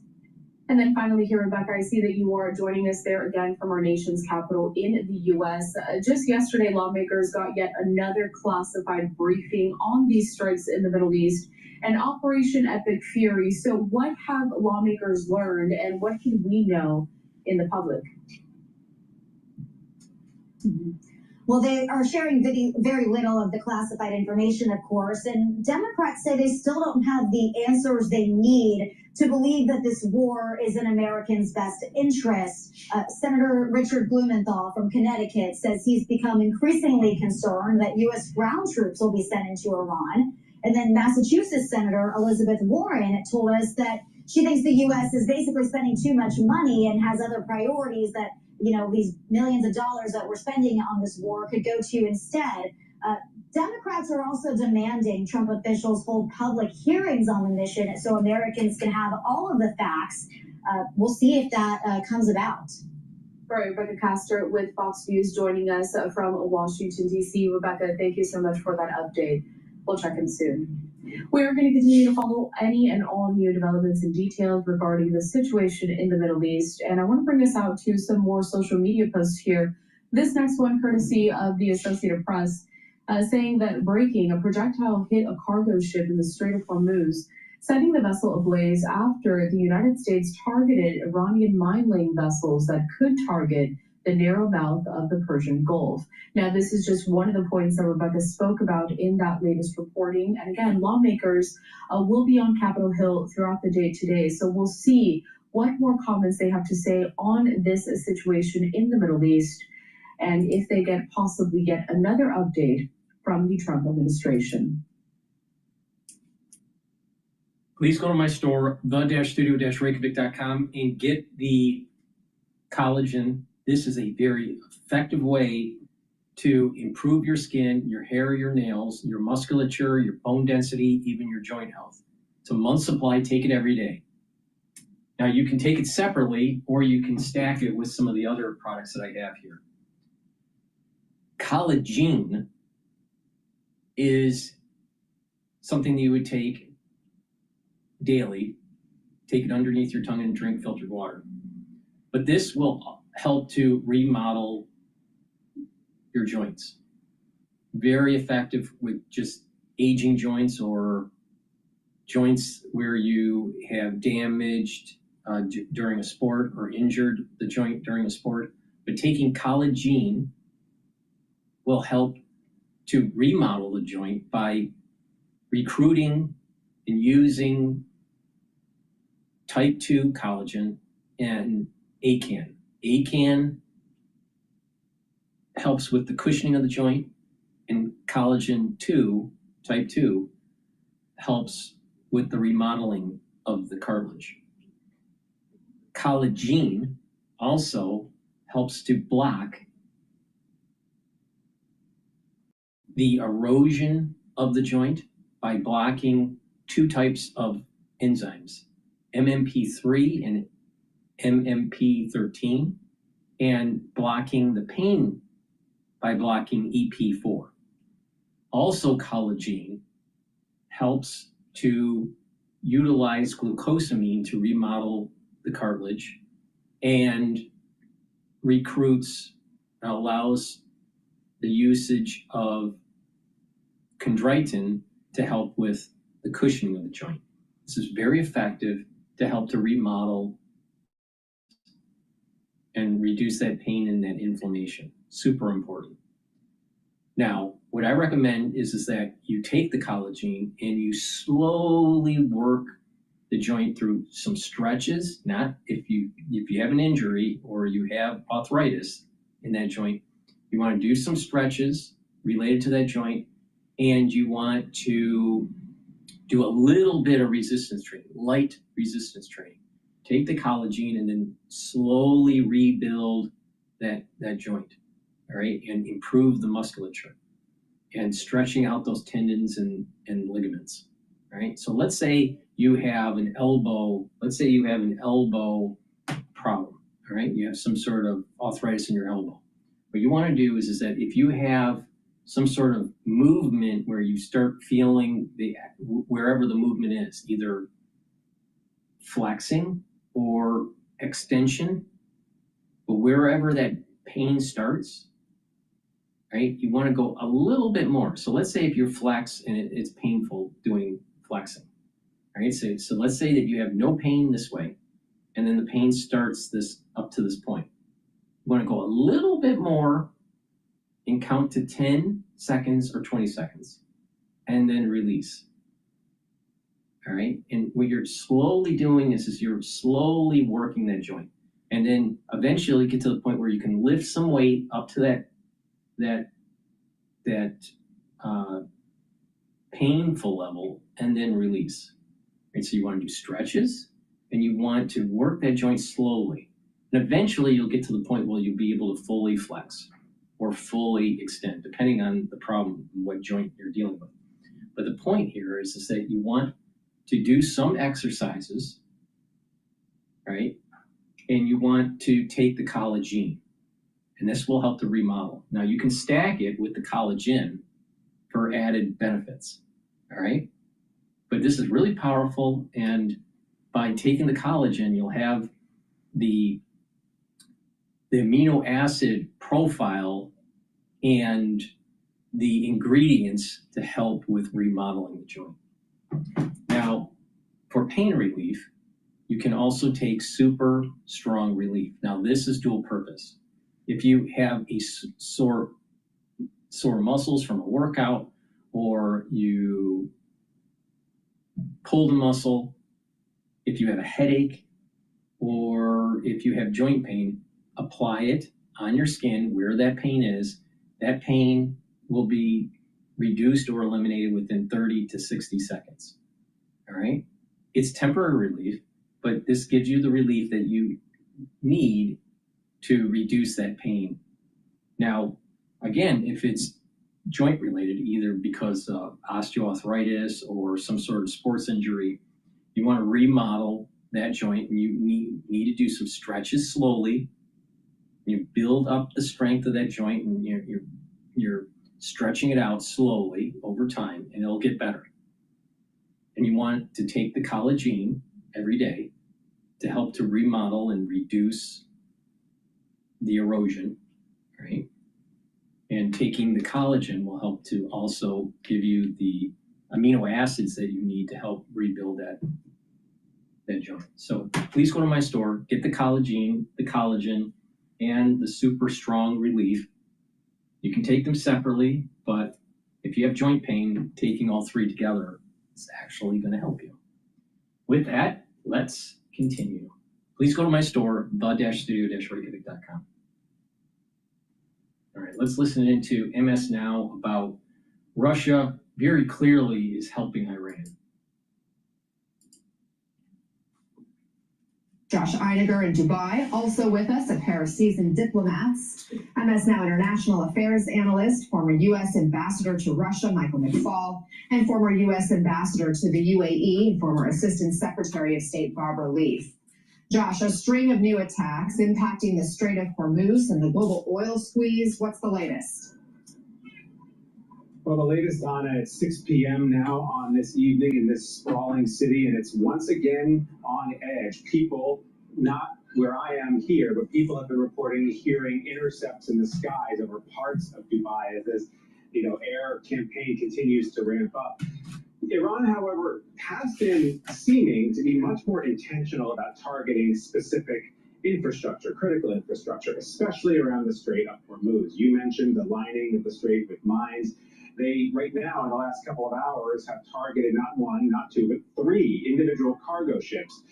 And then finally here, Rebecca, I see that you are joining us there again from our nation's capital in the U.S. Just yesterday, lawmakers got yet another classified briefing on these strikes in the Middle East and Operation Epic Fury. So what have lawmakers learned, and what can we know in the public? Well, they are sharing very little of the classified information, of course, and Democrats say they still don't have the answers they need to believe that this war is in Americans' best interest. Senator Richard Blumenthal from Connecticut says he's become increasingly concerned that U.S. ground troops will be sent into Iran. And then Massachusetts Senator Elizabeth Warren told us that she thinks the U.S. is basically spending too much money and has other priorities that, you know, these millions of dollars that we're spending on this war could go to instead. Democrats are also demanding Trump officials hold public hearings on the mission so Americans can have all of the facts. We'll see if that comes about. Right, Rebecca Castor with Fox News joining us from Washington, D.C. Rebecca, thank you so much for that update. We'll check in soon. We are going to continue to follow any and all new developments and details regarding the situation in the Middle East. And I want to bring us out to some more social media posts here. This next one, courtesy of the Associated Press, saying that breaking, a projectile hit a cargo ship in the Strait of Hormuz, setting the vessel ablaze after the United States targeted Iranian mine-laying vessels that could target the narrow mouth of the Persian Gulf. Now, this is just one of the points that Rebecca spoke about in that latest reporting. And again, lawmakers will be on Capitol Hill throughout the day today. So we'll see what more comments they have to say on this situation in the Middle East, and if they possibly get another update from the Trump administration. Please go to my store, the-studio-reykjavik.com, and get the collagen. This is a very effective way to improve your skin, your hair, your nails, your musculature, your bone density, even your joint health. It's a month's supply. Take it every day. Now, you can take it separately, or you can stack it with some of the other products that I have here. Collagen is something that you would take daily. Take it underneath your tongue and drink filtered water. But this will help to remodel your joints. Very effective with just aging joints or joints where you have damaged during a sport or injured the joint during a sport. But taking collagen will help to remodel the joint by recruiting and using type 2 collagen and ACAN. ACAN helps with the cushioning of the joint, and collagen 2, type 2, helps with the remodeling of the cartilage. Collagen also helps to block the erosion of the joint by blocking two types of enzymes, MMP3 and MMP13, and blocking the pain by blocking EP4. Also, collagen helps to utilize glucosamine to remodel the cartilage and allows the usage of chondroitin to help with the cushioning of the joint. This is very effective to help to remodel and reduce that pain and that inflammation. Super important. Now, what I recommend is that you take the collagen and you slowly work the joint through some stretches. Not if you have an injury or you have arthritis in that joint, you want to do some stretches related to that joint, and you want to do a little bit of resistance training, light resistance training. Take the collagen and then slowly rebuild that joint, all right, and improve the musculature and stretching out those tendons and ligaments, all right? So let's say you have an elbow, problem, all right? You have some sort of arthritis in your elbow. What you want to do is that if you have some sort of movement where you start feeling wherever the movement is, either flexing or extension, but wherever that pain starts, right, you want to go a little bit more. So let's say if you flex and it's painful doing flexing, right? So let's say that you have no pain this way, and then the pain starts up to this point. You want to go a little bit more and count to 10 seconds or 20 seconds, and then release. All right, and what you're slowly doing is you're slowly working that joint, and then eventually get to the point where you can lift some weight up to that painful level, and then release. Right, so you want to do stretches, and you want to work that joint slowly, and eventually you'll get to the point where you'll be able to fully flex or fully extend, depending on the problem and what joint you're dealing with. But the point here is that you want to do some exercises, right? And you want to take the collagen, and this will help to remodel. Now you can stack it with the collagen for added benefits, all right? But this is really powerful, and by taking the collagen, you'll have the amino acid profile and the ingredients to help with remodeling the joint. Now, for pain relief, you can also take super strong relief. Now, this is dual purpose. If you have a sore muscles from a workout, or you pulled a muscle, if you have a headache, or if you have joint pain, apply it on your skin where that pain is. That pain will be reduced or eliminated within 30 to 60 seconds. All right? It's temporary relief, but this gives you the relief that you need to reduce that pain. Now, again, if it's joint related, either because of osteoarthritis or some sort of sports injury, you want to remodel that joint, and you need to do some stretches slowly. You build up the strength of that joint, and you're stretching it out slowly over time, and it'll get better. And you want to take the collagen every day to help to remodel and reduce the erosion, right? And taking the collagen will help to also give you the amino acids that you need to help rebuild that joint. So please go to my store, get the collagen, and the super strong relief. You can take them separately, but if you have joint pain, taking all three together is actually going to help you. With that, let's continue. Please go to my store, the-studio-reykjavik.com. All right, let's listen into MS Now about Russia very clearly is helping Iran. Josh Einiger in Dubai, also with us, a pair of seasoned diplomats. MS Now International Affairs Analyst, former U.S. Ambassador to Russia, Michael McFaul, and former U.S. Ambassador to the UAE and former Assistant Secretary of State Barbara Leaf. Josh, a string of new attacks impacting the Strait of Hormuz and the global oil squeeze. What's the latest? Well, the latest on at 6 p.m. now on this evening in this sprawling city, and it's once again on edge. People, not where I am here, but people have been reporting hearing intercepts in the skies over parts of Dubai as this, air campaign continues to ramp up. Iran, however, has been seeming to be much more intentional about targeting specific infrastructure, critical infrastructure, especially around the Strait of Hormuz. You mentioned the lining of the strait with mines. They, right now, in the last couple of hours, have targeted not one, not two, but three individual cargo ships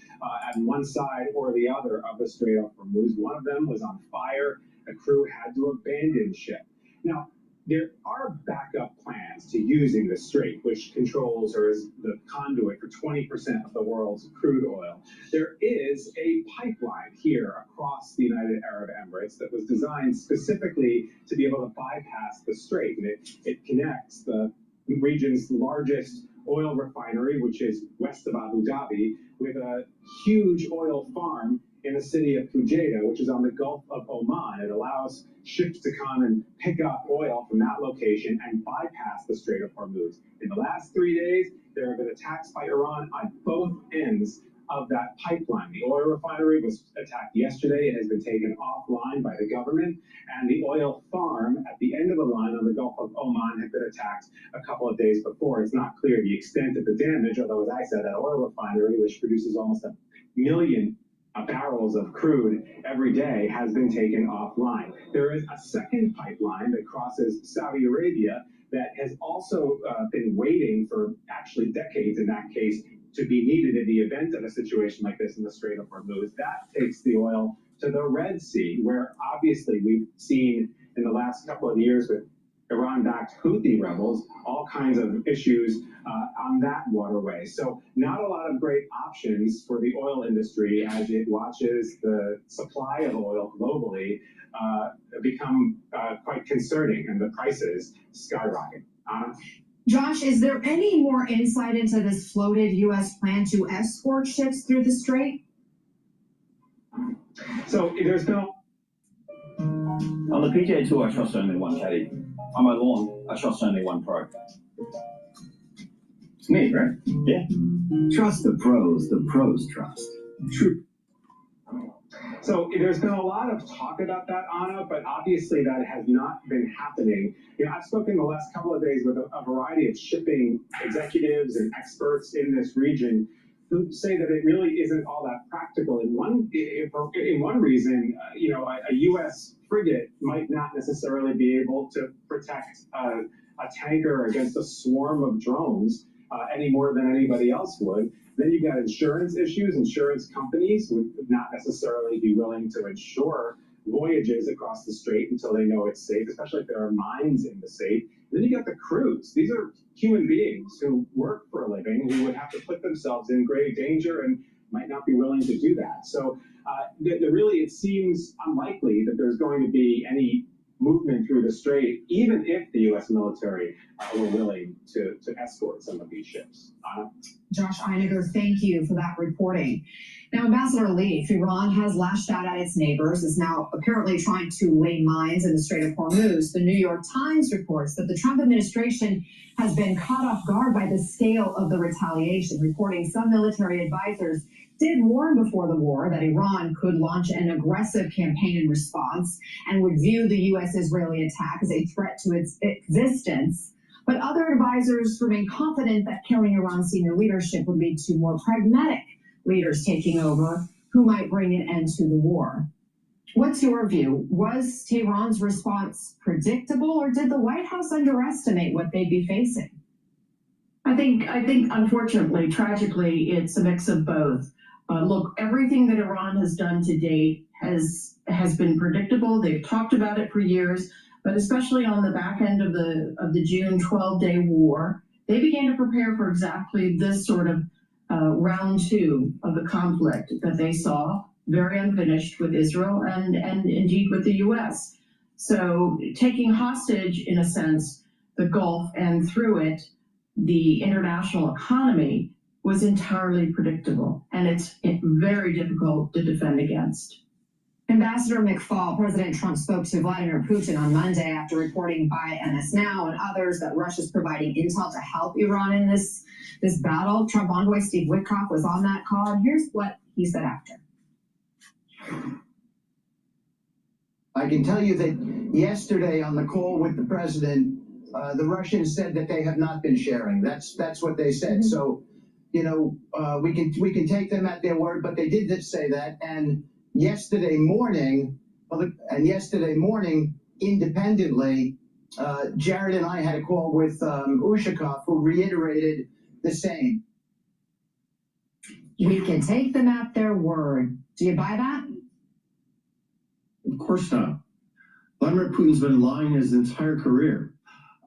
on one side or the other of the Strait of Hormuz. One of them was on fire. The crew had to abandon ship. Now, there are backup plans to using the strait, which controls or is the conduit for 20% of the world's crude oil. There is a pipeline here across the United Arab Emirates that was designed specifically to be able to bypass the strait. And it connects the region's largest oil refinery, which is west of Abu Dhabi, with a huge oil farm in the city of Fujairah, which is on the Gulf of Oman. It allows ships to come and pick up oil from that location and bypass the Strait of Hormuz. In the last 3 days, there have been attacks by Iran on both ends of that pipeline. The oil refinery was attacked yesterday. It has been taken offline by the government. And the oil farm at the end of the line on the Gulf of Oman had been attacked a couple of days before. It's not clear the extent of the damage, although, as I said, that oil refinery, which produces almost 1 million barrels of crude every day, has been taken offline. There is a second pipeline that crosses Saudi Arabia that has also been waiting for actually decades, in that case, to be needed in the event of a situation like this in the Strait of Hormuz. That takes the oil to the Red Sea, where obviously we've seen in the last couple of years with Iran-backed Houthi rebels, all kinds of issues on that waterway. So not a lot of great options for the oil industry as it watches the supply of oil globally become quite concerning and the prices skyrocket. Josh, is there any more insight into this floated U.S. plan to escort ships through the strait? So there's been On the PGA Tour, I trust only one caddy. On my lawn, I trust only one pro. It's me, right? Yeah. Trust the pros trust. True. So there's been a lot of talk about that, Anna, but obviously that has not been happening. I've spoken the last couple of days with a variety of shipping executives and experts in this region who say that it really isn't all that practical. In one reason, a U.S. frigate might not necessarily be able to protect a tanker against a swarm of drones any more than anybody else would. Then you've got insurance issues. Insurance companies would not necessarily be willing to insure voyages across the strait until they know it's safe, especially if there are mines in the strait. Then you got the crews. These are human beings who work for a living who would have to put themselves in grave danger and might not be willing to do that. So really, it seems unlikely that there's going to be any movement through the strait, even if the U.S. military were willing to escort some of these ships. Josh Einiger, thank you for that reporting. Now, Ambassador Leaf, Iran has lashed out at its neighbors, is now apparently trying to lay mines in the Strait of Hormuz. The New York Times reports that the Trump administration has been caught off guard by the scale of the retaliation, reporting some military advisors did warn before the war that Iran could launch an aggressive campaign in response and would view the U.S.-Israeli attack as a threat to its existence. But other advisors remain confident that killing Iran's senior leadership would lead to more pragmatic leaders taking over who might bring an end to the war. What's your view? Was Tehran's response predictable, or did the White House underestimate what they'd be facing? I think unfortunately, tragically, it's a mix of both. Look, everything that Iran has done to date has been predictable. They've talked about it for years, but especially on the back end of the June 12-day war, they began to prepare for exactly this sort of round two of the conflict that they saw, very unfinished with Israel and indeed with the U.S. So taking hostage, in a sense, the Gulf and through it, the international economy was entirely predictable, and it's very difficult to defend against. Ambassador McFaul, President Trump spoke to Vladimir Putin on Monday after reporting by MS Now and others that Russia's providing intel to help Iran in this battle. Trump envoy Steve Witkoff was on that call, and here's what he said after. I can tell you that yesterday on the call with the president, the Russians said that they have not been sharing. That's what they said. So, we can take them at their word, but they did say that. And yesterday morning, independently, Jared and I had a call with Ushakov, who reiterated the same. We can take them at their word. Do you buy that? Of course not. Vladimir Putin's been lying his entire career.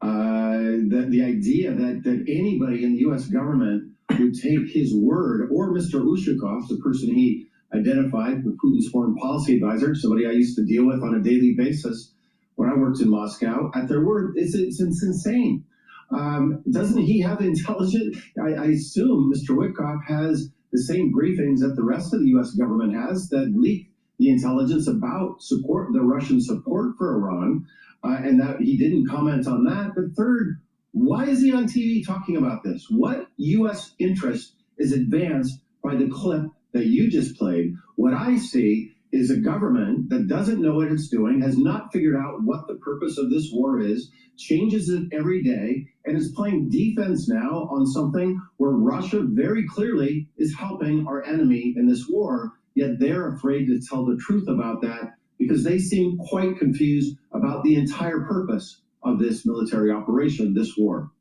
The idea that anybody in the U.S. government would take his word, or Mr. Ushakov, the person he identified with Putin's foreign policy advisor, somebody I used to deal with on a daily basis when I worked in Moscow, at their word, it's insane. Doesn't he have intelligence? I assume Mr. Witkoff has the same briefings that the rest of the U.S. government has that leak the intelligence about the Russian support for Iran, and that he didn't comment on that. But third, why is he on TV talking about this? What U.S. interest is advanced by the clip that you just played? What I see is a government that doesn't know what it's doing, has not figured out what the purpose of this war is, changes it every day, and is playing defense now on something where Russia very clearly is helping our enemy in this war, yet they're afraid to tell the truth about that because they seem quite confused about the entire purpose of this military operation, this war.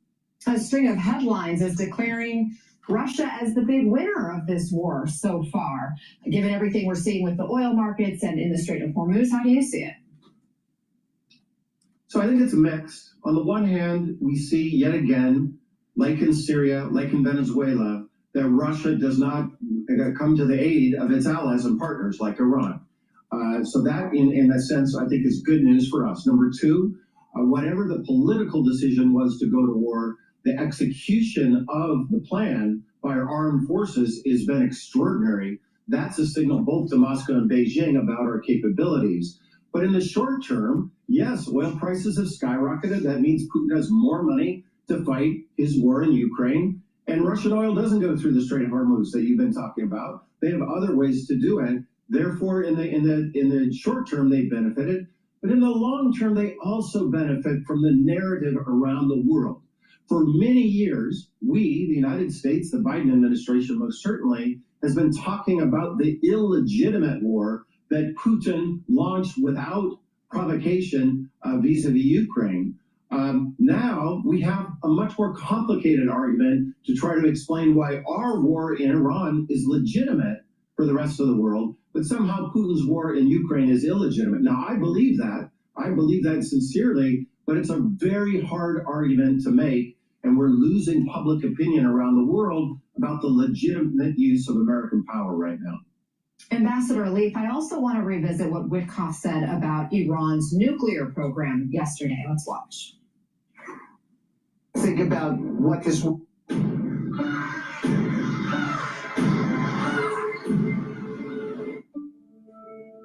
A string of headlines is declaring Russia as the big winner of this war so far. Given everything we're seeing with the oil markets and in the Strait of Hormuz, how do you see it? So I think it's mixed. On the one hand, we see yet again, like in Syria, like in Venezuela, that Russia does not come to the aid of its allies and partners like Iran. So that, in a sense, I think is good news for us. Number two, whatever the political decision was to go to war, the execution of the plan by our armed forces has been extraordinary. That's a signal both to Moscow and Beijing about our capabilities. But in the short term, yes, oil prices have skyrocketed. That means Putin has more money to fight his war in Ukraine. And Russian oil doesn't go through the Strait of Hormuz that you've been talking about. They have other ways to do it. Therefore, in the short term, they benefited. But in the long term, they also benefit from the narrative around the world. For many years, we, the United States, the Biden administration most certainly, has been talking about the illegitimate war that Putin launched without provocation vis-a-vis Ukraine. Now we have a much more complicated argument to try to explain why our war in Iran is legitimate for the rest of the world, but somehow Putin's war in Ukraine is illegitimate. Now, I believe that. I believe that sincerely, but it's a very hard argument to make, and we're losing public opinion around the world about the legitimate use of American power right now. Ambassador Leaf, I also want to revisit what Witkoff said about Iran's nuclear program yesterday. Let's watch. Think about what this.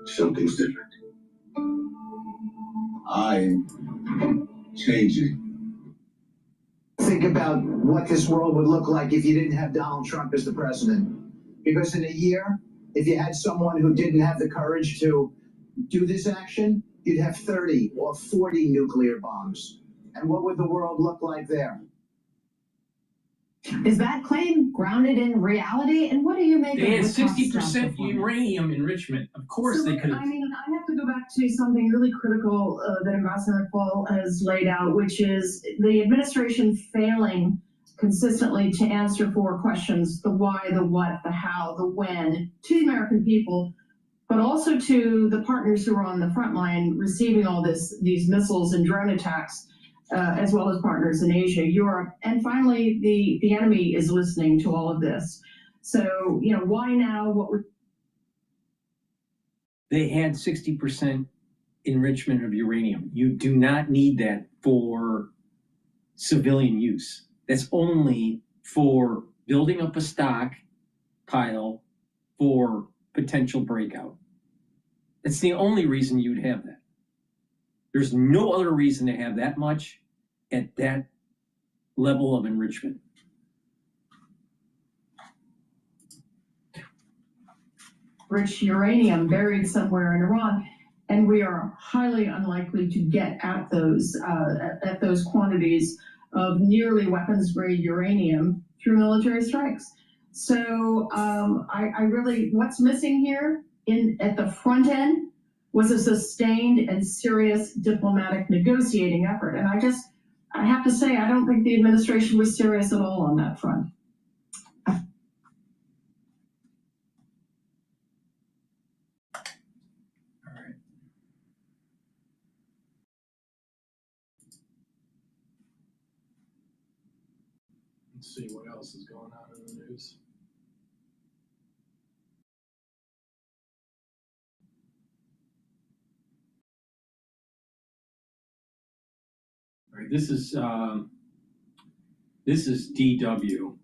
Something's different. I'm changing. Think about what this world would look like if you didn't have Donald Trump as the president. Because in a year, if you had someone who didn't have the courage to do this action, you'd have 30 or 40 nuclear bombs. And what would the world look like there? Is that claim grounded in reality? And what do you make They of had Witkoff's 60% uranium enrichment. Of course they could have. I mean, I have to go back to something really critical that Ambassador Paul has laid out, which is the administration failing consistently to answer 4 questions: the why, the what, the how, the when, to the American people, but also to the partners who are on the front line receiving all these missiles and drone attacks, as well as partners in Asia, Europe, and finally the enemy is listening to all of this. So, you know, why now? They had 60% enrichment of uranium. You do not need that for civilian use. That's only for building up a stockpile for potential breakout. That's the only reason you'd have that. There's no other reason to have that much at that level of enrichment. Rich uranium buried somewhere in Iran, and we are highly unlikely to get at those quantities of nearly weapons-grade uranium through military strikes. So I really, what's missing here at the front end was a sustained and serious diplomatic negotiating effort. And I have to say, I don't think the administration was serious at all on that front. Let's see what else is going on in the news. All right, this is DW.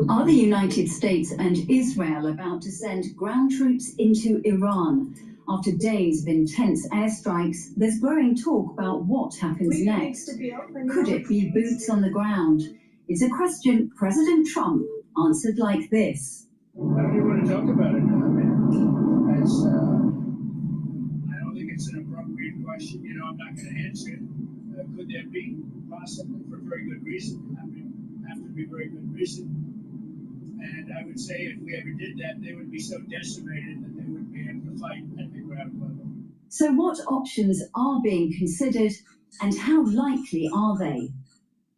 Are the United States and Israel about to send ground troops into Iran? After days of intense airstrikes, there's growing talk about what happens next. Could it be boots on the ground? It's a question President Trump answered like this. I don't even want to talk about it now, man. I don't think it's an appropriate question. You know, I'm not going to answer it. Could there be? Possibly, for very good reason. I mean, have to be very good reason. And I would say if we ever did that, they would be so decimated that they wouldn't be able to fight at the ground level. So what options are being considered and how likely are they?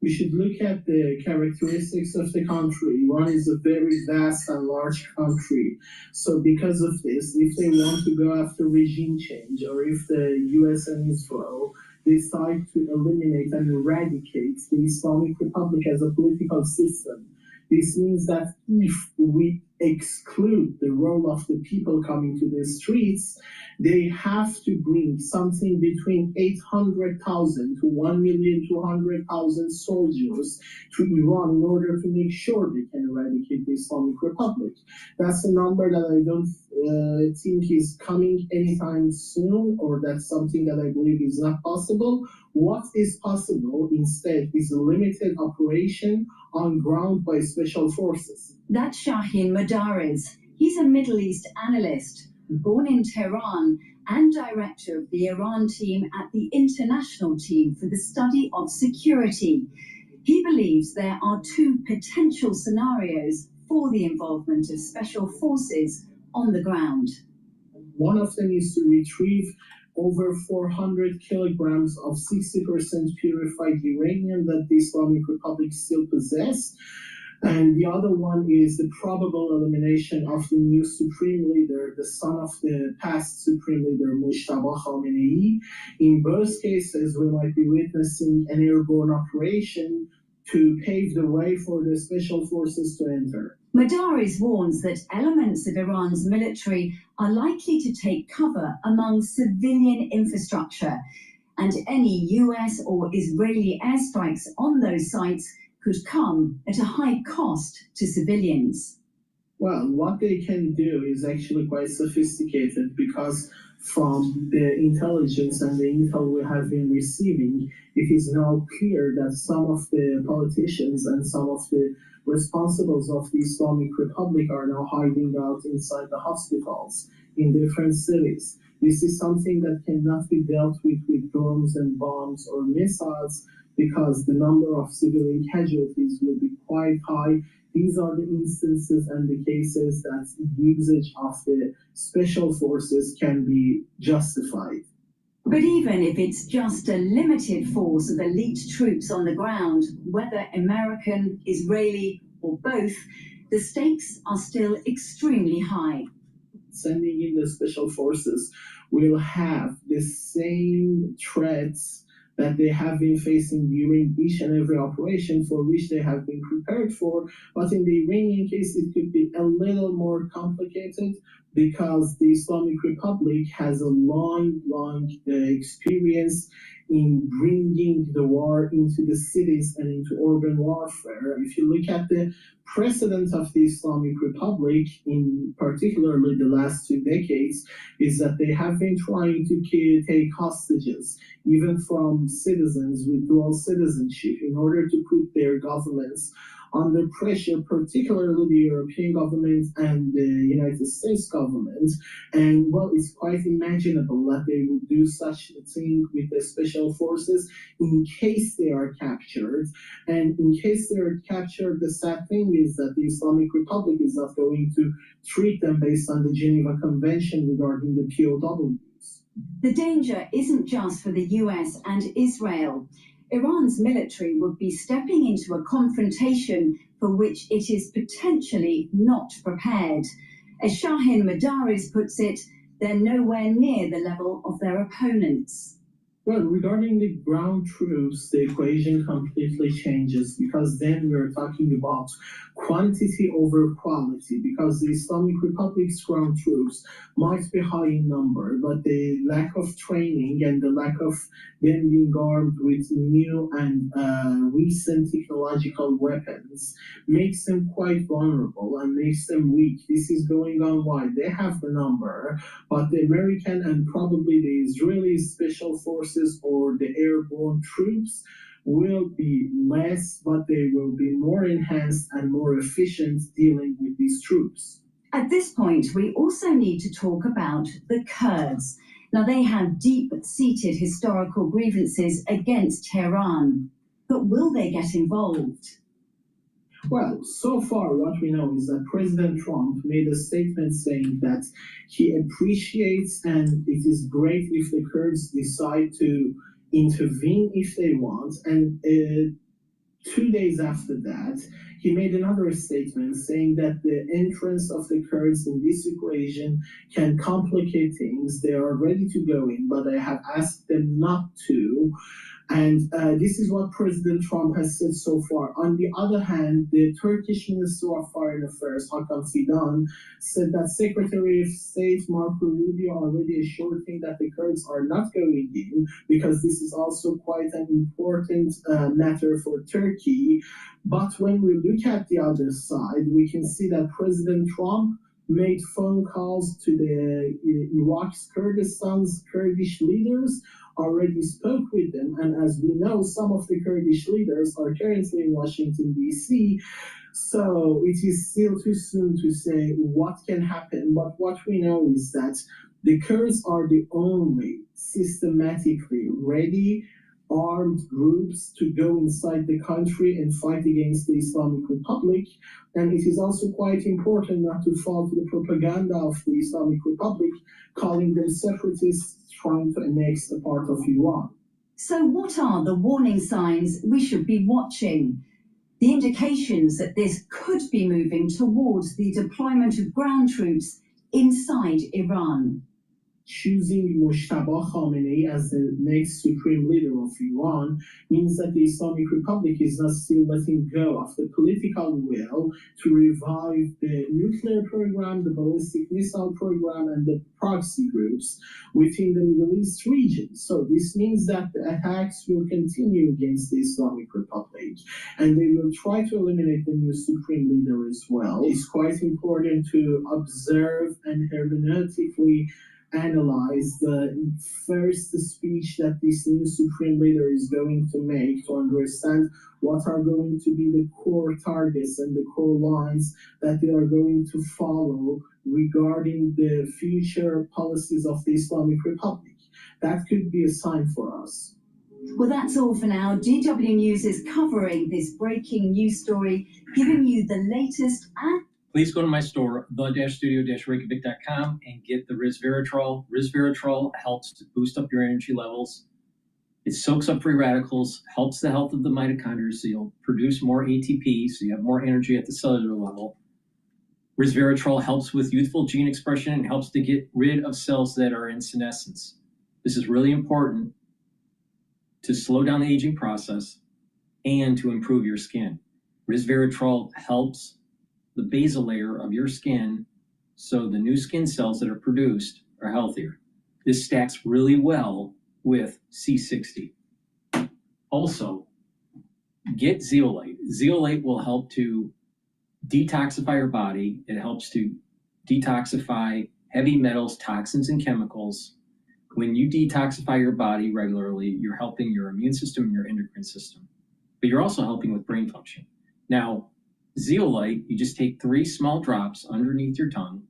We should look at the characteristics of the country. Iran is a very vast and large country. So because of this, if they want to go after regime change, or if the US and Israel decide to eliminate and eradicate the Islamic Republic as a political system, this means that if we exclude the role of the people coming to the streets, they have to bring something between 800,000 to 1,200,000 soldiers to Iran in order to make sure they can eradicate the Islamic Republic. That's a number that I don't think is coming anytime soon, or that's something that I believe is not possible. What is possible instead is a limited operation on ground by special forces. That's Shahin Madaris. He's a Middle East analyst. born in Tehran and director of the Iran team at the International Team for the Study of Security. He believes there are two potential scenarios for the involvement of special forces on the ground. One of them is to retrieve over 400 kilograms of 60% purified uranium that the Islamic Republic still possess. And the other one is the probable elimination of the new supreme leader, the son of the past supreme leader, Mujtaba Khamenei. In both cases, we might be witnessing an airborne operation to pave the way for the special forces to enter. Madaris warns that elements of Iran's military are likely to take cover among civilian infrastructure, and any US or Israeli airstrikes on those sites could come at a high cost to civilians. Well, what they can do is actually quite sophisticated, because from the intelligence and the intel we have been receiving, it is now clear that some of the politicians and some of the responsibles of the Islamic Republic are now hiding out inside the hospitals in different cities. This is something that cannot be dealt with drones and bombs or missiles, because the number of civilian casualties will be quite high. These are the instances and the cases that usage of the special forces can be justified. But even if it's just a limited force of elite troops on the ground, whether American, Israeli, or both, the stakes are still extremely high. Sending in the special forces will have the same threats that they have been facing during each and every operation for which they have been prepared for. But in the Iranian case, it could be a little more complicated, because the Islamic Republic has a long experience in bringing the war into the cities and into urban warfare. If you look at the precedent of the Islamic Republic, in particularly the last 2 decades, is that they have been trying to take hostages, even from citizens with dual citizenship, in order to put their governments under pressure, particularly the European government and the United States government. And well, it's quite imaginable that they would do such a thing with the special forces in case they are captured. And in case they are captured, the sad thing is that the Islamic Republic is not going to treat them based on the Geneva Convention regarding the POWs. The danger isn't just for the US and Israel. Iran's military would be stepping into a confrontation for which it is potentially not prepared. As Shahin Madaris puts it, they're nowhere near the level of their opponents. Well, regarding the ground troops, the equation completely changes, because then we're talking about quantity over quality, because the Islamic Republic's ground troops might be high in number, but the lack of training and the lack of them being armed with new and recent technological weapons makes them quite vulnerable and makes them weak. This is going on why they have the number, but the American and probably the Israeli special forces or the airborne troops will be less, but they will be more enhanced and more efficient dealing with these troops. At this point, we also need to talk about the Kurds. Now, they have deep-seated historical grievances against Tehran, but will they get involved? Well, so far what we know is that President Trump made a statement saying that he appreciates and it is great if the Kurds decide to intervene if they want. And 2 days after that, he made another statement saying that the entrance of the Kurds in this equation can complicate things. They are ready to go in, but I have asked them not to. And this is what President Trump has said so far. On the other hand, the Turkish Minister of Foreign Affairs, Hakan Fidan, said that Secretary of State Marco Rubio already assured him that the Kurds are not going in, because this is also quite an important matter for Turkey. But when we look at the other side, we can see that President Trump made phone calls to the Iraq's Kurdistan's Kurdish leaders, already spoke with them, and as we know, some of the Kurdish leaders are currently in Washington, D.C., So it is still too soon to say what can happen, but what we know is that the Kurds are the only systematically ready armed groups to go inside the country and fight against the Islamic Republic. And it is also quite important not to fall to the propaganda of the Islamic Republic, calling them separatists trying to annex a part of Iran. So what are the warning signs we should be watching? The indications that this could be moving towards the deployment of ground troops inside Iran. Choosing Mojtaba Khamenei as the next supreme leader of Iran means that the Islamic Republic is not still letting go of the political will to revive the nuclear program, the ballistic missile program, and the proxy groups within the Middle East region. So this means that the attacks will continue against the Islamic Republic, and they will try to eliminate the new supreme leader as well. It's quite important to observe and hermeneutically analyze the first speech that this new supreme leader is going to make to understand what are going to be the core targets and the core lines that they are going to follow regarding the future policies of the Islamic Republic. That could be a sign for us. Well, that's all for now. DW News is covering this breaking news story, giving you the latest and please go to my store, the-studio-reykjavik.com, and get the resveratrol. Resveratrol helps to boost up your energy levels. It soaks up free radicals, helps the health of the mitochondria, so you'll produce more ATP, so you have more energy at the cellular level. Resveratrol helps with youthful gene expression and helps to get rid of cells that are in senescence. This is really important to slow down the aging process and to improve your skin. Resveratrol helps the basal layer of your skin, so the new skin cells that are produced are healthier. This stacks really well with C60. Also, get zeolite. Zeolite will help to detoxify your body. It helps to detoxify heavy metals, toxins, and chemicals. When you detoxify your body regularly, you're helping your immune system and your endocrine system, but you're also helping with brain function. Now, zeolite, you just take 3 small drops underneath your tongue,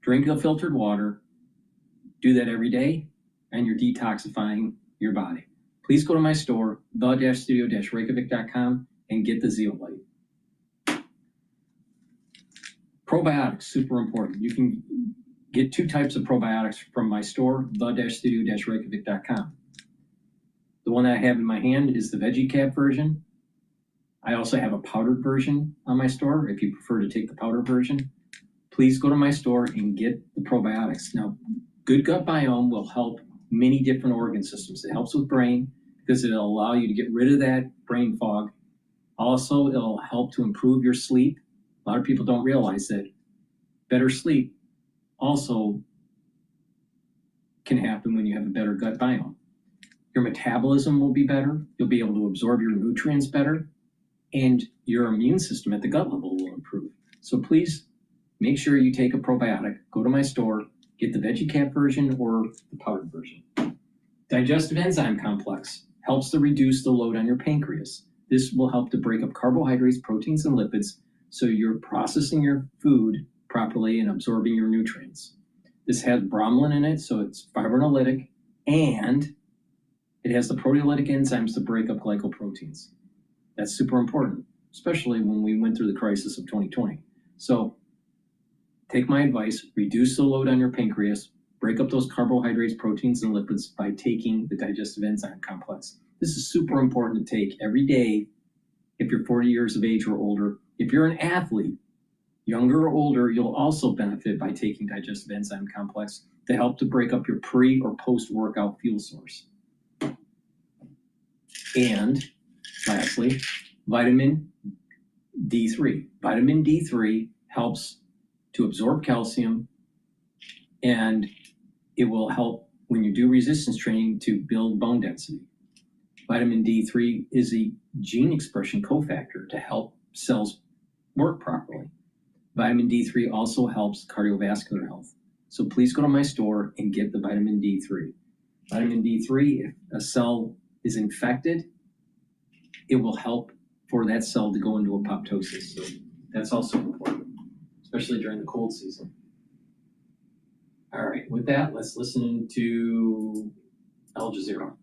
drink the filtered water, do that every day, and you're detoxifying your body. Please go to my store, the-studio-reykjavik.com, and get the zeolite. Probiotics, super important. You can get 2 types of probiotics from my store, the-studio-reykjavik.com. The one that I have in my hand is the veggie cap version. I also have a powdered version on my store. If you prefer to take the powdered version, please go to my store and get the probiotics. Now, good gut biome will help many different organ systems. It helps with brain because it'll allow you to get rid of that brain fog. Also, it'll help to improve your sleep. A lot of people don't realize that better sleep also can happen when you have a better gut biome. Your metabolism will be better. You'll be able to absorb your nutrients better, and your immune system at the gut level will improve. So please make sure you take a probiotic. Go to my store, get the veggie cap version or the powdered version. Digestive enzyme complex helps to reduce the load on your pancreas. This will help to break up carbohydrates, proteins, and lipids, so you're processing your food properly and absorbing your nutrients. This has bromelain in it, so it's fibrinolytic, and it has the proteolytic enzymes to break up glycoproteins. That's super important, especially when we went through the crisis of 2020. So take my advice, reduce the load on your pancreas, break up those carbohydrates, proteins, and lipids by taking the digestive enzyme complex. This is super important to take every day if you're 40 years of age or older. If you're an athlete, younger or older, you'll also benefit by taking digestive enzyme complex to help to break up your pre or post-workout fuel source. And lastly, vitamin D3. Vitamin D3 helps to absorb calcium, and it will help when you do resistance training to build bone density. Vitamin D3 is a gene expression cofactor to help cells work properly. Vitamin D3 also helps cardiovascular health. So please go to my store and get the vitamin D3. Vitamin D3, if a cell is infected, it will help for that cell to go into apoptosis. So that's also important, especially during the cold season. All right, with that, let's listen to Al Jazeera.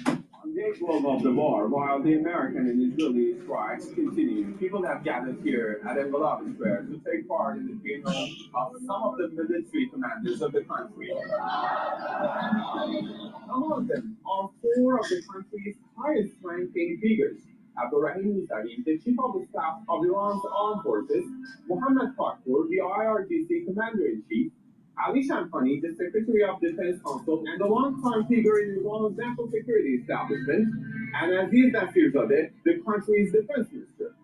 On day 12 of the war, while the American and Israeli strikes continue, people have gathered here at Envelope Square to take part in the funeral of some of the military commanders of the country. Among them are four of the country's highest-ranking figures. Abdurrahim Saeed, the chief of the staff of Iran's armed forces, Mohammad Cottrell, the IRGC commander-in-chief, Ali Shamkhani, the Secretary of Defense Council and a long-time figure in Iran's national security establishment, and Aziz Nasirzadeh, the country's defense minister.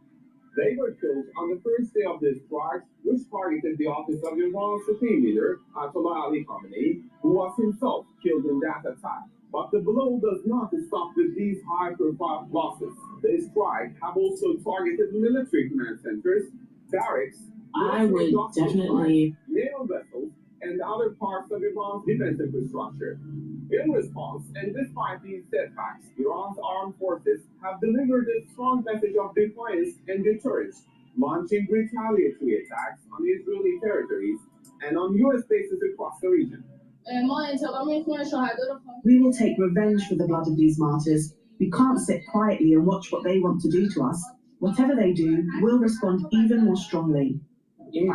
They were killed on the first day of the strikes, which targeted the office of Iran's supreme leader, Ayatollah Ali Khamenei, who was himself killed in that attack. But the blow does not stop with these high-profile losses. The strike have also targeted military command centers, barracks, I would definitely naval vessels, and other parts of Iran's defense infrastructure. In response, and despite these setbacks, Iran's armed forces have delivered a strong message of defiance and deterrence, launching retaliatory attacks on Israeli territories and on U.S. bases across the region. We will take revenge for the blood of these martyrs. We can't sit quietly and watch what they want to do to us. Whatever they do, we'll respond even more strongly. The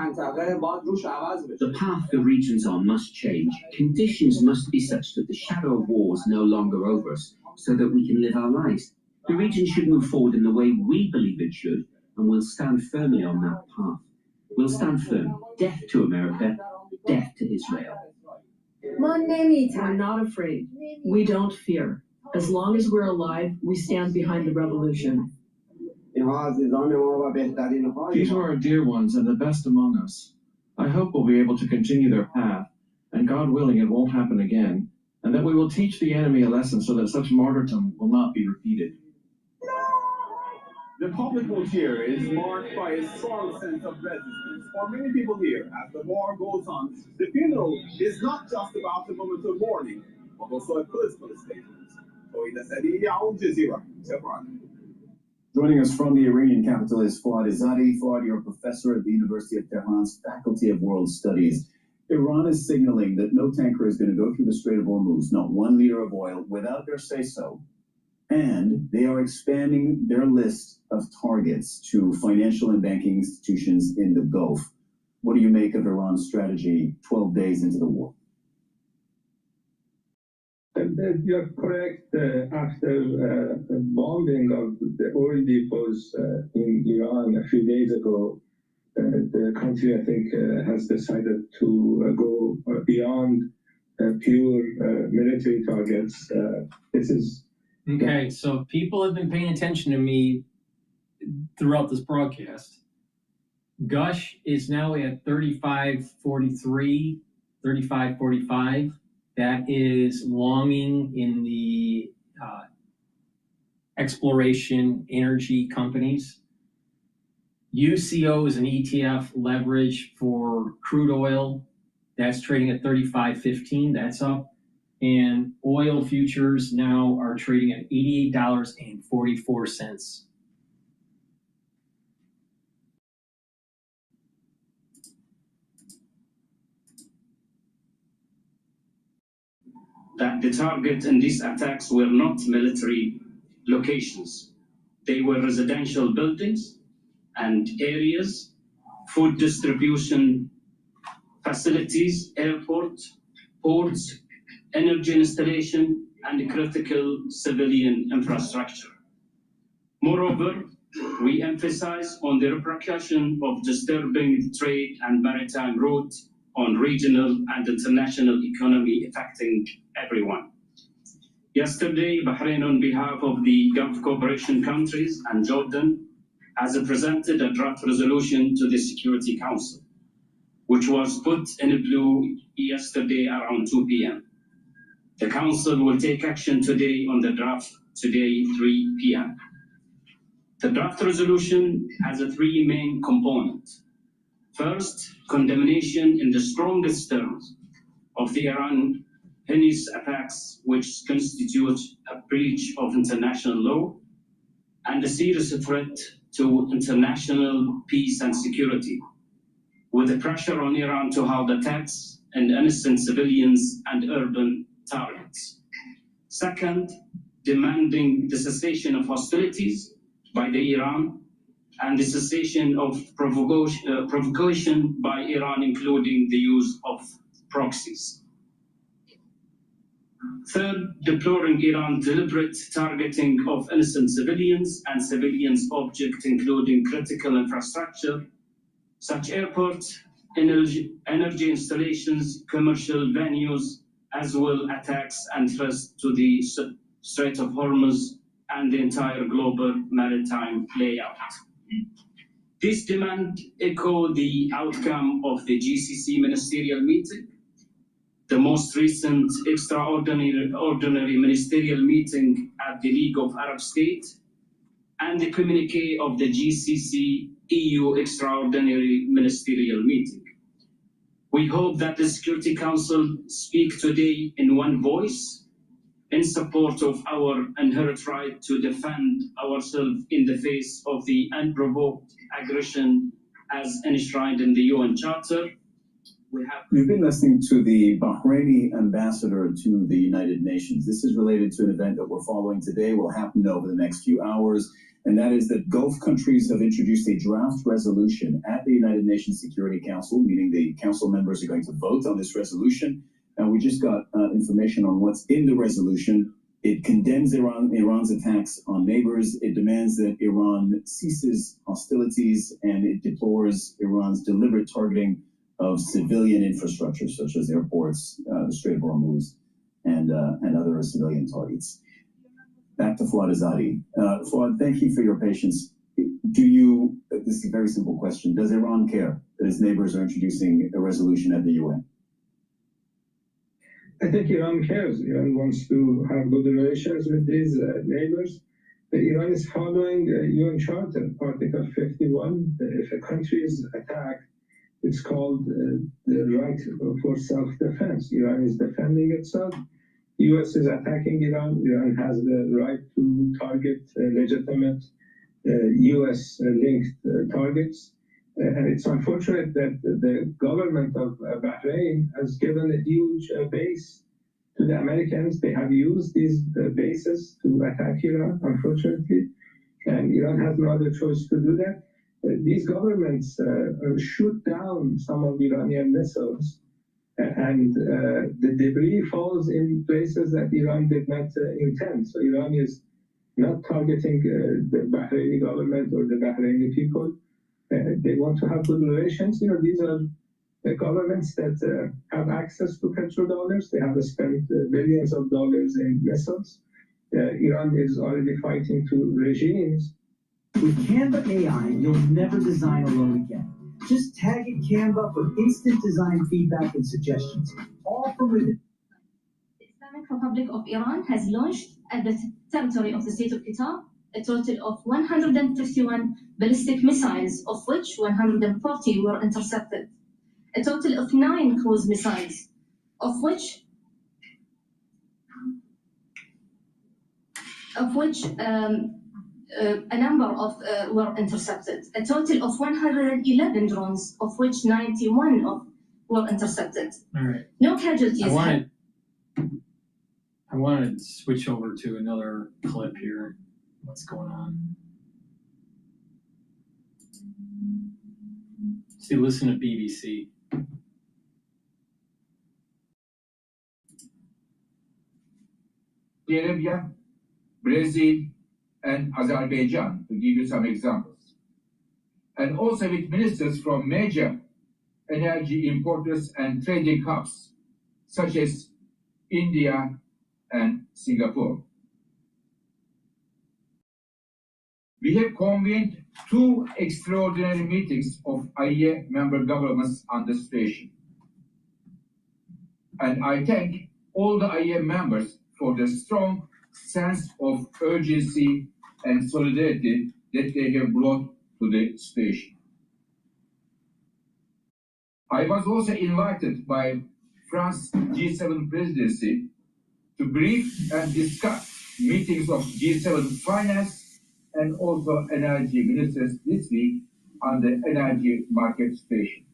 path the region's on must change. Conditions must be such that the shadow of war is no longer over us, so that we can live our lives. The region should move forward in the way we believe it should, and we'll stand firmly on that path. We'll stand firm. Death to America, death to Israel. We're not afraid. We don't fear. As long as we're alive, we stand behind the revolution. These are our dear ones and the best among us. I hope we'll be able to continue their path, and God willing it won't happen again, and that we will teach the enemy a lesson so that such martyrdom will not be repeated. The public mood here is marked by a strong sense of resistance. For many people here, as the war goes on, the funeral is not just about the moment of mourning, but also a political statement. Al Jazeera. Joining us from the Iranian capital is Fuad Izzadi. Fuad, you're a professor at the University of Tehran's Faculty of World Studies. Iran is signaling that no tanker is going to go through the Strait of Hormuz, not 1 liter of oil, without their say-so. And they are expanding their list of targets to financial and banking institutions in the Gulf. What do you make of Iran's strategy 12 days into the war? You're correct. After the bombing of the oil depots in Iran a few days ago, the country, I think, has decided to go beyond pure military targets. This is okay. So people have been paying attention to me throughout this broadcast. Gush is now at 35.43, 35.45. That is longing in the exploration energy companies. UCO is an ETF leverage for crude oil. That's trading at 35.15. That's up. And oil futures now are trading at $88.44. That the target in these attacks were not military locations. They were residential buildings and areas, food distribution facilities, airports, ports, energy installation, and critical civilian infrastructure. Moreover, we emphasize on the repercussion of disturbing trade and maritime routes on regional and international economy affecting everyone. Yesterday, Bahrain, on behalf of the Gulf Cooperation countries and Jordan, has presented a draft resolution to the Security Council, which was put in blue yesterday around 2 p.m. The Council will take action today on the draft, today 3 p.m. The draft resolution has three main components. First, condemnation in the strongest terms of the Iran heinous attacks, which constitute a breach of international law and a serious threat to international peace and security, with the pressure on Iran to halt attacks on innocent civilians and urban targets. Second, demanding the cessation of hostilities by the Iran and the cessation of provocation by Iran, including the use of proxies. Third, deploring Iran's deliberate targeting of innocent civilians and civilians' objects, including critical infrastructure, such airports, energy installations, commercial venues, as well attacks and threats to the Strait of Hormuz and the entire global maritime layout. This demand echo the outcome of the GCC ministerial meeting, the most recent extraordinary ministerial meeting at the League of Arab States, and the communique of the GCC EU extraordinary ministerial meeting. We hope that the Security Council speak today in one voice in support of our inherent right to defend ourselves in the face of the unprovoked aggression as enshrined in the UN Charter. We've been listening to the Bahraini ambassador to the United Nations. This is related to an event that we're following today, will happen over the next few hours, and that is that Gulf countries have introduced a draft resolution at the United Nations Security Council, meaning the council members are going to vote on this resolution. And we just got information on what's in the resolution. It condemns Iran's attacks on neighbors. It demands that Iran ceases hostilities, and it deplores Iran's deliberate targeting of civilian infrastructure, such as airports, the Strait of Hormuz, and other civilian targets. Back to Fuad Azadi. Fuad, thank you for your patience. This is a very simple question. Does Iran care that its neighbors are introducing a resolution at the UN? I think Iran cares. Iran wants to have good relations with these neighbors. Iran is following UN Charter, Article 51. If a country is attacked, it's called the right for self-defense. Iran is defending itself. U.S. is attacking Iran. Iran has the right to target legitimate U.S.-linked targets. And it's unfortunate that the government of Bahrain has given a huge base to the Americans. They have used these bases to attack Iran, unfortunately. And Iran has no other choice to do that. These governments shoot down some of Iranian missiles, and the debris falls in places that Iran did not intend. So Iran is not targeting the Bahraini government or the Bahraini people. They want to have good relations. These are the governments that have access to petrodollars. They have spent billions of dollars in missiles. Iran is already fighting two regimes. With Canva AI, you'll never design alone again. Just tag it Canva for instant design feedback and suggestions, all from within. The Islamic Republic of Iran has launched at the territory of the state of Qatar a total of 151 ballistic missiles, of which 140 were intercepted. A total of 9 cruise missiles, of which a number of were intercepted. A total of 111 drones, of which 91 were intercepted. All right. No casualties. I want to switch over to another clip here. What's going on? See, listen to BBC. Arabia, Brazil, and Azerbaijan, to give you some examples. And also with ministers from major energy importers and trading hubs, such as India and Singapore. We have convened 2 extraordinary meetings of IEA member governments on the situation. And I thank all the IEA members for the strong sense of urgency and solidarity that they have brought to the station. I was also invited by France G7 presidency to brief and discuss meetings of G7 finance and also energy ministers this week on the energy market station.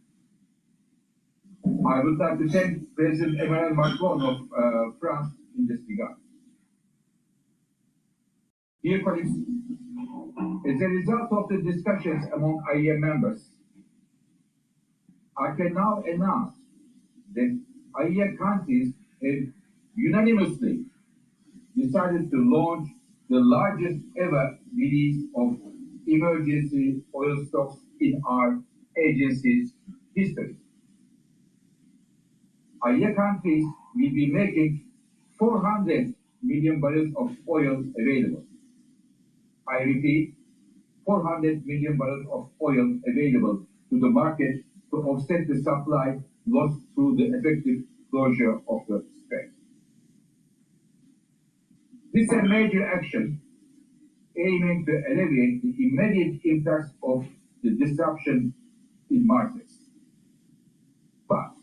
I would like to thank President Emmanuel Macron of France in this regard. Dear colleagues, as a result of the discussions among IEA members, I can now announce that IEA countries have unanimously decided to launch the largest ever release of emergency oil stocks in our agency's history. IEA countries will be making 400 million barrels of oil available. I repeat, 400 million barrels of oil available to the market to offset the supply lost through the effective closure of the Strait. This is a major action aiming to alleviate the immediate impacts of the disruption in markets. But,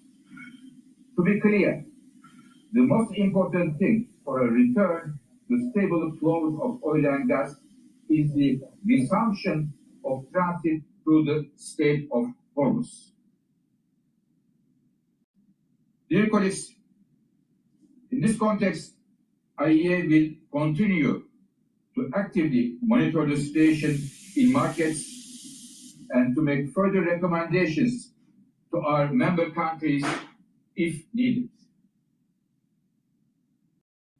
to be clear, the most important thing for a return to stable flows of oil and gas is the resumption of transit through the Strait of Hormuz. Dear colleagues, in this context, IEA will continue to actively monitor the situation in markets and to make further recommendations to our member countries if needed.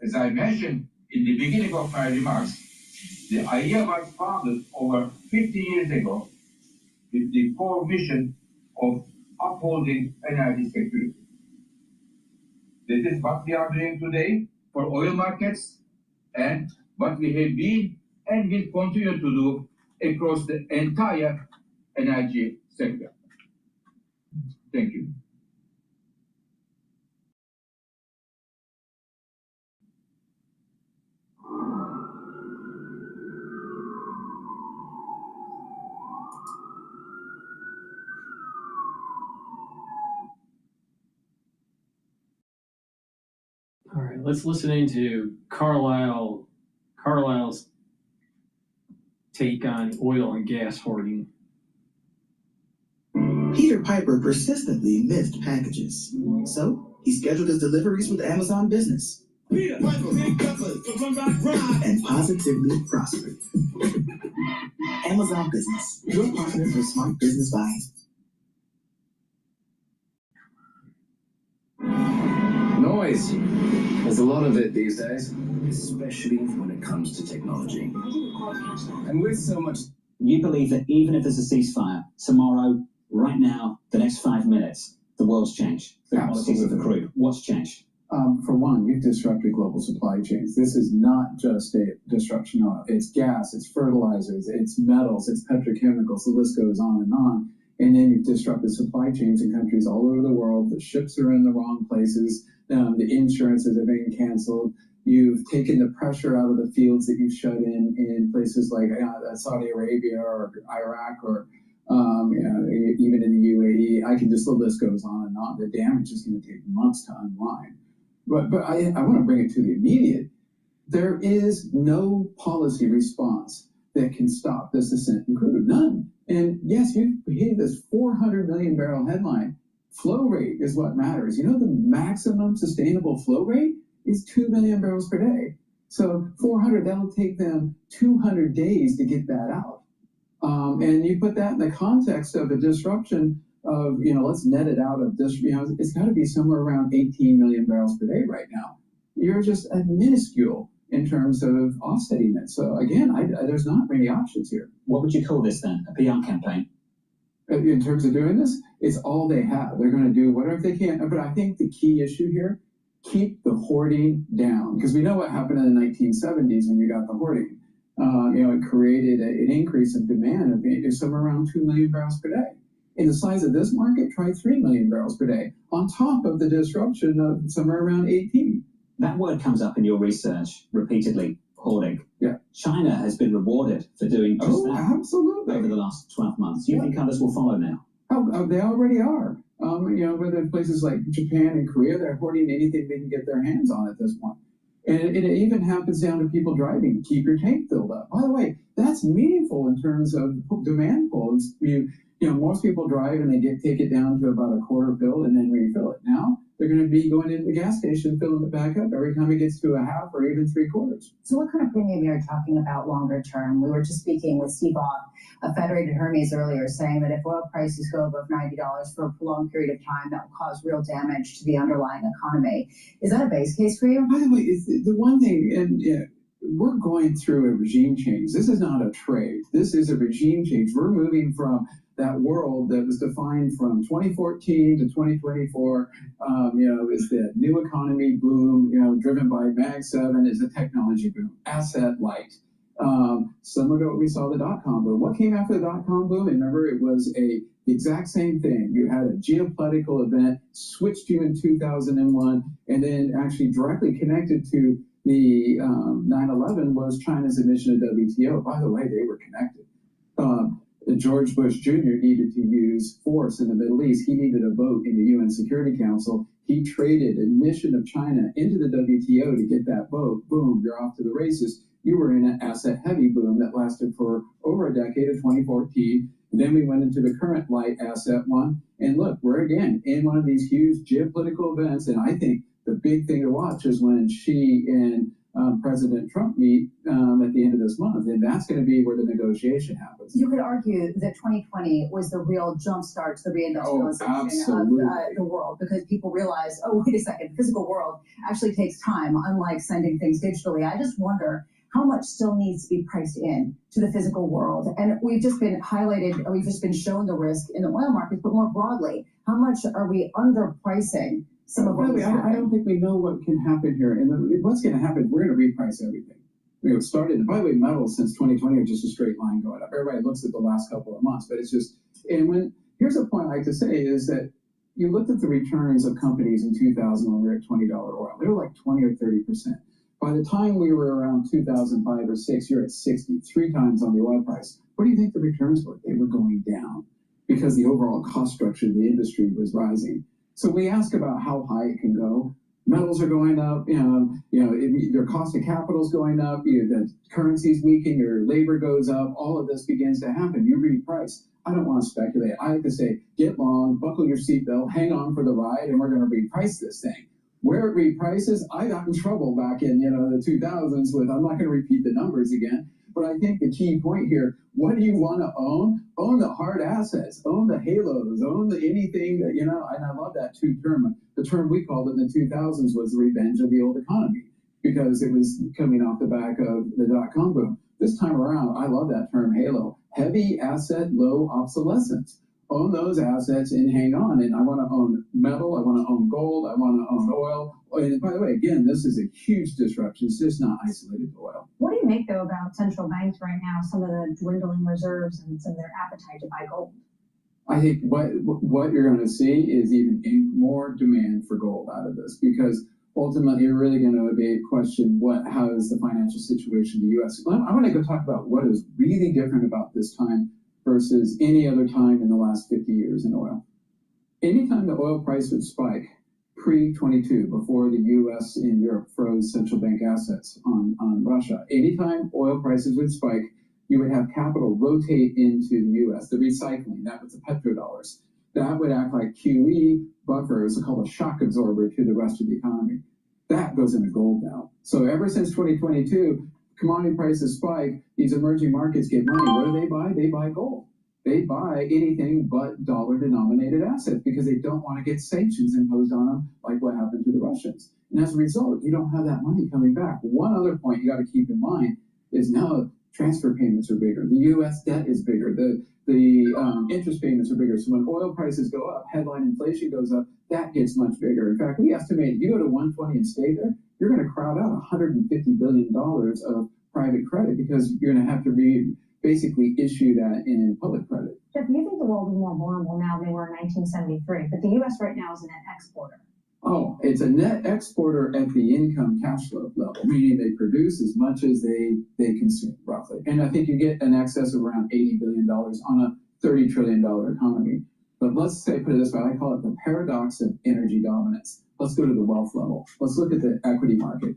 As I mentioned in the beginning of my remarks, the IEA was founded over 50 years ago with the core mission of upholding energy security. This is what we are doing today for oil markets and what we have been and will continue to do across the entire energy sector. Thank you. All right, let's listen into Carlisle's take on oil and gas hoarding. Peter Piper persistently missed packages, so he scheduled his deliveries with Amazon Business. Peter Piper and positively prospered. Amazon Business, your partner for smart business buying. Noise. There's a lot of it these days, especially when it comes to technology. And with so much... You believe that even if there's a ceasefire, tomorrow, right now, the next 5 minutes, the world's changed. The qualities of the crude. What's changed? For one, you've disrupted global supply chains. This is not just a disruption of it's gas, it's fertilizers, it's metals, it's petrochemicals, the list goes on. And then you've disrupted supply chains in countries all over the world. The ships are in the wrong places. The insurances are being canceled. You've taken the pressure out of the fields that you've shut in places like Saudi Arabia or Iraq or even in the UAE. The list goes on and on. The damage is going to take months to unwind. But I want to bring it to the immediate. There is no policy response that can stop this ascent in crude. None. And yes, you hit this 400 million barrel headline. Flow rate is what matters. You know, the maximum sustainable flow rate is 2 million barrels per day. So 400, that'll take them 200 days to get that out. And you put that in the context of a disruption of, let's net it out of this, it's got to be somewhere around 18 million barrels per day right now. You're just a minuscule in terms of offsetting it. So again, there's not many options here. What would you call this then? A PR campaign? In terms of doing this, it's all they have. They're going to do whatever they can. But I think the key issue here, keep the hoarding down. Because we know what happened in the 1970s when you got the hoarding. It created an increase in demand of somewhere around 2 million barrels per day. In the size of this market, try 3 million barrels per day, on top of the disruption of somewhere around 18. That word comes up in your research repeatedly, hoarding. Yeah. China has been rewarded for doing just that. Absolutely. Over the last 12 months. Do you think others will follow now? They already are. Whether in places like Japan and Korea, they're hoarding anything they can get their hands on at this point. And it even happens down to people driving. Keep your tank filled up. By the way, that's meaningful in terms of demand pulls. Most people drive and they take it down to about a quarter fill and then refill it. Now they're going to be going into the gas station, filling it back up every time it gets to a half or even 3/4. So what kind of premium are you talking about longer term? We were just speaking with Steve Ott of Federated Hermes earlier, saying that if oil prices go above $90 for a prolonged period of time, that will cause real damage to the underlying economy. Is that a base case for you? By the way, the one thing, and we're going through a regime change. This is not a trade. This is a regime change. We're moving from that world that was defined from 2014 to 2024, is the new economy boom, driven by Mag 7 is a technology boom, asset light. Similar to what we saw the dot-com boom. What came after the dot-com boom? Remember, it was the exact same thing. You had a geopolitical event, switched you in 2001, and then actually directly connected to the 9/11 was China's admission to WTO. By the way, they were connected. George Bush Jr. needed to use force in the Middle East. He needed a vote in the UN Security Council. He traded admission of China into the WTO to get that vote. Boom, you're off to the races. You were in an asset-heavy boom that lasted for over a decade of 2014. Then we went into the current light asset one. And look, we're again in one of these huge geopolitical events. And I think the big thing to watch is when Xi and President Trump meet at the end of this month, and that's going to be where the negotiation happens. You could argue that 2020 was the real jumpstart to the reindustrialization of the world, because people realized, oh, wait a second, the physical world actually takes time, unlike sending things digitally. I just wonder how much still needs to be priced in to the physical world. And we've just been shown the risk in the oil markets, but more broadly, how much are we underpricing some of what I don't think we know what can happen here. And what's going to happen, we're going to reprice everything. It started, and by the way, metals since 2020 are just a straight line going up. Everybody looks at the last couple of months, but it's just, here's a point I like to say is that you looked at the returns of companies in 2000 when we were at $20 oil. They were like 20 or 30%. By the time we were around 2005 or 6, you're at 60, 3 times on the oil price. What do you think the returns were? They were going down because the overall cost structure of the industry was rising. So we ask about how high it can go. Metals are going up, your cost of capital is going up, the currency's weakening, your labor goes up, all of this begins to happen. You reprice. I don't want to speculate. I like to say, get long, buckle your seatbelt, hang on for the ride, and we're going to reprice this thing. Where it reprices, I got in trouble back in the 2000s with, I'm not going to repeat the numbers again, but I think the key point here, what do you want to own? Own the hard assets, own the halos, own anything that, and I love that term. The term we called it in the 2000s was the revenge of the old economy, because it was coming off the back of the dot-com boom. This time around, I love that term, halo. Heavy asset, low obsolescence. Own those assets and hang on. And I want to own metal, I want to own gold, I want to own oil. And by the way, again, this is a huge disruption. It's just not isolated to oil. What do you make, though, about central banks right now, some of the dwindling reserves and some of their appetite to buy gold? I think what you're going to see is even more demand for gold out of this, because ultimately you're really going to question how is the financial situation in the U.S. I'm going to go talk about what is really different about this time versus any other time in the last 50 years in oil. Anytime the oil price would spike, pre-22, before the U.S. and Europe froze central bank assets on Russia, anytime oil prices would spike, you would have capital rotate into the U.S. The recycling, that was the petrodollars. That would act like QE buffers, called a shock absorber to the rest of the economy. That goes into gold now. So ever since 2022, commodity prices spike, these emerging markets get money. What do they buy? They buy gold. They buy anything but dollar-denominated assets because they don't want to get sanctions imposed on them like what happened to the Russians. And as a result, you don't have that money coming back. One other point you got to keep in mind is now transfer payments are bigger. The U.S. debt is bigger. The interest payments are bigger. So when oil prices go up, headline inflation goes up, that gets much bigger. In fact, we estimate if you go to 120 and stay there, you're going to crowd out $150 billion of private credit because you're going to have to basically issue that in public credit. Jeff, you think the world is more vulnerable now than they were in 1973, but the U.S. right now is a net exporter. Oh, it's a net exporter at the income cash flow level, meaning they produce as much as they consume, roughly. And I think you get an excess of around $80 billion on a $30 trillion economy. But let's say, put it this way, I call it the paradox of energy dominance. Let's go to the wealth level. Let's look at the equity market.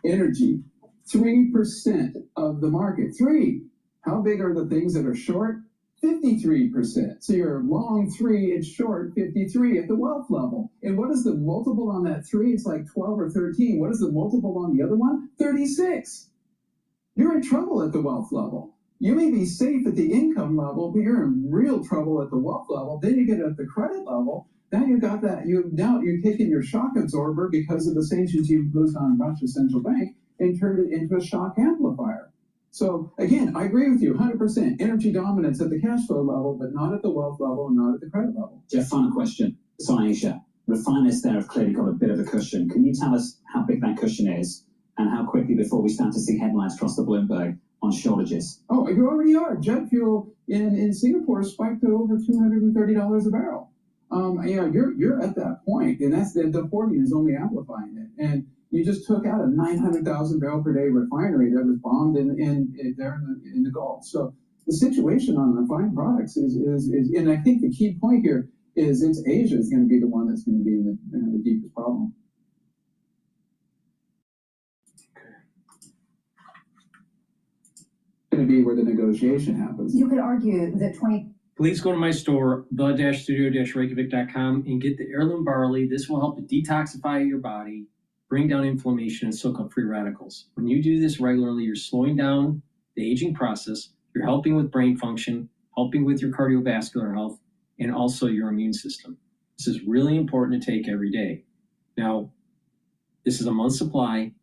Energy, 3% of the market. 3. How big are the things that are short? 53%. So you're long 3, it's short 53 at the wealth level. And what is the multiple on that 3? It's like 12 or 13. What is the multiple on the other one? 36. You're in trouble at the wealth level. You may be safe at the income level, but you're in real trouble at the wealth level. Then you get at the credit level. Now you got that. You're taking your shock absorber because of the sanctions you imposed on Russia's central bank and turned it into a shock amplifier. So again, I agree with you 100%. Energy dominance at the cash flow level, but not at the wealth level and not at the credit level. Jeff, final question. So Aisha, refiners there have clearly got a bit of a cushion. Can you tell us how big that cushion is and how quickly before we start to see headlines across the Bloomberg on shortages? Oh, you already are. Jet fuel in Singapore spiked to over $230 a barrel. Yeah, you're at that point, and that's the hoarding is only amplifying it. And you just took out a 900,000 barrel per day refinery that was bombed in the Gulf. So the situation on refined products is, and I think the key point here is it's Asia is going to be the one that's going to be in the deepest problem. Going to be where the negotiation happens. You could argue that Please go to my store, the-studio-reykjavik.com, and get the heirloom barley. This will help to detoxify your body, bring down inflammation, and soak up free radicals. When you do this regularly, you're slowing down the aging process, you're helping with brain function, helping with your cardiovascular health, and also your immune system. This is really important to take every day. Now, this is a month's supply.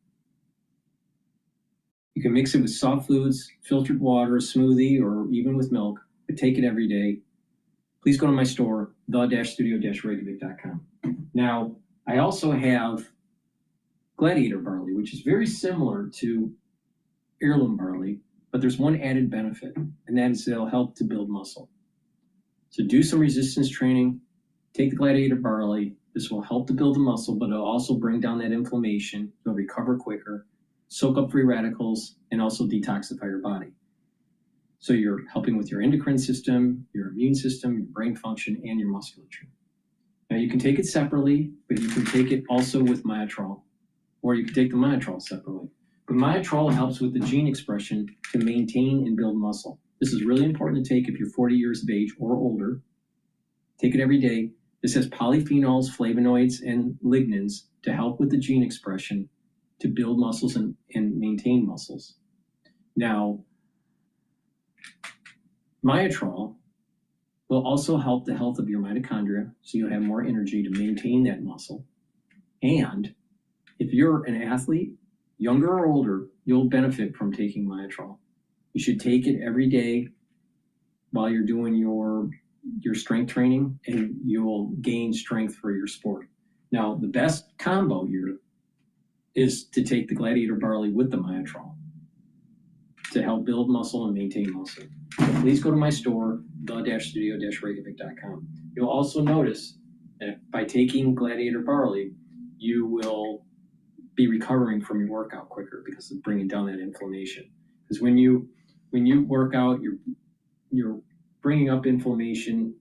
You can mix it with soft foods, filtered water, a smoothie, or even with milk, but take it every day. Please go to my store, the-studio-reykjavik.com. Now, I also have Gladiator barley, which is very similar to heirloom barley, but there's one added benefit, and that is it'll help to build muscle. So do some resistance training, take the Gladiator barley. This will help to build the muscle, but it'll also bring down that inflammation. You'll recover quicker, soak up free radicals, and also detoxify your body. So you're helping with your endocrine system, your immune system, your brain function, and your musculature. Now you can take it separately, but you can take it also with Myotrol, or you can take the Myotrol separately. But Myotrol helps with the gene expression to maintain and build muscle. This is really important to take if you're 40 years of age or older. Take it every day. This has polyphenols, flavonoids, and lignans to help with the gene expression to build muscles and maintain muscles. Now, Myotrol will also help the health of your mitochondria, so you'll have more energy to maintain that muscle. And if you're an athlete, younger or older, you'll benefit from taking Myotrol. You should take it every day while you're doing your strength training, and you'll gain strength for your sport. Now, the best combo here is to take the Gladiator barley with the Myotrol to help build muscle and maintain muscle. So please go to my store, the-studio-reykjavik.com. You'll also notice that by taking Gladiator barley, you will be recovering from your workout quicker because of bringing down that inflammation. Because when you work out, you're bringing up inflammation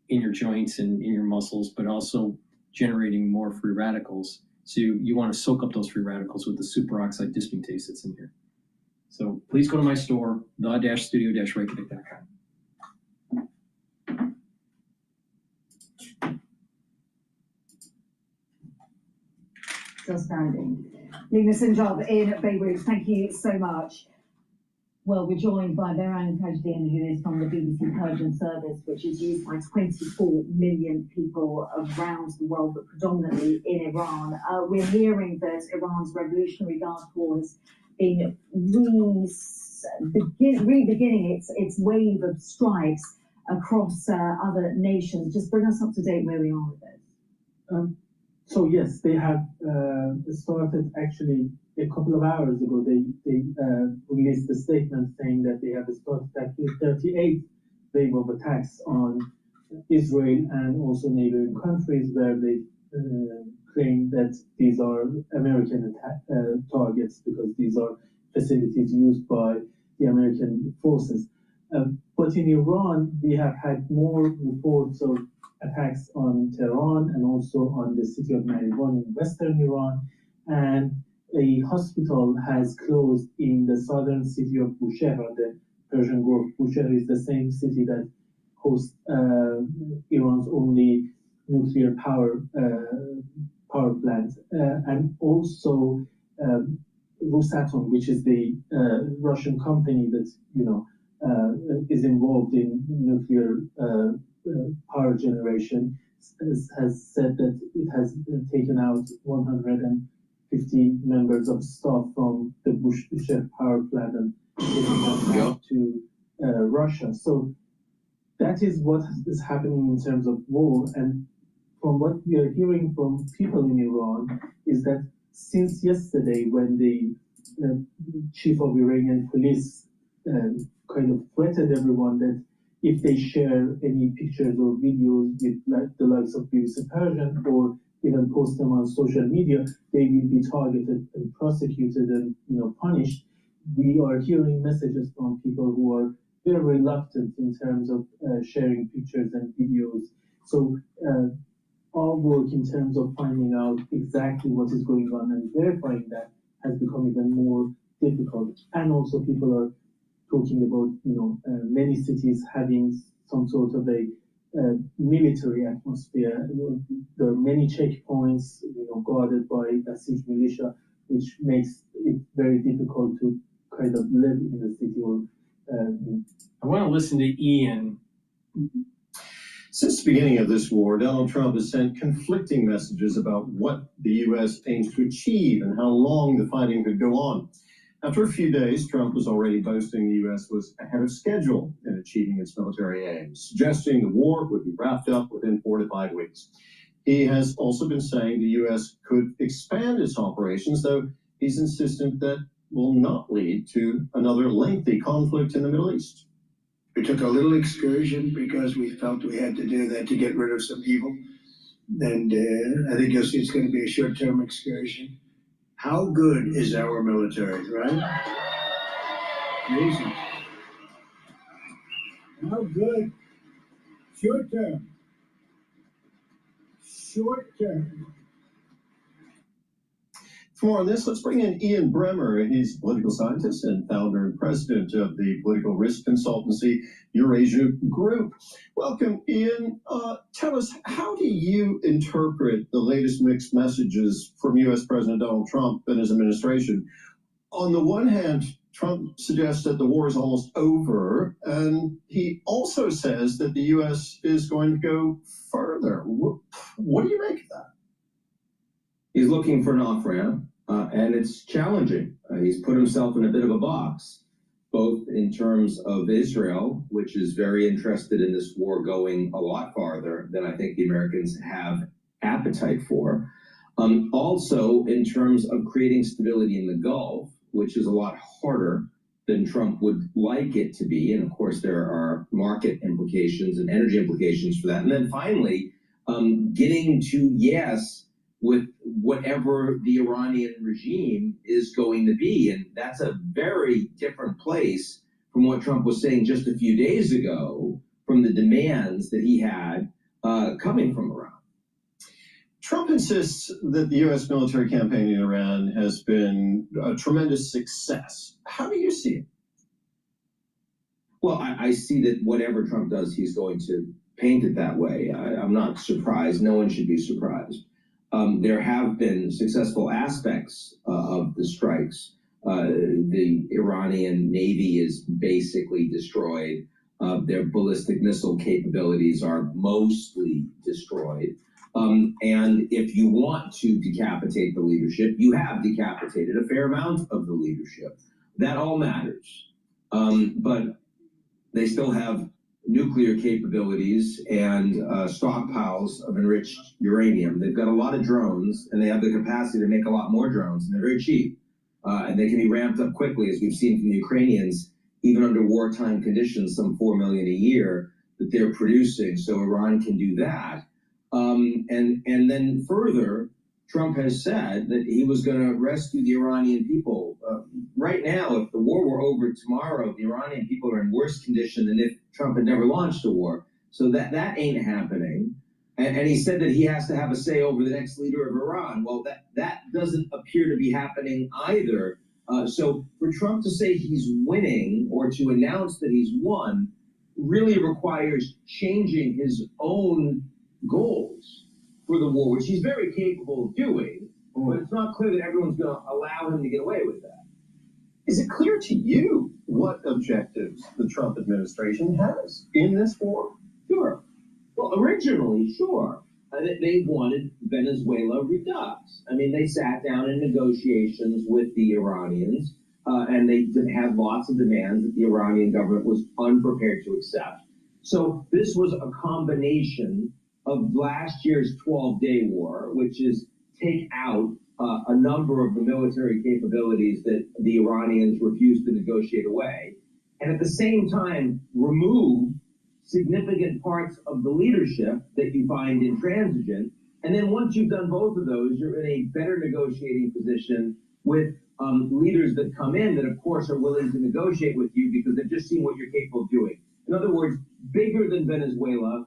in your joints and in your muscles, but also generating more free radicals. So you want to soak up those free radicals with the superoxide dismutase that's in here. So please go to my store, the-studio-reykjavik.com. Outstanding. Magnificent job in Beirut. Thank you so much. Well, we're joined by Brighteon Channel, who is from the BBC Persian service, which is used by 24 million people around the world, but predominantly in Iran. We're hearing that Iran's Revolutionary Guard Corps has been re-beginning its wave of strikes across other nations. Just bring us up to date where we are with this. So yes, they have started actually a couple of hours ago. They released a statement saying that they have started actually 38 wave of attacks on Israel and also neighboring countries, where they claim that these are American targets because these are facilities used by the American forces. But in Iran, we have had more reports of attacks on Tehran and also on the city of Marivan in western Iran. And a hospital has closed in the southern city of Bushehr, the Persian Gulf. Bushehr is the same city that hosts Iran's only nuclear power plant, and also Rosatom, which is the Russian company that is involved in nuclear power generation, has said that it has taken out 150 members of staff from the Bushehr power plant and taken them back to Russia. So that is what is happening in terms of war. And from what we are hearing from people in Iran is that since yesterday, when the chief of Iranian police kind of threatened everyone that if they share any pictures or videos with the likes of BBC Persian or even post them on social media, they will be targeted and prosecuted and punished. We are hearing messages from people who are very reluctant in terms of sharing pictures and videos. So our work in terms of finding out exactly what is going on and verifying that has become even more difficult. And also people are talking about many cities having some sort of a military atmosphere. There are many checkpoints guarded by Basij militia, which makes it very difficult to kind of live in the city. Or I want to listen to Ian. Since the beginning of this war, Donald Trump has sent conflicting messages about what the U.S. aims to achieve and how long the fighting could go on. After a few days, Trump was already boasting the U.S. was ahead of schedule in achieving its military aims, suggesting the war would be wrapped up within 4 to 5 weeks. He has also been saying the U.S. could expand its operations, though he's insistent that will not lead to another lengthy conflict in the Middle East. We took a little excursion because we felt we had to do that to get rid of some people. And I think you'll see it's going to be a short-term excursion. How good is our military, right? Amazing. How good? Short-term. Short-term. For more on this, let's bring in Ian Bremmer. He's a political scientist and founder and president of the political risk consultancy Eurasia Group. Welcome, Ian. Tell us, how do you interpret the latest mixed messages from U.S. President Donald Trump and his administration? On the one hand, Trump suggests that the war is almost over, and he also says that the U.S. is going to go further. What do you make of that? He's looking for an off-ramp, and it's challenging. He's put himself in a bit of a box, both in terms of Israel, which is very interested in this war going a lot farther than I think the Americans have appetite for. Also, in terms of creating stability in the Gulf, which is a lot harder than Trump would like it to be. And of course, there are market implications and energy implications for that. And then finally, getting to yes with whatever the Iranian regime is going to be. And that's a very different place from what Trump was saying just a few days ago, from the demands that he had coming from Iran. Trump insists that the U.S. military campaign in Iran has been a tremendous success. How do you see it? Well, I see that whatever Trump does, he's going to paint it that way. I'm not surprised. No one should be surprised. There have been successful aspects of the strikes. The Iranian Navy is basically destroyed. Their ballistic missile capabilities are mostly destroyed. And if you want to decapitate the leadership, you have decapitated a fair amount of the leadership. That all matters. But they still have nuclear capabilities and stockpiles of enriched uranium. They've got a lot of drones, and they have the capacity to make a lot more drones, and they're very cheap. And they can be ramped up quickly, as we've seen from the Ukrainians, even under wartime conditions, some 4 million a year that they're producing. So Iran can do that. And then further, Trump has said that he was going to rescue the Iranian people. Right now, if the war were over tomorrow, the Iranian people are in worse condition than if Trump had never launched a war. So that ain't happening. And he said that he has to have a say over the next leader of Iran. Well, that doesn't appear to be happening either. So for Trump to say he's winning or to announce that he's won really requires changing his own goals for the war, which he's very capable of doing. But it's not clear that everyone's going to allow him to get away with that. Is it clear to you what objectives the Trump administration has in this war? Sure. Well, originally, sure. They wanted Venezuela redux. I mean, they sat down in negotiations with the Iranians, and they had lots of demands that the Iranian government was unprepared to accept. So this was a combination of last year's 12-day war, which is take out a number of the military capabilities that the Iranians refused to negotiate away, and at the same time remove significant parts of the leadership that you find intransigent. And then once you've done both of those, you're in a better negotiating position with leaders that come in that, of course, are willing to negotiate with you because they've just seen what you're capable of doing. In other words, bigger than Venezuela,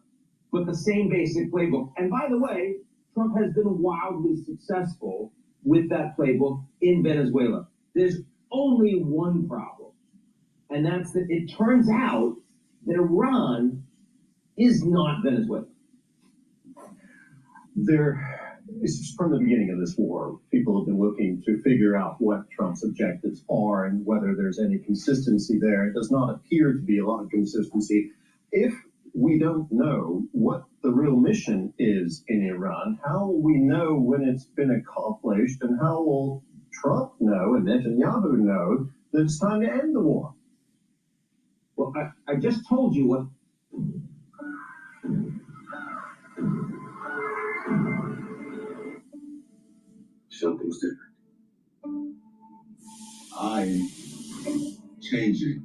but the same basic playbook. And by the way, Trump has been wildly successful with that playbook in Venezuela. There's only one problem, and that's that it turns out that Iran is not Venezuela. From the beginning of this war, people have been looking to figure out what Trump's objectives are and whether there's any consistency there. It does not appear to be a lot of consistency. If we don't know what the real mission is in Iran, how will we know when it's been accomplished, and how will Trump know and Netanyahu know that it's time to end the war? Well, I just told you what. Something's different. I'm changing.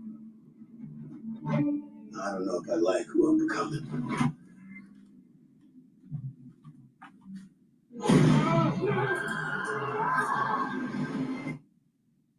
I don't know if I like who I'm becoming.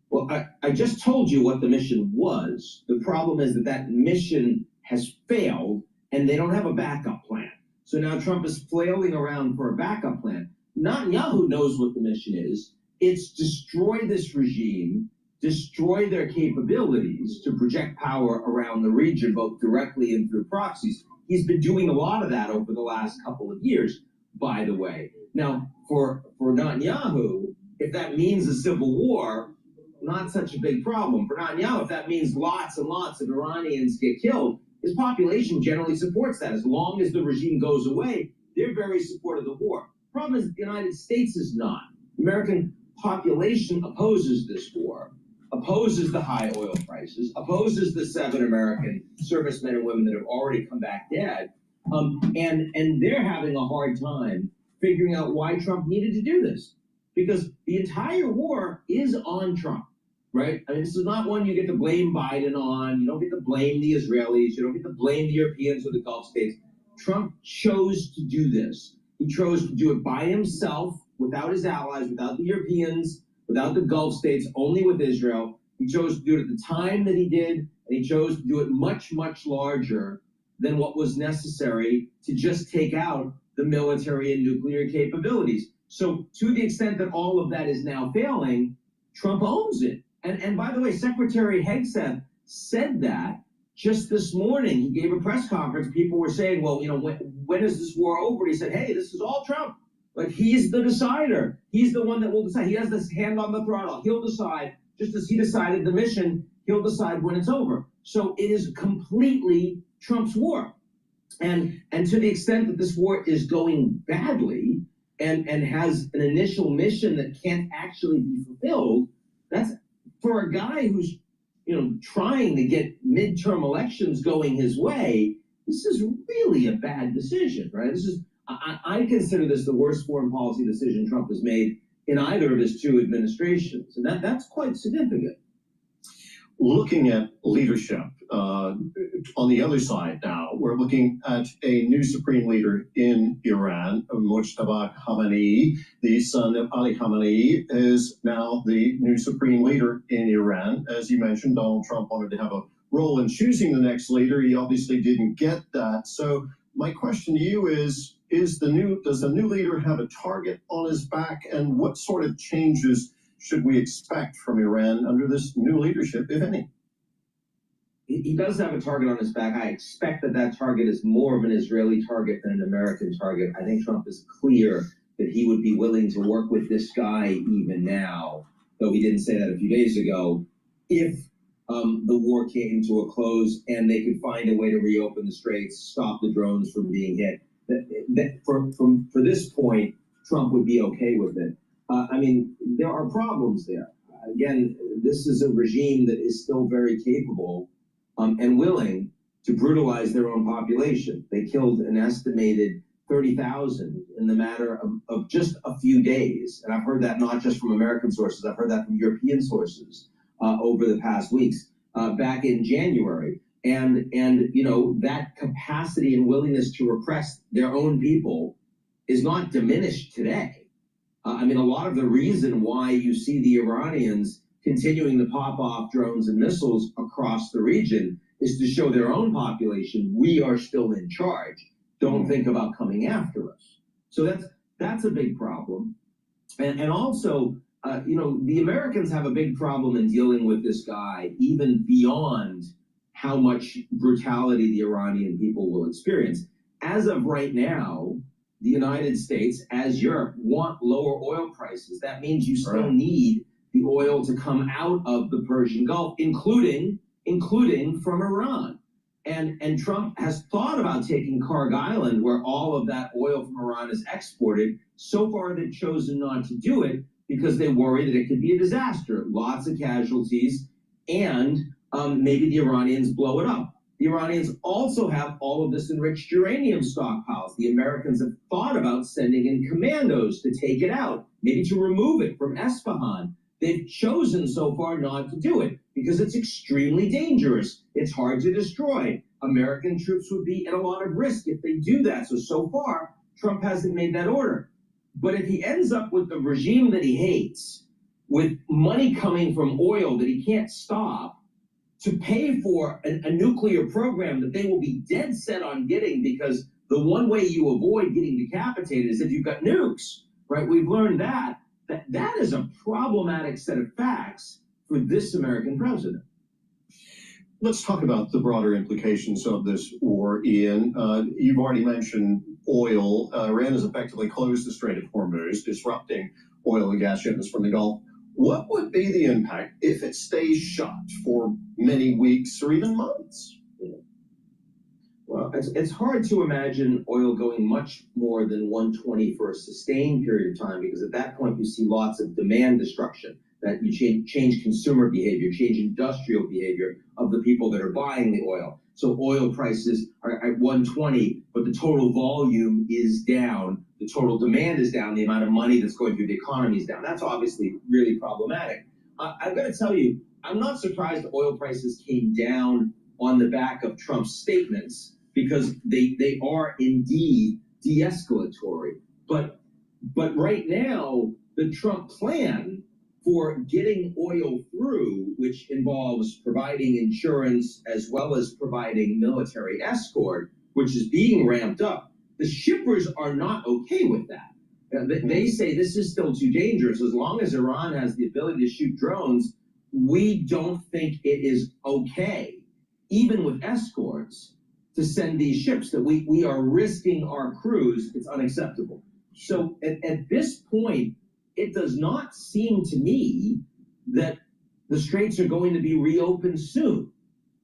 Well, I just told you what the mission was. The problem is that mission has failed, and they don't have a backup plan. So now Trump is flailing around for a backup plan. Netanyahu knows what the mission is. It's destroy this regime, destroy their capabilities to project power around the region, both directly and through proxies. He's been doing a lot of that over the last couple of years, by the way. Now, for Netanyahu, if that means a civil war, not such a big problem. For Netanyahu, if that means lots and lots of Iranians get killed, his population generally supports that. As long as the regime goes away, they're very supportive of the war. The problem is the United States is not. The American population opposes this war, opposes the high oil prices, opposes the 7 American servicemen and women that have already come back dead, and they're having a hard time figuring out why Trump needed to do this. Because the entire war is on Trump, right? I mean, this is not one you get to blame Biden on. You don't get to blame the Israelis. You don't get to blame the Europeans or the Gulf states. Trump chose to do this. He chose to do it by himself, without his allies, without the Europeans, without the Gulf states, only with Israel. He chose to do it at the time that he did, and he chose to do it much, much larger than what was necessary to just take out the military and nuclear capabilities. So to the extent that all of that is now failing, Trump owns it. And by the way, Secretary Hegseth said that just this morning. He gave a press conference. People were saying, well, you know, when is this war over? And he said, hey, this is all Trump. Like, he's the decider. He's the one that will decide. He has this hand on the throttle. He'll decide, just as he decided the mission, he'll decide when it's over. So it is completely Trump's war. And to the extent that this war is going badly, and has an initial mission that can't actually be fulfilled, that's for a guy who's, you know, trying to get midterm elections going his way. This is really a bad decision, right? This is, I consider this the worst foreign policy decision Trump has made in either of his 2 administrations, and that's quite significant. Looking at leadership, on the other side now, we're looking at a new supreme leader in Iran, Mojtaba Khamenei. The son of Ali Khamenei is now the new supreme leader in Iran. As you mentioned, Donald Trump wanted to have a role in choosing the next leader. He obviously didn't get that. So my question to you is does the new leader have a target on his back, and what sort of changes should we expect from Iran under this new leadership, if any? He does have a target on his back. I expect that target is more of an Israeli target than an American target. I think Trump is clear that he would be willing to work with this guy even now, though he didn't say that a few days ago, if the war came to a close and they could find a way to reopen the straits, stop the drones from being hit. For this point, Trump would be okay with it. I mean, there are problems there. Again, this is a regime that is still very capable and willing to brutalize their own population. They killed an estimated 30,000 in the matter of just a few days. And I've heard that not just from American sources, I've heard that from European sources over the past weeks, back in January. And you know, that capacity and willingness to repress their own people is not diminished today. I mean, a lot of the reason why you see the Iranians continuing to pop off drones and missiles across the region is to show their own population, we are still in charge. Don't think about coming after us. So that's a big problem. And also, you know, the Americans have a big problem in dealing with this guy, even beyond how much brutality the Iranian people will experience. As of right now, the United States, as Europe, want lower oil prices. That means you still need the oil to come out of the Persian Gulf, including from Iran. And Trump has thought about taking Karg Island, where all of that oil from Iran is exported. So far, they've chosen not to do it because they worry that it could be a disaster. Lots of casualties, and maybe the Iranians blow it up. The Iranians also have all of this enriched uranium stockpiles. The Americans have thought about sending in commandos to take it out, maybe to remove it from Esfahan. They've chosen so far not to do it because it's extremely dangerous. It's hard to destroy. American troops would be at a lot of risk if they do that. So far, Trump hasn't made that order. But if he ends up with the regime that he hates, with money coming from oil that he can't stop, to pay for a nuclear program that they will be dead set on getting, because the one way you avoid getting decapitated is if you've got nukes, right? We've learned that is a problematic set of facts for this American president. Let's talk about the broader implications of this war, Ian. You've already mentioned oil. Iran has effectively closed the Strait of Hormuz, disrupting oil and gas shipments from the Gulf. What would be the impact if it stays shut for many weeks or even months? Well, it's hard to imagine oil going much more than 120 for a sustained period of time, because at that point you see lots of demand destruction, that you change consumer behavior, change industrial behavior of the people that are buying the oil. So oil prices are at 120, but the total volume is down, the total demand is down, the amount of money that's going through the economy is down. That's obviously really problematic. I've got to tell you, I'm not surprised oil prices came down on the back of Trump's statements, because they are indeed de-escalatory. But right now, the Trump plan for getting oil through, which involves providing insurance as well as providing military escort, which is being ramped up, the shippers are not okay with that. They say this is still too dangerous. As long as Iran has the ability to shoot drones, we don't think it is okay, even with escorts, to send these ships, that we are risking our crews. It's unacceptable. So at this point, it does not seem to me that the straits are going to be reopened soon.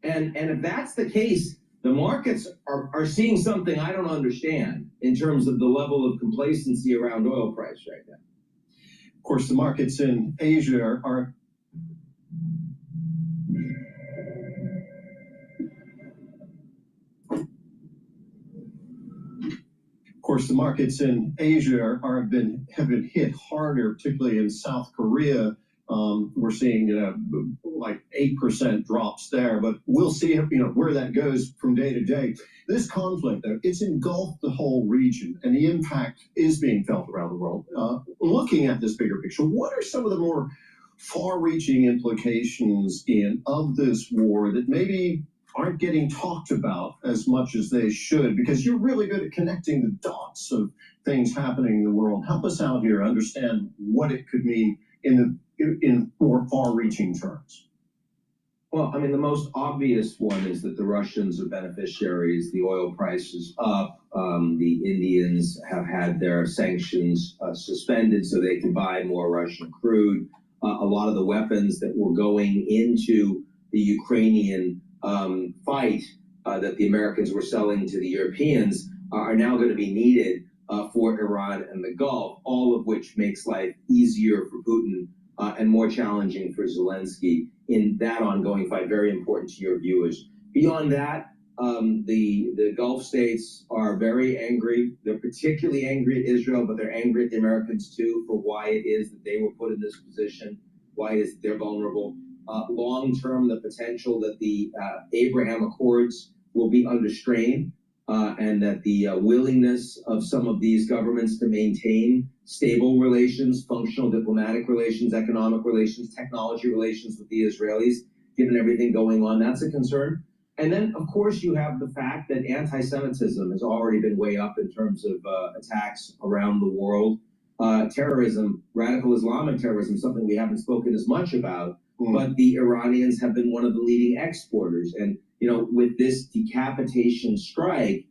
And if that's the case, the markets are seeing something I don't understand in terms of the level of complacency around oil price right now. Of course, the markets in Asia are have been hit harder, particularly in South Korea. We're seeing like 8% drops there, but we'll see where that goes from day to day. This conflict, though, it's engulfed the whole region, and the impact is being felt around the world. Looking at this bigger picture, what are some of the more far-reaching implications of this war that maybe aren't getting talked about as much as they should, because you're really good at connecting the dots of things happening in the world. Help us out here understand what it could mean in more far-reaching terms. Well, I mean, the most obvious one is that the Russians are beneficiaries. The oil price is up. The Indians have had their sanctions suspended so they can buy more Russian crude. A lot of the weapons that were going into the Ukrainian fight that the Americans were selling to the Europeans are now going to be needed for Iran and the Gulf, all of which makes life easier for Putin and more challenging for Zelensky in that ongoing fight. Very important to your viewers. Beyond that, the Gulf states are very angry. They're particularly angry at Israel, but they're angry at the Americans too for why it is that they were put in this position, why it is that they're vulnerable. Long term, the potential that the Abraham Accords will be under strain, and that the willingness of some of these governments to maintain stable relations, functional diplomatic relations, economic relations, technology relations with the Israelis, given everything going on, that's a concern. And then, of course, you have the fact that anti-Semitism has already been way up in terms of attacks around the world. Terrorism, radical Islamic terrorism, something we haven't spoken as much about, but the Iranians have been one of the leading exporters. And, you know, with this decapitation strike,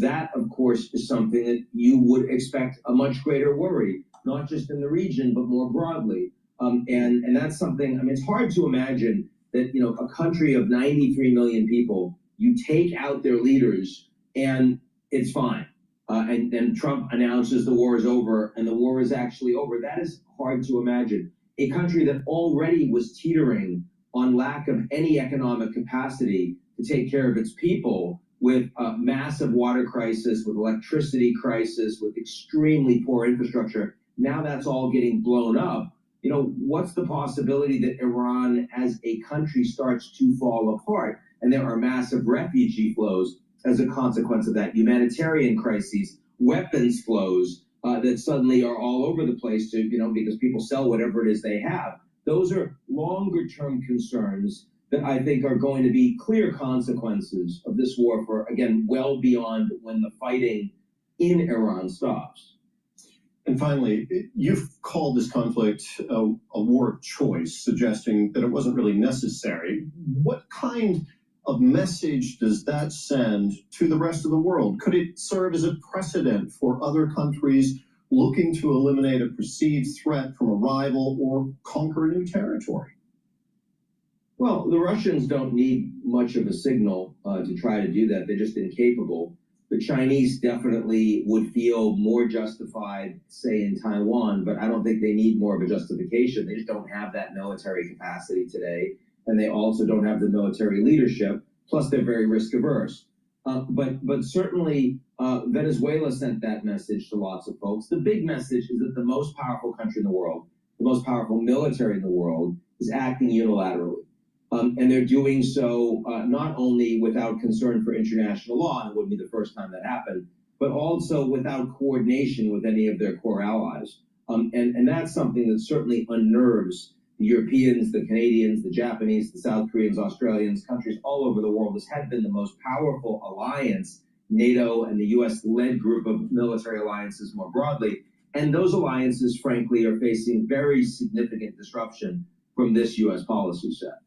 that, of course, is something that you would expect a much greater worry, not just in the region, but more broadly. And that's something, I mean, it's hard to imagine that, you know, a country of 93 million people, you take out their leaders and it's fine. And then Trump announces the war is over and the war is actually over. That is hard to imagine. A country that already was teetering on lack of any economic capacity to take care of its people, with a massive water crisis, with electricity crisis, with extremely poor infrastructure. Now that's all getting blown up. You know, what's the possibility that Iran as a country starts to fall apart? And there are massive refugee flows as a consequence of that, humanitarian crises, weapons flows that suddenly are all over the place, to, you know, because people sell whatever it is they have. Those are longer term concerns that I think are going to be clear consequences of this war for, again, well beyond when the fighting in Iran stops. And finally, you've called this conflict a war of choice, suggesting that it wasn't really necessary. What kind of message does that send to the rest of the world? Could it serve as a precedent for other countries looking to eliminate a perceived threat from a rival or conquer new territory? Well, the Russians don't need much of a signal to try to do that. They're just incapable. The Chinese definitely would feel more justified, say, in Taiwan, but I don't think they need more of a justification. They just don't have that military capacity today, and they also don't have the military leadership, plus they're very risk averse. But certainly Venezuela sent that message to lots of folks. The big message is that the most powerful country in the world, the most powerful military in the world, is acting unilaterally. And they're doing so not only without concern for international law, and it wouldn't be the first time that happened, but also without coordination with any of their core allies. And that's something that certainly unnerves the Europeans, the Canadians, the Japanese, the South Koreans, Australians, countries all over the world. This had been the most powerful alliance, NATO and the US-led group of military alliances more broadly. And those alliances, frankly, are facing very significant disruption from this US policy set.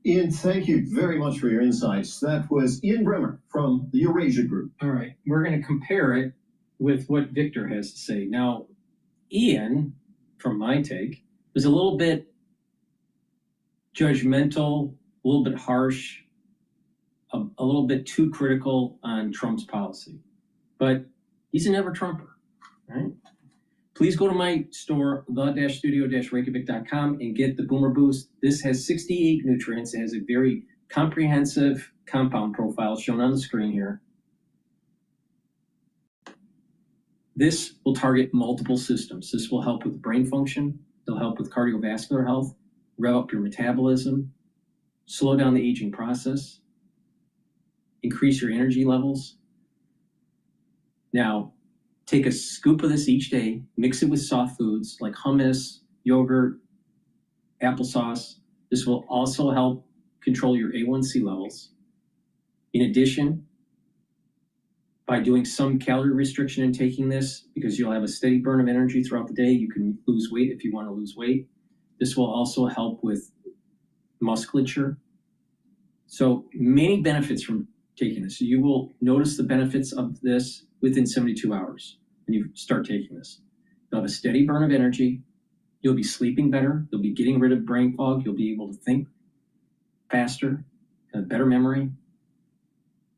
Ian, thank you very much for your insights. That was Ian Bremer from the Eurasia Group. All right, we're going to compare it with what Victor has to say. Now, Ian, from my take, was a little bit judgmental, a little bit harsh, a little bit too critical on Trump's policy. But he's a never-Trumper, right? Please go to my store, the-studio-reykjavik.com, and get the Boomer Boost. This has 68 nutrients. It has a very comprehensive compound profile shown on the screen here. This will target multiple systems. This will help with brain function. It'll help with cardiovascular health, rev up your metabolism, slow down the aging process, increase your energy levels. Now, take a scoop of this each day, mix it with soft foods like hummus, yogurt, applesauce. This will also help control your A1C levels. In addition, by doing some calorie restriction in taking this, because you'll have a steady burn of energy throughout the day, you can lose weight if you want to lose weight. This will also help with musculature. So many benefits from taking this. You will notice the benefits of this within 72 hours when you start taking this. You'll have a steady burn of energy. You'll be sleeping better. You'll be getting rid of brain fog. You'll be able to think faster, have better memory.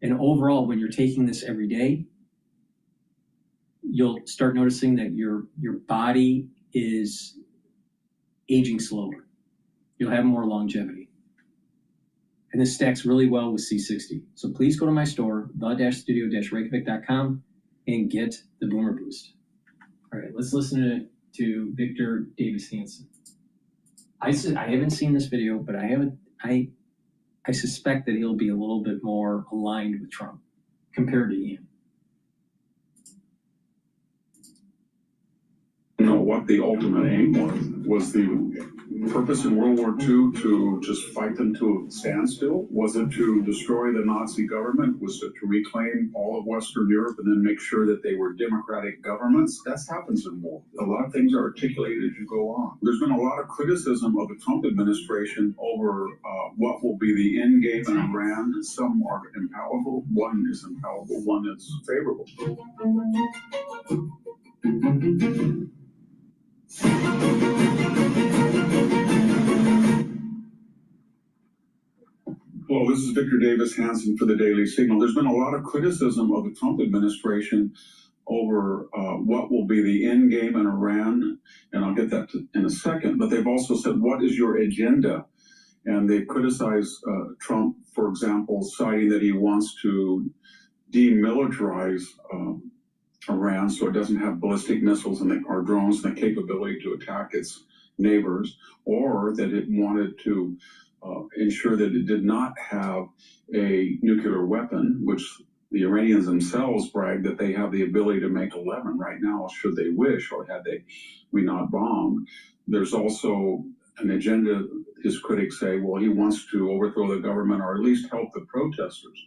And overall, when you're taking this every day, you'll start noticing that your body is aging slower. You'll have more longevity. And this stacks really well with C60. So please go to my store, the-studio-reykjavik.com, and get the Boomer Boost. All right, let's listen to Victor Davis Hansen. I haven't seen this video, but I suspect that he'll be a little bit more aligned with Trump compared to Ian. You know what the ultimate aim was the purpose in World War II to just fight them to a standstill? Was it to destroy the Nazi government? Was it to reclaim all of Western Europe and then make sure that they were democratic governments? That happens in war. A lot of things are articulated as you go on. There's been a lot of criticism of the Trump administration over what will be the end game in Iran. Some are impalpable. One is impalpable. One is favorable. Hello, this is Victor Davis Hansen for the Daily Signal. There's been a lot of criticism of the Trump administration over what will be the end game in Iran, and I'll get that in a second, but they've also said, what is your agenda? And they've criticized Trump, for example, citing that he wants to demilitarize Iran so it doesn't have ballistic missiles or drones and the capability to attack its neighbors, or that it wanted to ensure that it did not have a nuclear weapon, which the Iranians themselves brag that they have the ability to make 11 right now, should they wish, or had we not bombed. There's also an agenda, his critics say, well, he wants to overthrow the government or at least help the protesters.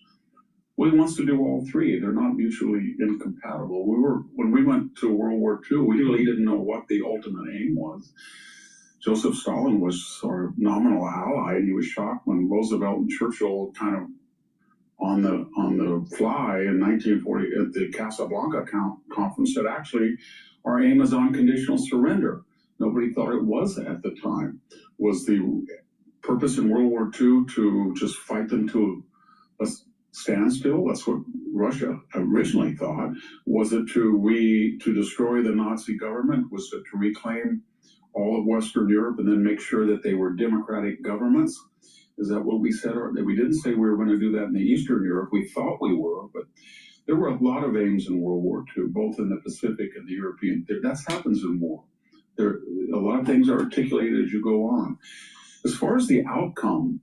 Well, he wants to do all three. They're not mutually incompatible. When we went to World War II, we really didn't know what the ultimate aim was. Joseph Stalin was our nominal ally, and he was shocked when Roosevelt and Churchill kind of on the fly in 1940 at the Casablanca conference said, actually, our aim is unconditional surrender. Nobody thought it was at the time. Was the purpose in World War II to just fight them to a standstill? That's what Russia originally thought. Was it to destroy the Nazi government? Was it to reclaim all of Western Europe and then make sure that they were democratic governments? Is that what we said? Or we didn't say we were going to do that in the Eastern Europe. We thought we were, but there were a lot of aims in World War II, both in the Pacific and the European. That happens in war. A lot of things are articulated as you go on. As far as the outcome,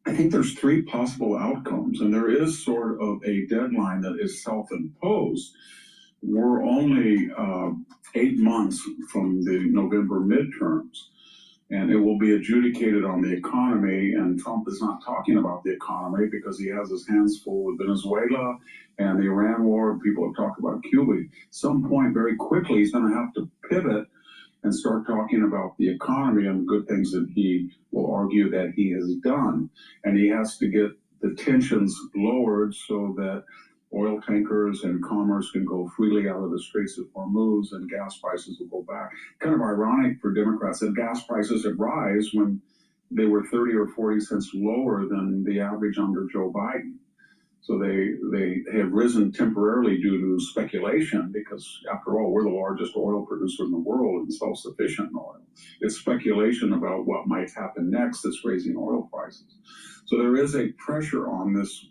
I think there's three possible outcomes, and there is sort of a deadline that is self-imposed. We're only 8 months from the November midterms, and it will be adjudicated on the economy, and Trump is not talking about the economy because he has his hands full with Venezuela and the Iran war. People have talked about Cuba. At some point, very quickly, he's going to have to pivot and start talking about the economy and the good things that he will argue that he has done. And he has to get the tensions lowered so that oil tankers and commerce can go freely out of the Straits of Hormuz and gas prices will go back. Kind of ironic for Democrats that gas prices have rise when they were 30 or 40 cents lower than the average under Joe Biden. So they have risen temporarily due to speculation because, after all, we're the largest oil producer in the world and self-sufficient in oil. It's speculation about what might happen next that's raising oil prices. So there is a pressure on this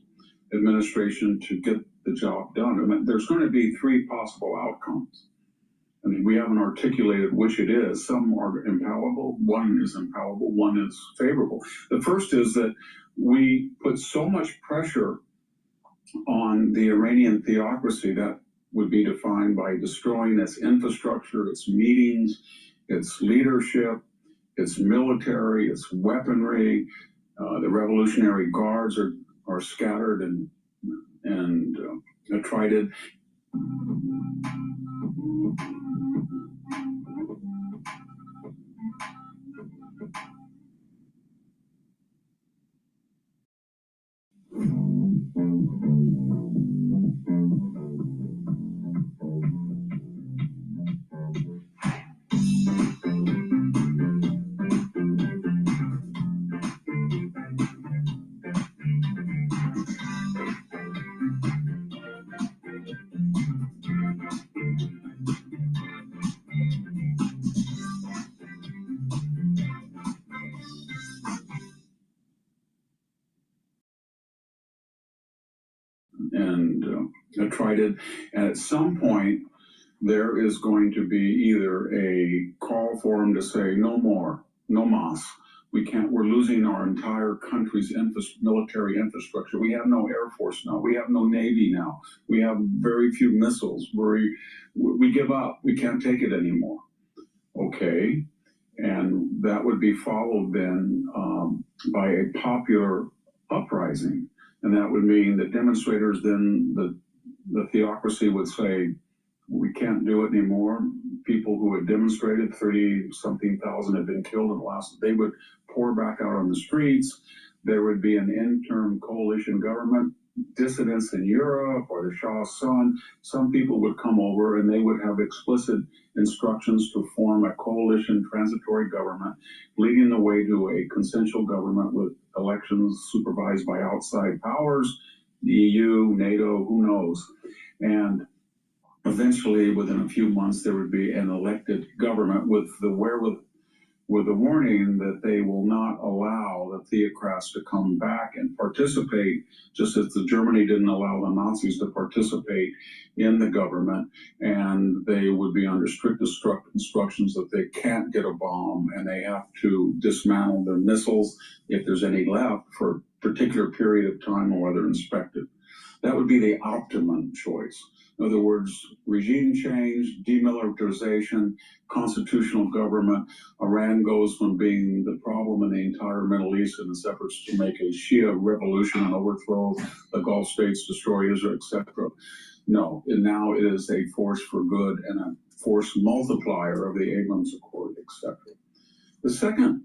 administration to get the job done. And there's going to be three possible outcomes. I mean, we haven't articulated which it is. Some are impalpable. One is impalpable. One is favorable. The first is that we put so much pressure on the Iranian theocracy that would be defined by destroying its infrastructure, its meetings, its leadership, its military, its weaponry, The Revolutionary Guards are scattered and attrited. Attrited, and at some point there is going to be either a call for them to say no more, no mas. We're losing our entire country's military infrastructure. We have no Air Force now. We have no Navy now. We have very few missiles. We give up. We can't take it anymore. Okay. And that would be followed then by a popular uprising. And that would mean that demonstrators then, the theocracy would say, we can't do it anymore. People who had demonstrated, 30-something thousand had been killed in the last, they would pour back out on the streets. There would be an interim coalition government. Dissidents in Europe or the Shah's son, some people would come over and they would have explicit instructions to form a coalition transitory government, leading the way to a consensual government with elections supervised by outside powers, the EU, NATO, who knows. And eventually, within a few months, there would be an elected government with the warning that they will not allow the theocrats to come back and participate, just as Germany didn't allow the Nazis to participate in the government, and they would be under strict instructions that they can't get a bomb and they have to dismantle their missiles if there's any left for a particular period of time while they're inspected. That would be the optimum choice. In other words, regime change, demilitarization, constitutional government. Iran goes from being the problem in the entire Middle East in its efforts to make a Shia revolution and overthrow the Gulf states, destroy Israel, etc. No, now it is a force for good and a force multiplier of the Abrams Accord, etc. The second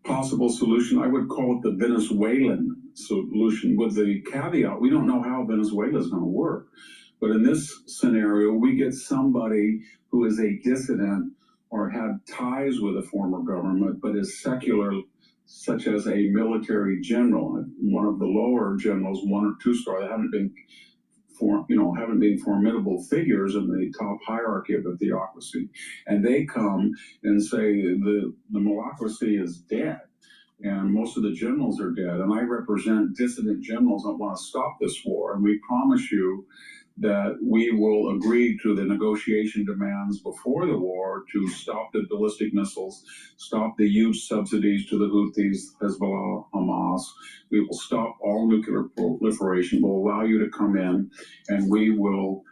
possible solution, I would call it the Venezuelan solution, with the caveat, we don't know how Venezuela is going to work. But in this scenario, we get somebody who is a dissident or had ties with a former government, but is secular, such as a military general, one of the lower generals, 1 or 2 star, that haven't been formidable figures in the top hierarchy of the theocracy. And they come and say the democracy is dead. And most of the generals are dead. And I represent dissident generals that want to stop this war. And we promise you that we will agree to the negotiation demands before the war to stop the ballistic missiles, stop the huge subsidies to the Houthis, Hezbollah, Hamas. We will stop all nuclear proliferation. We'll allow you to come in, and we will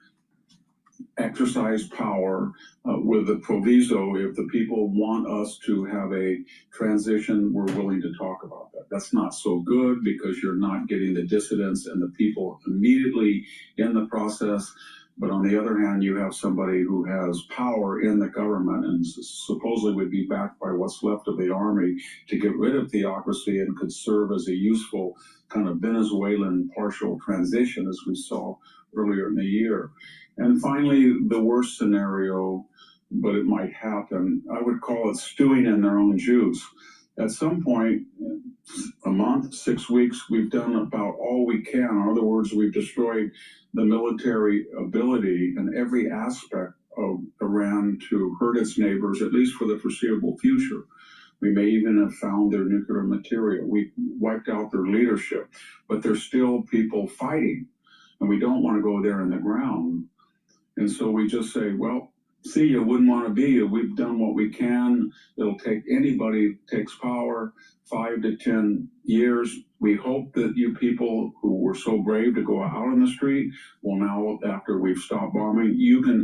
exercise power with the proviso, if the people want us to have a transition, we're willing to talk about that. That's not so good because you're not getting the dissidents and the people immediately in the process. But on the other hand, you have somebody who has power in the government and supposedly would be backed by what's left of the army to get rid of theocracy and could serve as a useful kind of Venezuelan partial transition, as we saw earlier in the year. And finally, the worst scenario, but it might happen, I would call it stewing in their own juice. At some point, a month, 6 weeks, we've done about all we can. In other words, we've destroyed the military ability in every aspect of Iran to hurt its neighbors, at least for the foreseeable future. We may even have found their nuclear material. We wiped out their leadership, but there's still people fighting, and we don't want to go there in the ground. And so we just say, well, see you, wouldn't want to be you. We've done what we can. It'll take anybody takes power, 5 to 10 years. We hope that you people who were so brave to go out on the street will now, after we've stopped bombing,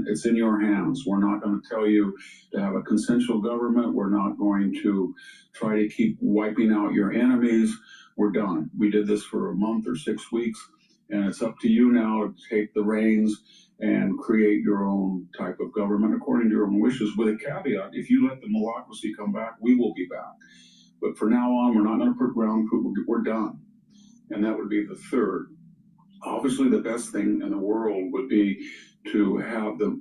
it's in your hands. We're not going to tell you to have a consensual government. We're not going to try to keep wiping out your enemies. We're done. We did this for a month or 6 weeks, and it's up to you now to take the reins and create your own type of government according to your own wishes, with a caveat: if you let the malocracy come back, we will be back. But for now on, we're not going to put ground crew. We're done. And that would be the third. Obviously, the best thing in the world would be to have the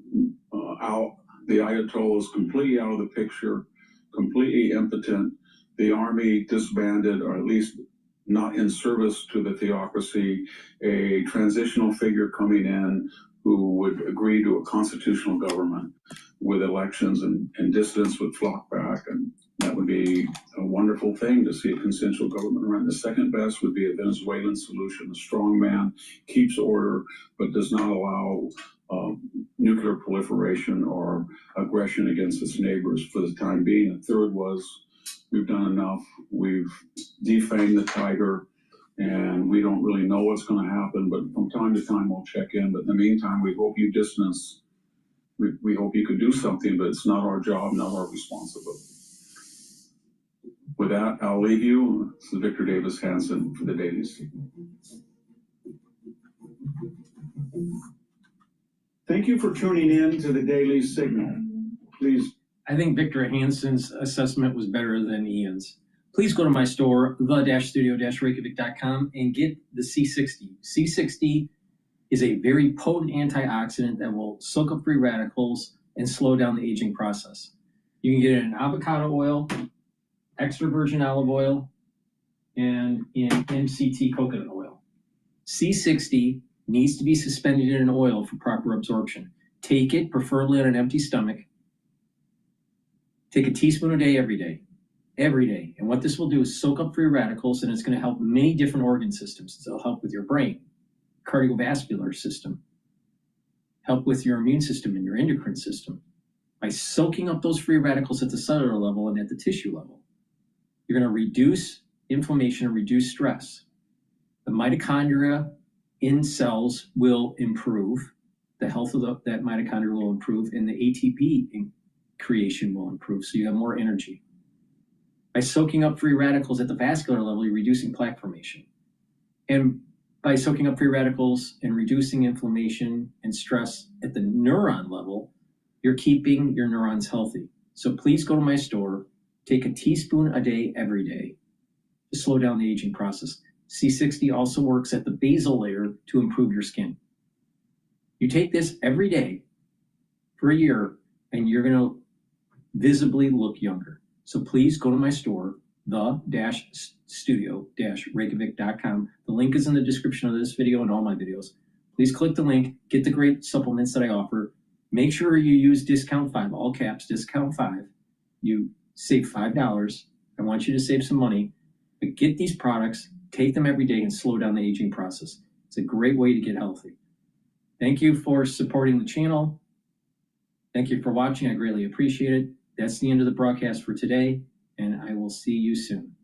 Ayatollahs completely out of the picture, completely impotent, the army disbanded, or at least not in service to the theocracy, a transitional figure coming in who would agree to a constitutional government with elections, and dissidents would flock back, and that would be a wonderful thing to see a consensual government around. The second best would be a Venezuelan solution. A strong man keeps order, but does not allow nuclear proliferation or aggression against its neighbors for the time being. The third was, we've done enough. We've defanged the tiger, and we don't really know what's going to happen, but from time to time we'll check in. But in the meantime, we hope you dissonance. We hope you can do something, but it's not our job, not our responsibility. With that, I'll leave you. This is Victor Davis Hanson for the Daily Signal. Thank you for tuning in to the Daily Signal. Please. I think Victor Hanson's assessment was better than Ian's. Please go to my store, the-studio-reykjavik.com, and get the C60. C60 is a very potent antioxidant that will soak up free radicals and slow down the aging process. You can get it in avocado oil, extra virgin olive oil, and in MCT coconut oil. C60 needs to be suspended in an oil for proper absorption. Take it, preferably on an empty stomach. Take a teaspoon a day, every day. Every day. And what this will do is soak up free radicals, and it's going to help many different organ systems. It'll help with your brain, cardiovascular system, help with your immune system and your endocrine system. By soaking up those free radicals at the cellular level and at the tissue level, you're going to reduce inflammation and reduce stress. The mitochondria in cells will improve. The health of that mitochondria will improve, and the ATP creation will improve, so you have more energy. By soaking up free radicals at the vascular level, you're reducing plaque formation. And by soaking up free radicals and reducing inflammation and stress at the neuron level, you're keeping your neurons healthy. So please go to my store, take a teaspoon a day, every day, to slow down the aging process. C60 also works at the basal layer to improve your skin. You take this every day for a year, and you're going to visibly look younger. So please go to my store, the-studio-reykjavik.com. The link is in the description of this video and all my videos. Please click the link, get the great supplements that I offer. Make sure you use discount 5, all caps, discount 5. You save $5. I want you to save some money, but get these products, take them every day, and slow down the aging process. It's a great way to get healthy. Thank you for supporting the channel. Thank you for watching. I greatly appreciate it. That's the end of the broadcast for today, and I will see you soon.